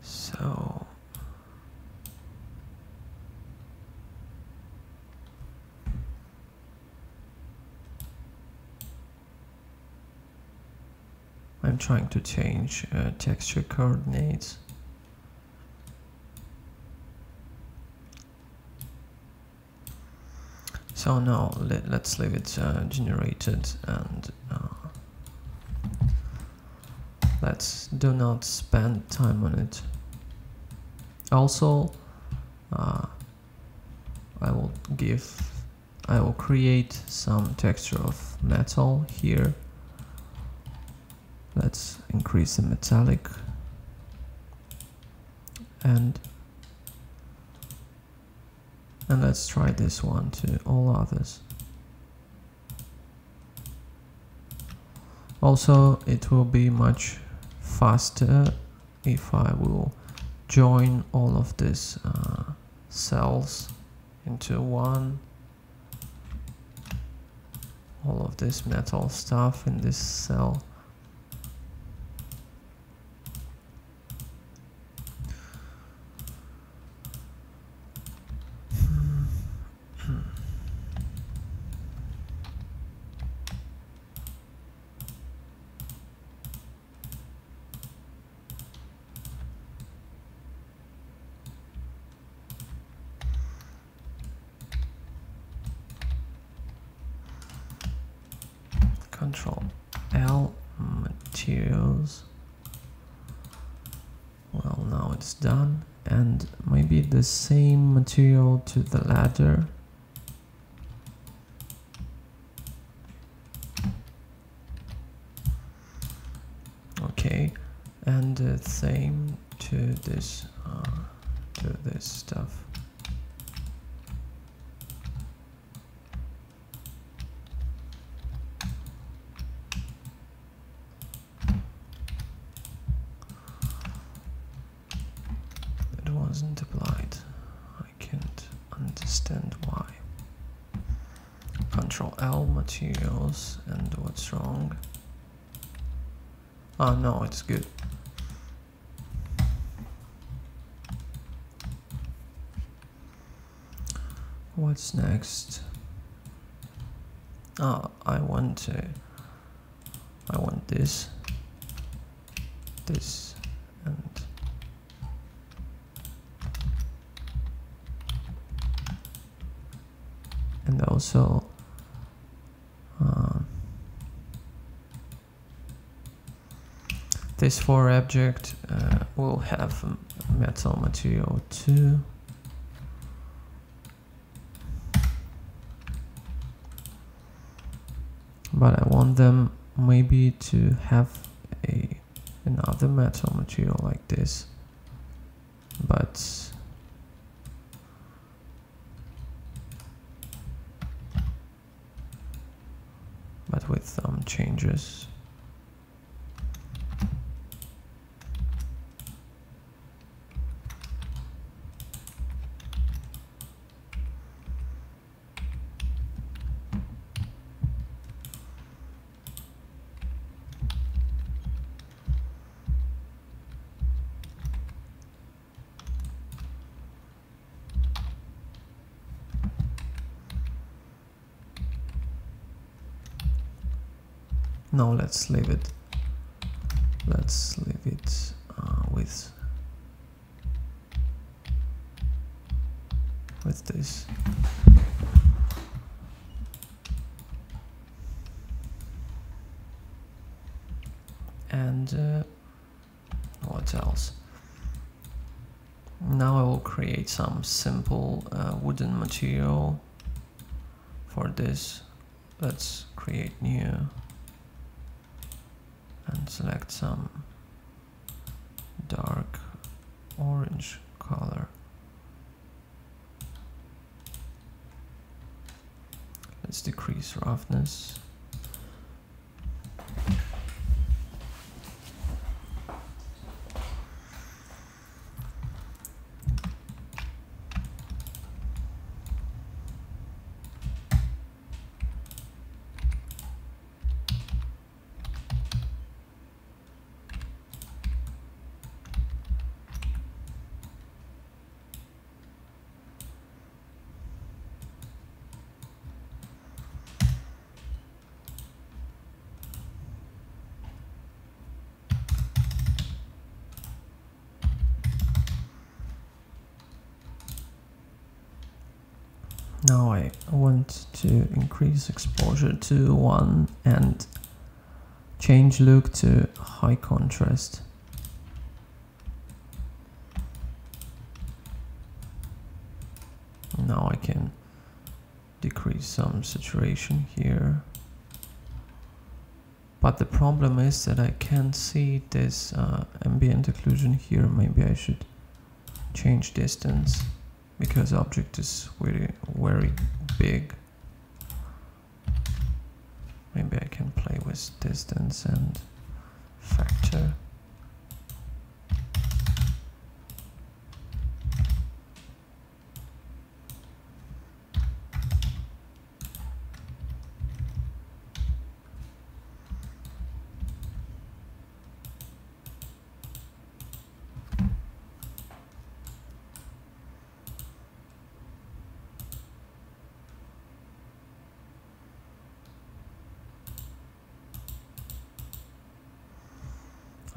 so. I'm trying to change texture coordinates. So now let's leave it generated, and let's do not spend time on it. Also, I will create some texture of metal here. Let's increase the metallic, and let's try this one to all others. Also, it will be much faster if I will join all of these cells into one, all of this metal stuff in this cell, Control L, materials. Well, now it's done, and maybe the same material to the ladder. Okay, and the same to this stuff. It wasn't applied. I can't understand why. Control L, materials, and what's wrong? Oh no, it's good. What's next? Ah, I want this, and also this for object will have metal material too. But I want them maybe to have another metal material like this, but with some changes. No, let's leave it. Let's leave it with this. And what else? Now I will create some simple wooden material for this. Let's create new and select some dark orange color. Let's decrease roughness. Now I want to increase exposure to 1 and change look to high contrast. Now I can decrease some saturation here. But the problem is that I can't see this ambient occlusion here. Maybe I should change distance, because object is very big. Maybe I can play with distance and factor.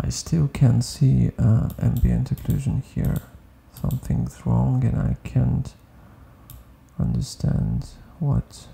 I still can't see ambient occlusion here. Something's wrong and I can't understand what.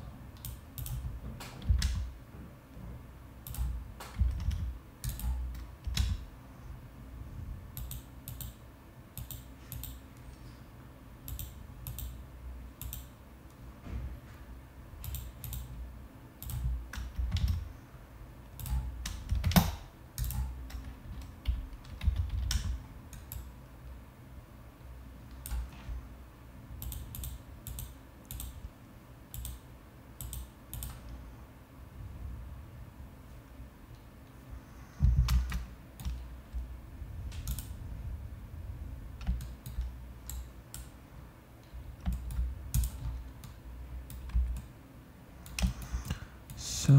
So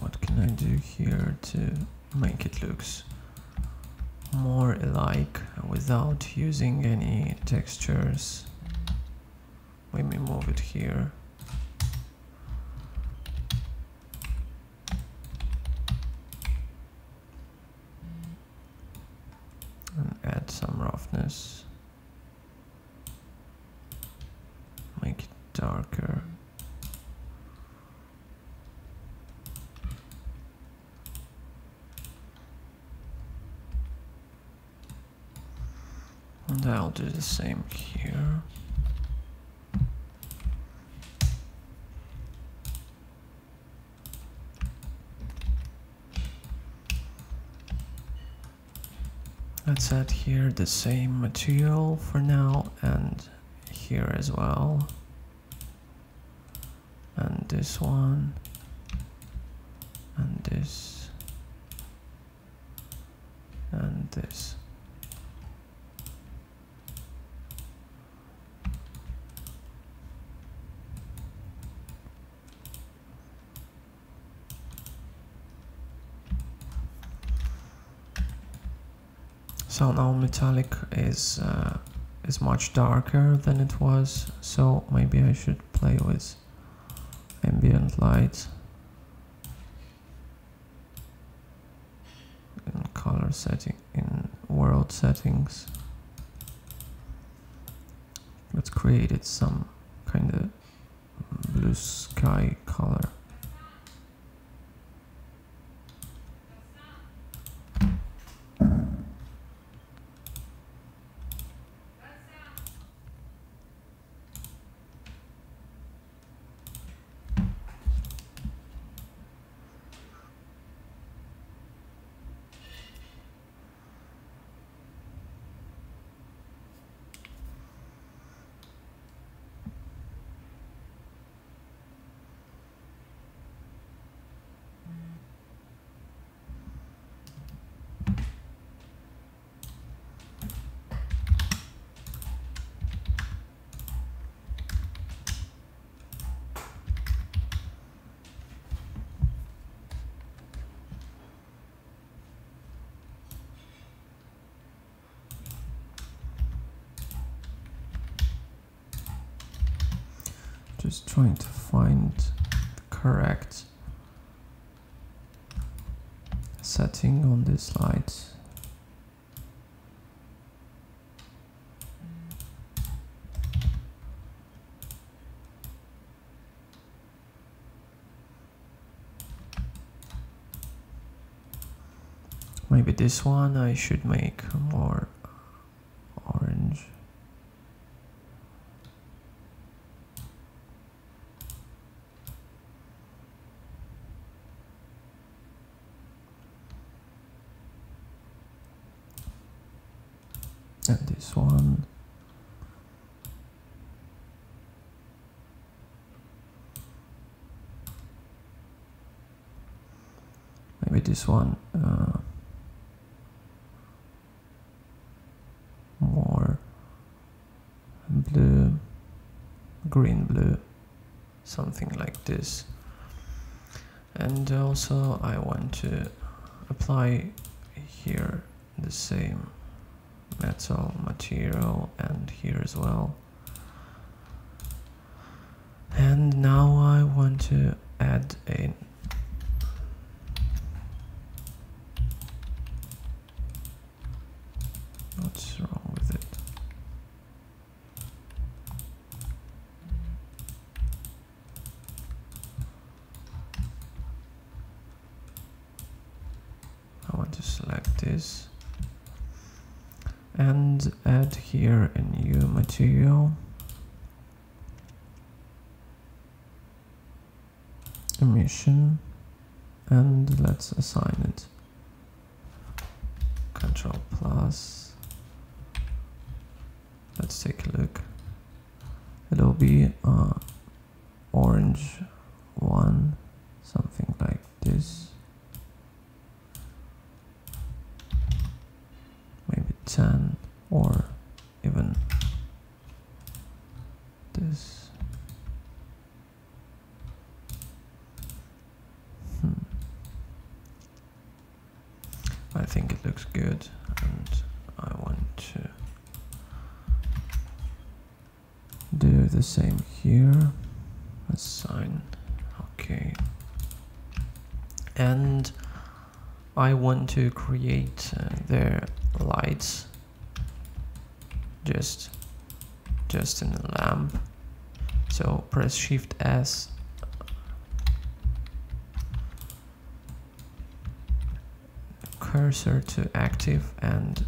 what can I do here to make it looks more alike without using any textures? Let me move it here. And add some roughness. Make it darker. And I'll do the same here. Let's add here the same material for now, and here as well. And this one. And this. And this. So now metallic is much darker than it was, so maybe I should play with ambient light in color setting, in world settings. Let's create it some kind of blue sky color. Just trying to find the correct setting on this light. Maybe this one I should make more orange. And this one. Maybe this one more blue, green blue, something like this. And also I want to apply here the same metal material and here as well. And now I want to add a What's wrong with it? I want to select this and add here a new material, emission, and let's assign it Control plus. Let's take a look. It'll be orange one, something like this. Maybe 10 or even this. I think it looks good, and I want to do the same here. Assign, okay. And I want to create their lights just in a lamp. So press Shift S, cursor to active, and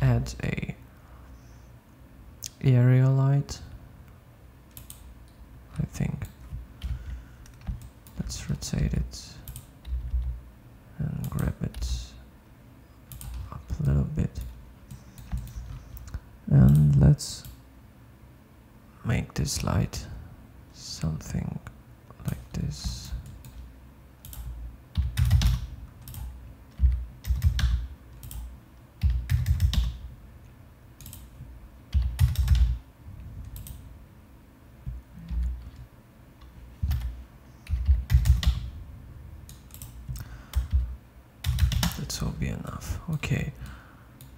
add a area light. I think let's rotate it and grab it up a little bit, and let's make this light something like this. This will be enough. Okay,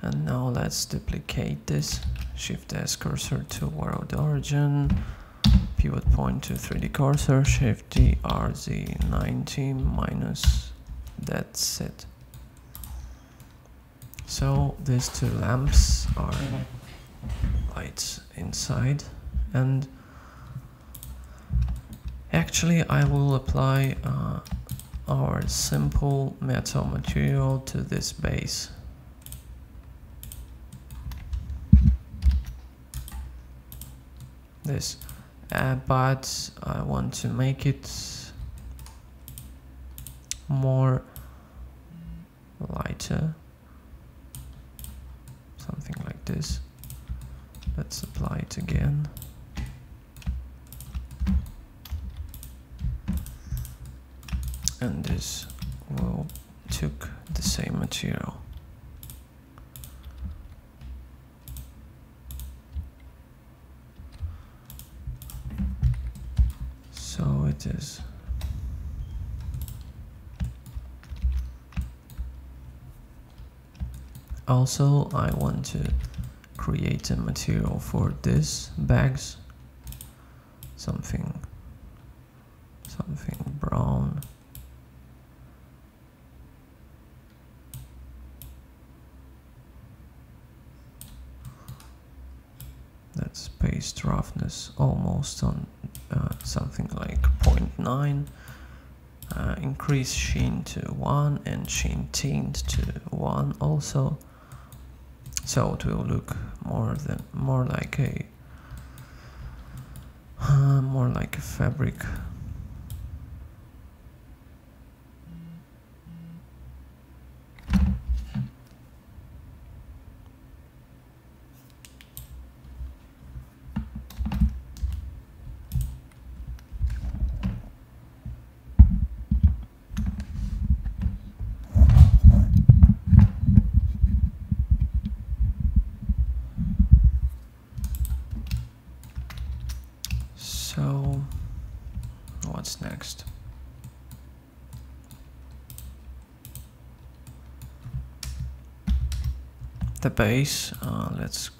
and now let's duplicate this. Shift S, cursor to world origin, pivot point to 3D cursor, Shift D, RZ90 minus, that's it. So these two lamps are lights inside, and actually I will apply our simple metal material to this base. This, but I want to make it more lighter, something like this. Let's apply it again. And this will took the same material. So it is. Also, I want to create a material for this bags, something brown. Let's paste roughness almost on something like 0.9. Increase sheen to 1 and sheen tint to 1 also, so it will look more like a fabric. So what's next? The base, let's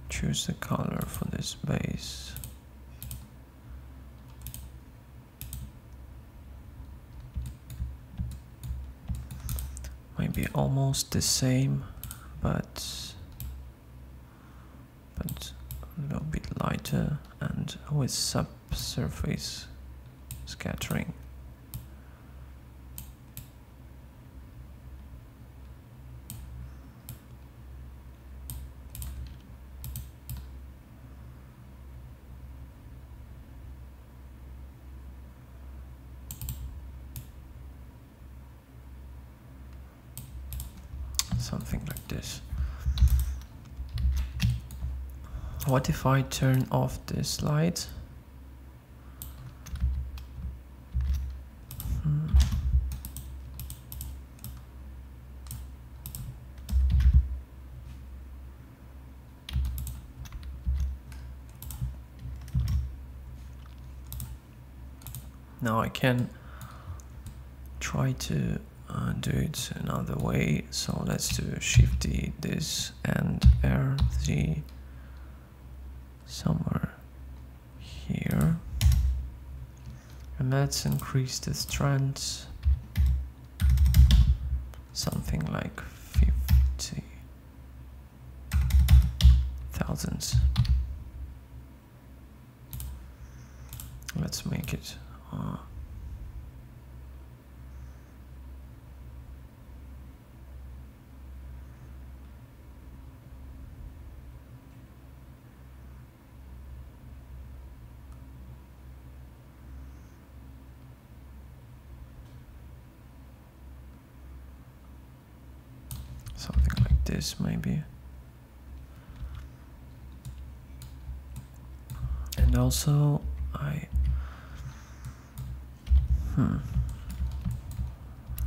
choose the color for this base. Maybe almost the same, but a little bit lighter and with subsurface scattering. Something like this. What if I turn off this light? Now I can try to do it another way. So let's do Shift D this and RZ somewhere here, and let's increase the strands something like 50,000. Let's make it something like this maybe. And also I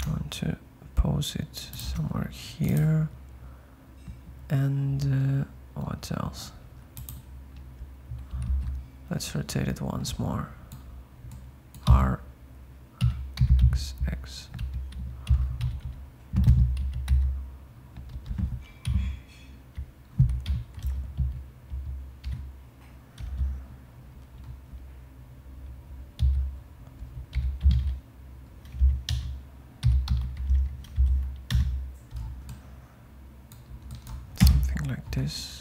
want to pose it somewhere here. And what else? Let's rotate it once more. R X. Something like this.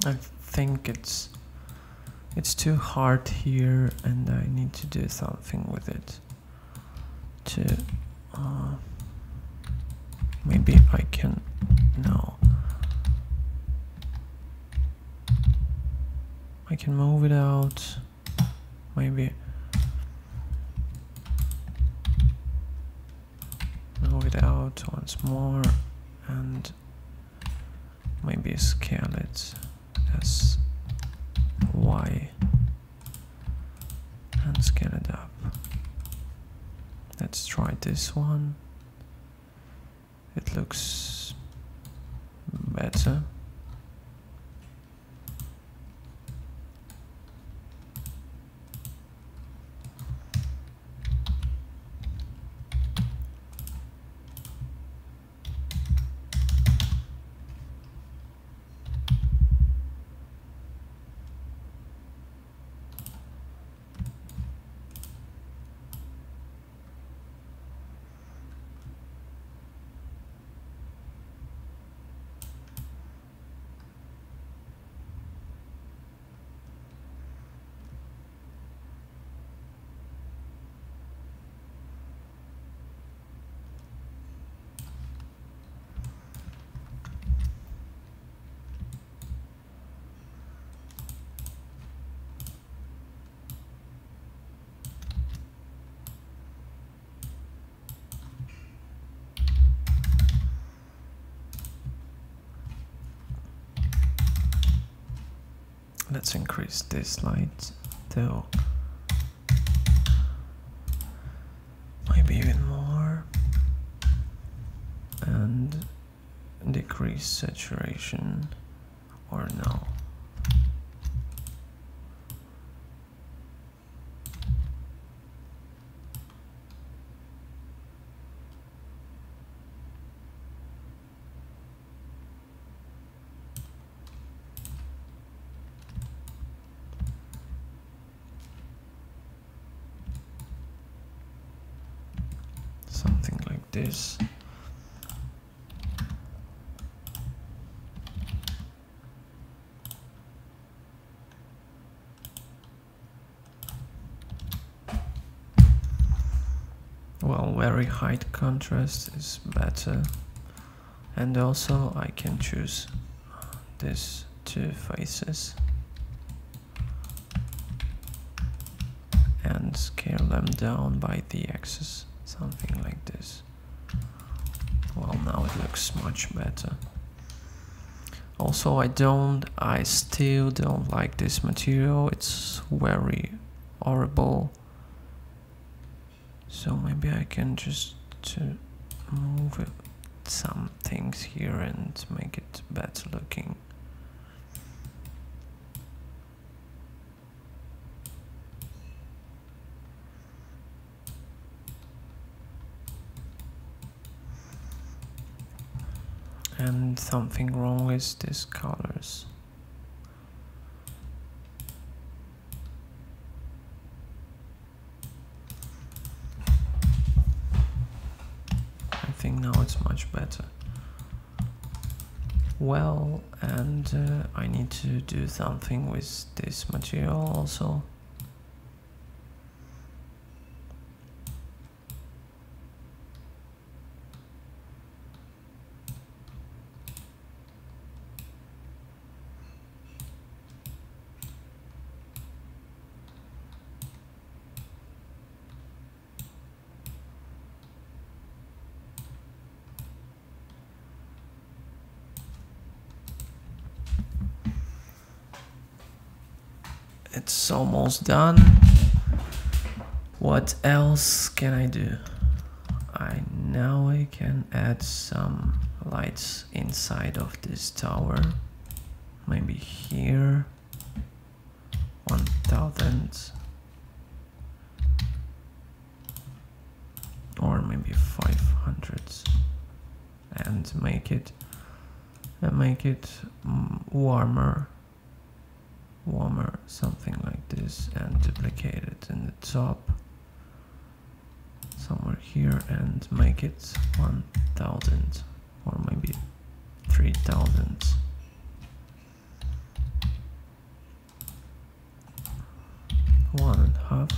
I think it's too hard here, and I need to do something with it. To maybe I can I can move it out. Maybe move it out once more, and maybe scale it as Y and scale it up. Let's try this one. It looks better. Let's increase this light though. Maybe even more. And decrease saturation, or no. Something like this. Well, very high contrast is better, and also I can choose these two faces and scale them down by the axis, something like this. Well, now it looks much better. Also, I still don't like this material. It's very horrible. So maybe I can just move some things here and make it better looking. And something wrong with these colors. I think now it's much better. Well, and I need to do something with this material also. It's almost done. What else can I do? Now I can add some lights inside of this tower. Maybe here 1000, or maybe 500, and make it warmer, something like this, and duplicate it in the top somewhere here and make it 1000 or maybe 3000. One and a half.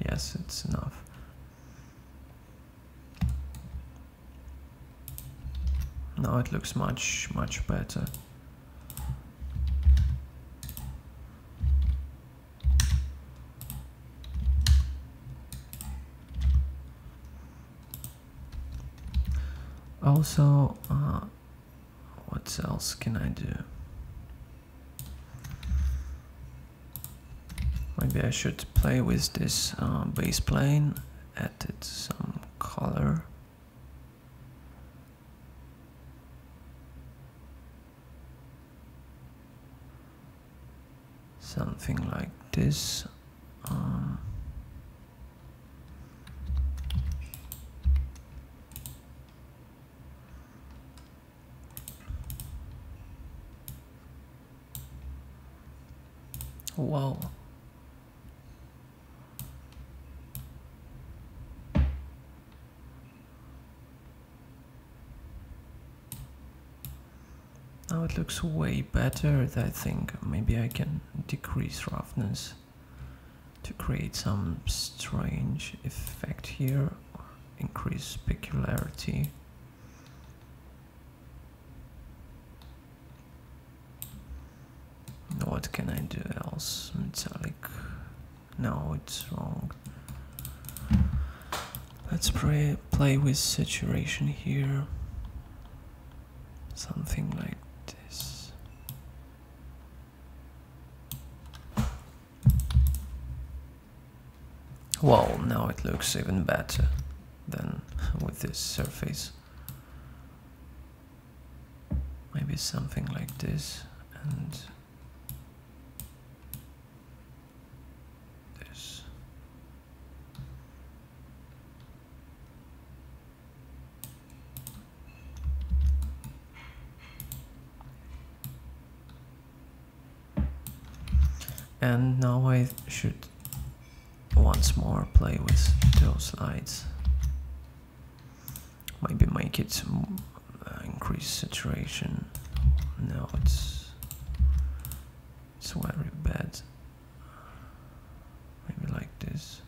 Yes, it's enough. Now it looks much better. Also, what else can I do? Maybe I should play with this base plane, add some color. Something like this. Wow. Now it looks way better. I think maybe I can decrease roughness to create some strange effect here, or increase specularity. What can I do else? Metallic. No, it's wrong. Let's play with saturation here. Something like this. Wow, now it looks even better than with this surface. Maybe something like this and this. And now I should once more play with those lights. Maybe make it increase saturation. No, it's very bad. Maybe like this.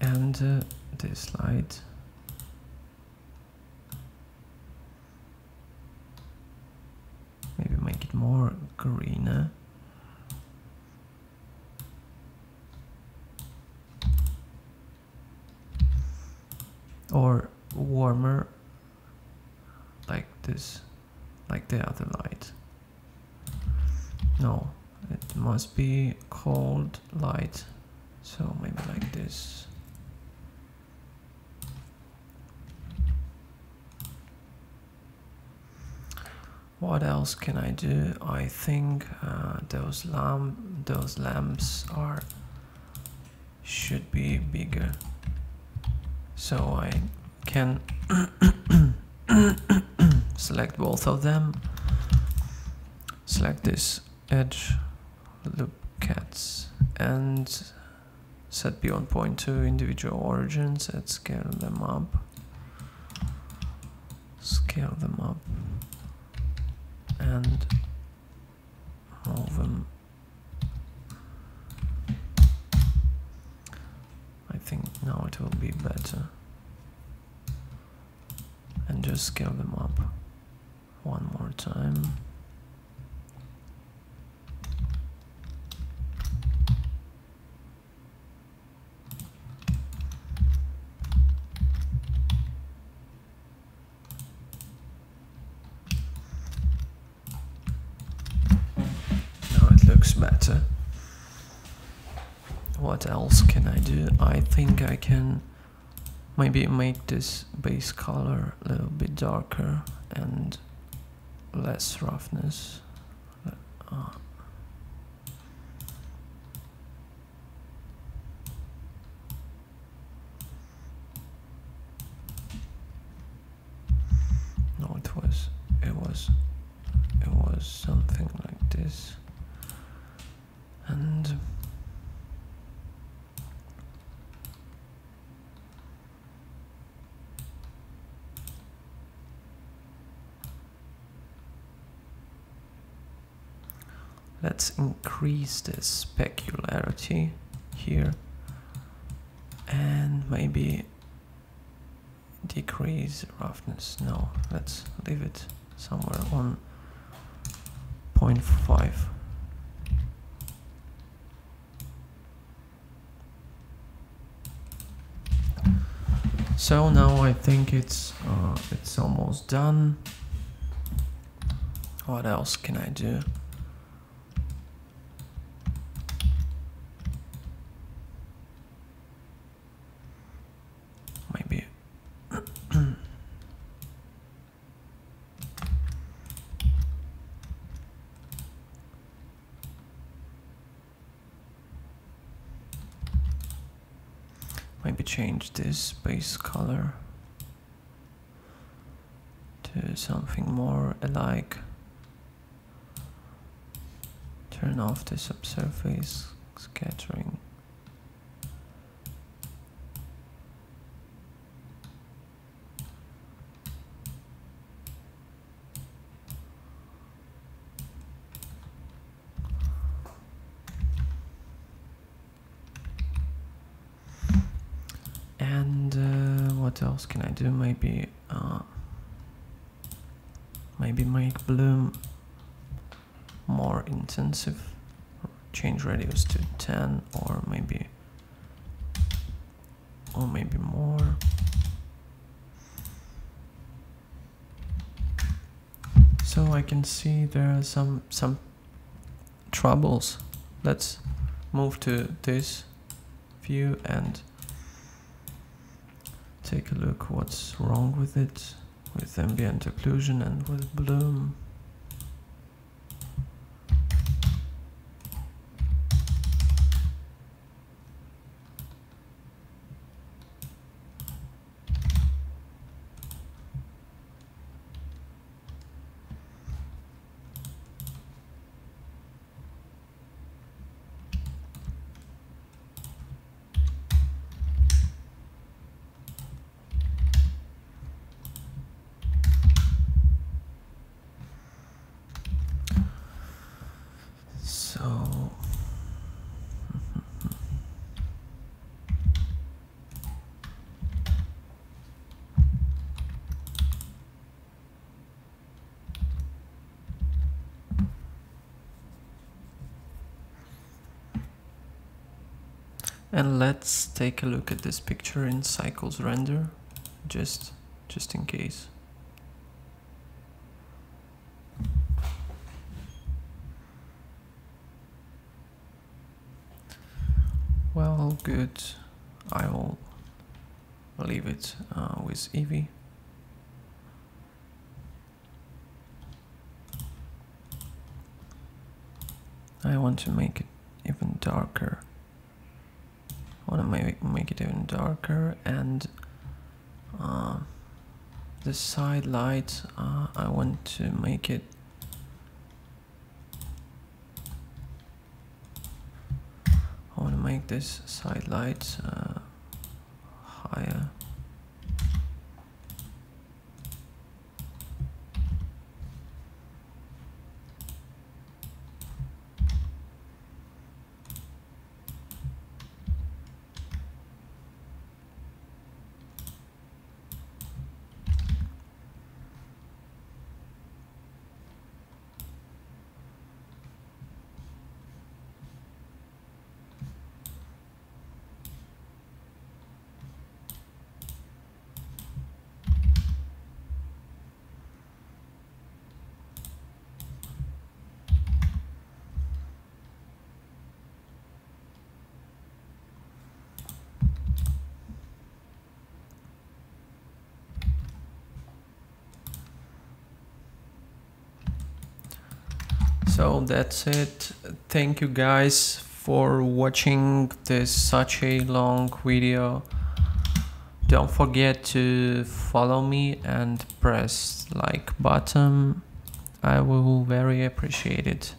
And this light maybe make it more greener. Or warmer, like this, like the other light. No, it must be cold light, so maybe like this. What else can I do? I think those lamps should be bigger, so I can select both of them. Select this edge loop cats and set beyond point to individual origins and scale them up. Scale them up and move them. I think now it will be better. And just scale them up one more time. Looks better. What else can I do? I think I can maybe make this base color a little bit darker and less roughness. No, it was something like this. And let's increase the specularity here and maybe decrease roughness. No, let's leave it somewhere on 0.5. So now I think it's almost done. What else can I do? Maybe maybe change this base color to something more alike. Turn off the subsurface scattering. And what else can I do? Maybe maybe make bloom more intensive, change radius to 10 or maybe more. So I can see there are some troubles. Let's move to this view and take a look what's wrong with it, with ambient occlusion and with bloom. So and let's take a look at this picture in cycles render, just in case. Well, good. I will leave it with Eevee. I want to make it even darker. I want to make it even darker, and the side light, I want to make it this side light higher. So that's it. Thank you guys for watching this such a long video. Don't forget to follow me and press like button. I will very appreciate it.